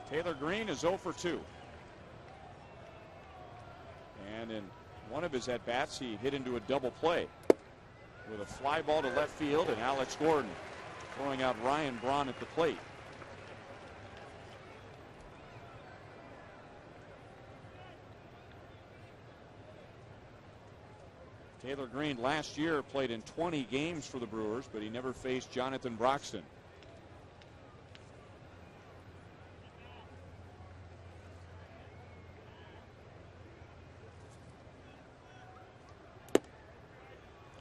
Taylor Green is 0 for 2. And in one of his at-bats, he hit into a double play with a fly ball to left field, and Alex Gordon throwing out Ryan Braun at the plate. Taylor Green last year played in 20 games for the Brewers, but he never faced Jonathan Broxton.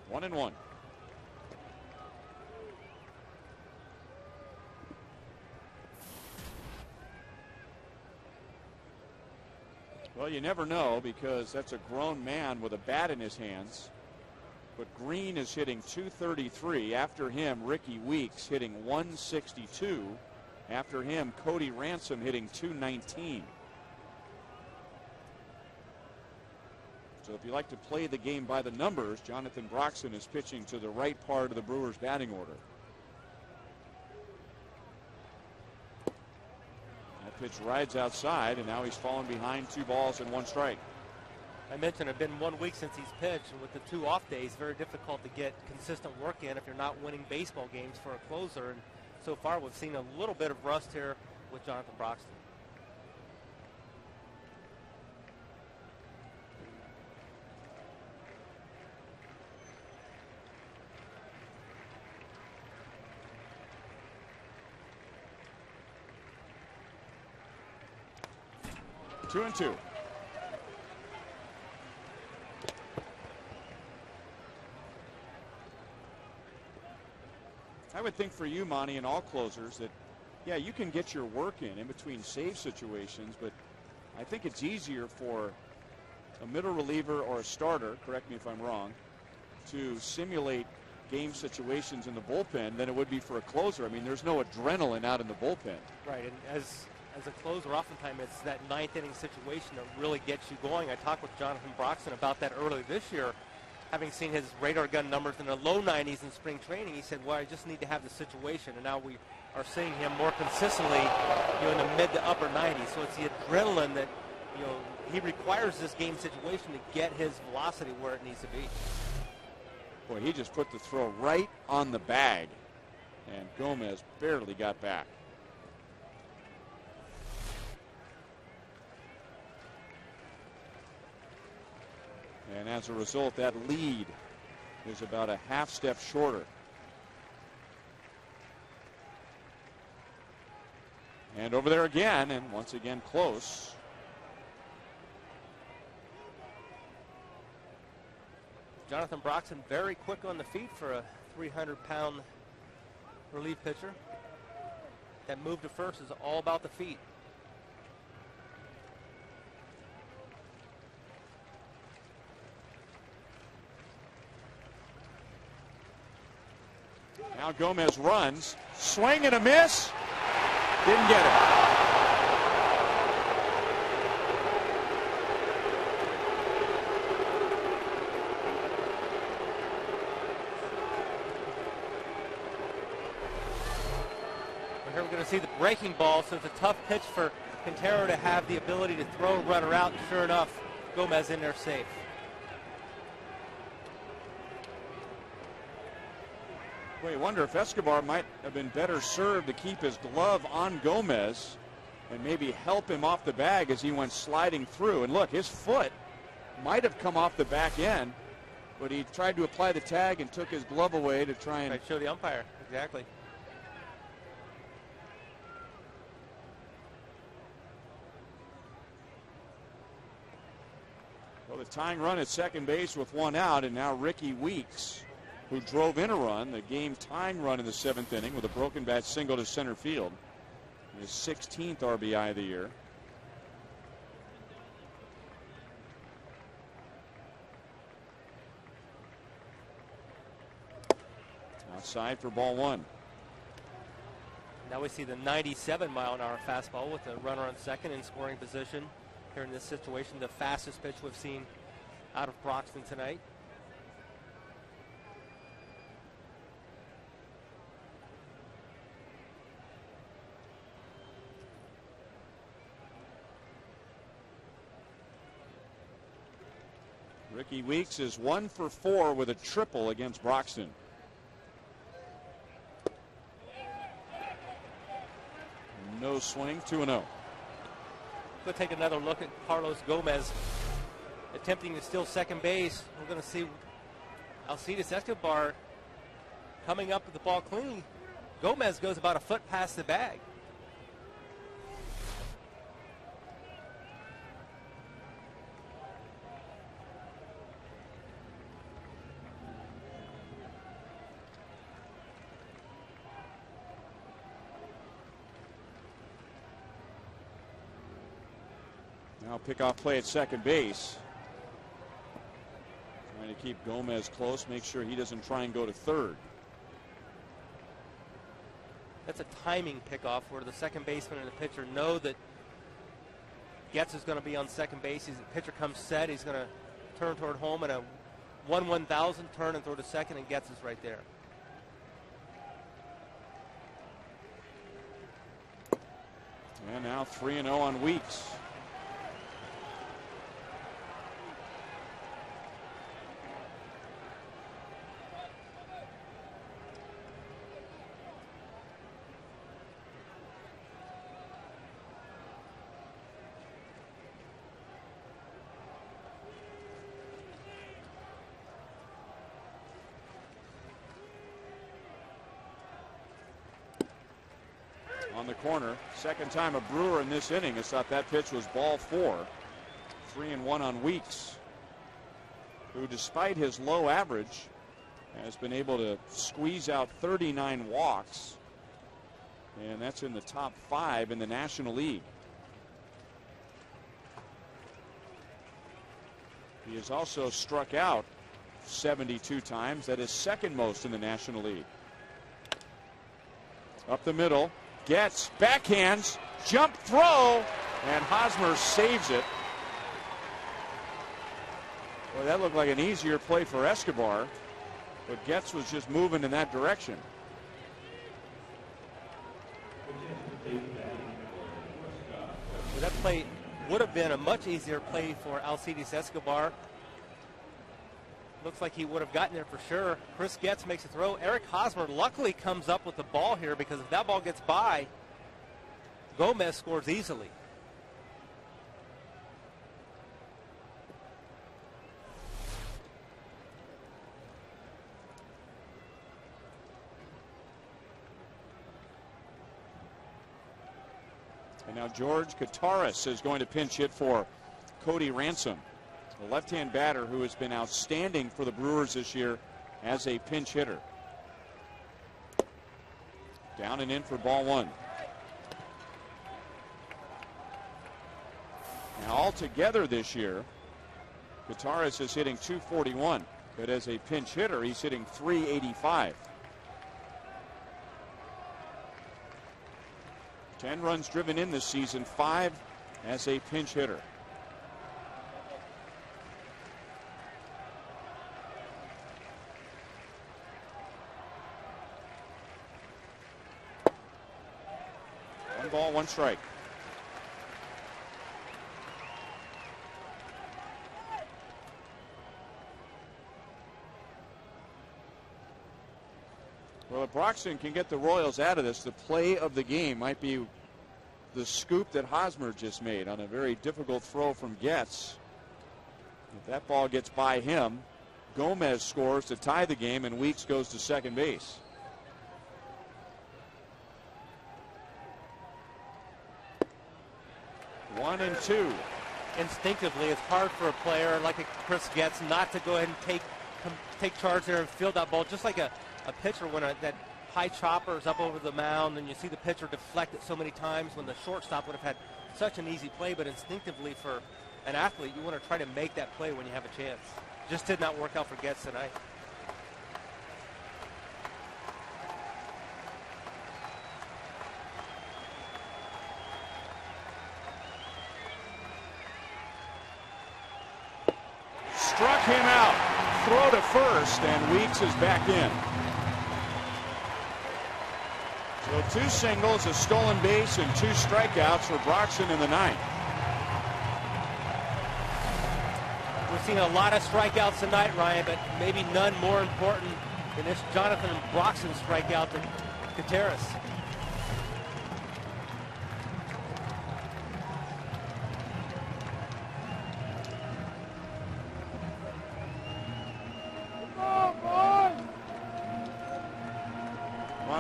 One and one. Well, you never know, because that's a grown man with a bat in his hands. But Green is hitting .233. After him, Ricky Weeks hitting .162. After him, Cody Ransom hitting .219. So if you like to play the game by the numbers, Jonathan Broxton is pitching to the right part of the Brewers batting order. That pitch rides outside, and now he's fallen behind 2 balls and 1 strike. I mentioned it's been 1 week since he's pitched, and with the 2 off days, very difficult to get consistent work in if you're not winning baseball games for a closer. And so far, we've seen a little bit of rust here with Jonathan Broxton. Two and two. I would think for you, Monty, and all closers that, yeah, you can get your work in between save situations, but I think it's easier for a middle reliever or a starter, correct me if I'm wrong, to simulate game situations in the bullpen than it would be for a closer. I mean, there's no adrenaline out in the bullpen. Right, and as a closer, oftentimes it's that 9th inning situation that really gets you going. I talked with Jonathan Broxton about that earlier this year. Having seen his radar gun numbers in the low 90s in spring training, he said, well, I just need to have the situation. And now we are seeing him more consistently, in the mid to upper 90s. So it's the adrenaline that, he requires this game situation to get his velocity where it needs to be. Boy, he just put the throw right on the bag, and Gomez barely got back. And as a result, that lead is about a half step shorter. And over there again, and once again close. Jonathan Broxton very quick on the feet for a 300-pound relief pitcher. That move to first is all about the feet. Now Gomez runs, swing and a miss. Didn't get it. Here we're going to see the breaking ball, so it's a tough pitch for Quintero to have the ability to throw a runner out. And sure enough, Gomez in there safe. Well, you wonder if Escobar might have been better served to keep his glove on Gomez and maybe help him off the bag as he went sliding through. And look, his foot might have come off the back end, but he tried to apply the tag and took his glove away to try and show the umpire. Exactly. Well, the tying run at second base with 1 out, and now Ricky Weeks, who drove in a run, the game tying run in the 7th inning with a broken bat single to center field. His 16th RBI of the year. Outside for ball 1. Now we see the 97-mile-an-hour fastball with the runner on second in scoring position. Here in this situation, the fastest pitch we've seen out of Broxton tonight. Ricky Weeks is 1 for 4 with a triple against Broxton. No swing, 2-0. We'll take another look at Carlos Gomez attempting to steal second base. We're going to see Alcides Escobar coming up with the ball clean. Gomez goes about a foot past the bag. Now pickoff play at second base. Trying to keep Gomez close, make sure he doesn't try and go to third. That's a timing pickoff where the second baseman and the pitcher know that Getz is going to be on second base. As the pitcher comes set, he's going to turn toward home and a 1/1000 turn and throw to second, and gets us right there. And now 3-0 on Weeks. On the corner, second time a Brewer in this inning has thought that pitch was ball 4. 3-1 on Weeks, who despite his low average has been able to squeeze out 39 walks, and that's in the top 5 in the National League. He has also struck out 72 times. That is second most in the National League. Up the middle. Gets, backhands, jump throw, and Hosmer saves it. Boy, that looked like an easier play for Escobar, but Getz was just moving in that direction. Well, that play would have been a much easier play for Alcides Escobar. Looks like he would have gotten there for sure. Chris Getz makes a throw. Eric Hosmer luckily comes up with the ball here, because if that ball gets by, Gomez scores easily. And now George Kataris is going to pinch hit for Cody Ransom, the left-hand batter who has been outstanding for the Brewers this year as a pinch hitter. Down and in for ball 1. Now altogether this year, Kataris is hitting .241, but as a pinch hitter, he's hitting .385. 10 runs driven in this season, 5 as a pinch hitter. One ball, one strike. Well, if Broxton can get the Royals out of this, the play of the game might be the scoop that Hosmer just made on a very difficult throw from Getz. If that ball gets by him, Gomez scores to tie the game, and Weeks goes to second base. One and two. Instinctively, it's hard for a player like Chris Getz not to go ahead and take charge there and field that ball, just like a pitcher when that high chopper is up over the mound and you see the pitcher deflect it so many times, when the shortstop would have had such an easy play. But instinctively, for an athlete, you want to try to make that play when you have a chance. Just did not work out for Getz tonight. Struck him out. Throw to first, and Weeks is back in. So 2 singles, a stolen base, and 2 strikeouts for Broxton in the 9th. We're seeing a lot of strikeouts tonight, Ryan, but maybe none more important than this Jonathan Broxton strikeout to Gutierrez.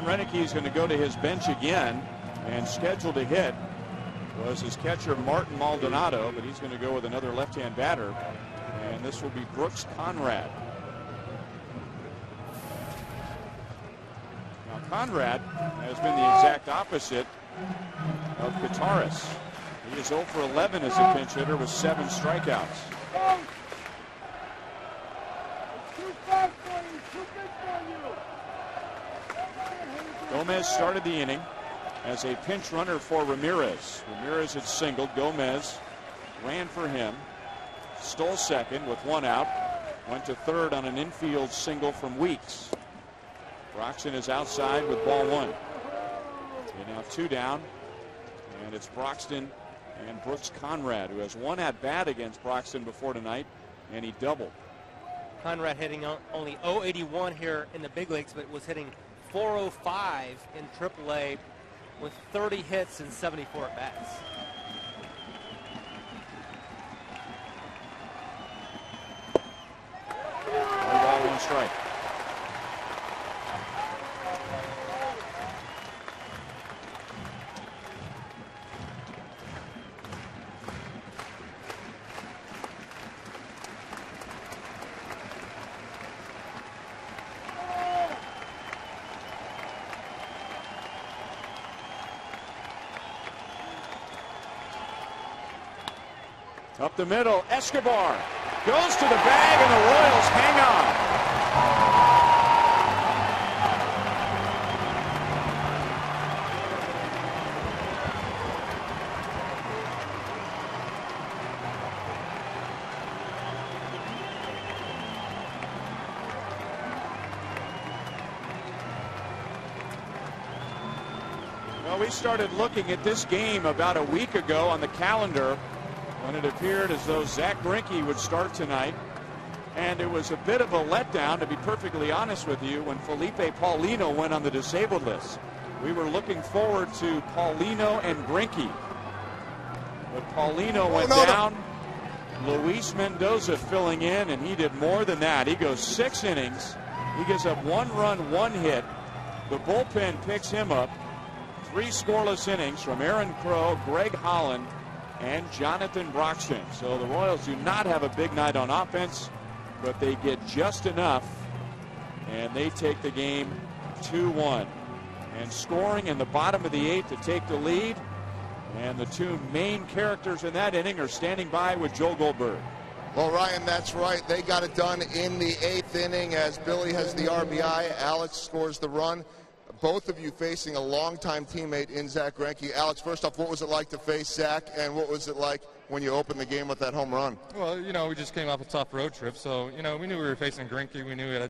Renicky is going to go to his bench again, and scheduled to hit was his catcher Martin Maldonado, but he's going to go with another left-hand batter, and this will be Brooks Conrad. Now Conrad has been the exact opposite of Kataris. He is 0 for 11 as a pinch hitter with 7 strikeouts. Gomez started the inning as a pinch runner for Ramirez. Ramirez had singled. Gomez ran for him, stole second with one out. Went to third on an infield single from Weeks. Broxton is outside with ball one. And now two down. And it's Broxton and Brooks Conrad, who has one at bat against Broxton before tonight, and he doubled. Conrad hitting only .081 here in the big leagues, but was hitting .405 in AAA with 30 hits and 74 at bats. One ball, one strike. Up the middle, Escobar goes to the bag, and the Royals hang on. Well, we started looking at this game about a week ago on the calendar, when it appeared as though Zach Greinke would start tonight. And it was a bit of a letdown, to be perfectly honest with you, when Felipe Paulino went on the disabled list. We were looking forward to Paulino and Greinke. But Paulino went down. Luis Mendoza filling in, and he did more than that. He goes 6 innings. He gives up 1 run, 1 hit. The bullpen picks him up. 3 scoreless innings from Aaron Crow, Greg Holland, and Jonathan Broxton. So the Royals do not have a big night on offense, but they get just enough, and they take the game 2-1. And scoring in the bottom of the 8th to take the lead, and the two main characters in that inning are standing by with Joe Goldberg. Well, Ryan, that's right. They got it done in the 8th inning as Billy has the RBI. Alex scores the run. Both of you facing a longtime teammate in Zach Greinke. Alex, first off, what was it like to face Zach, and what was it like when you opened the game with that home run? Well, we just came off a tough road trip, so, we knew we were facing Greinke. We knew we had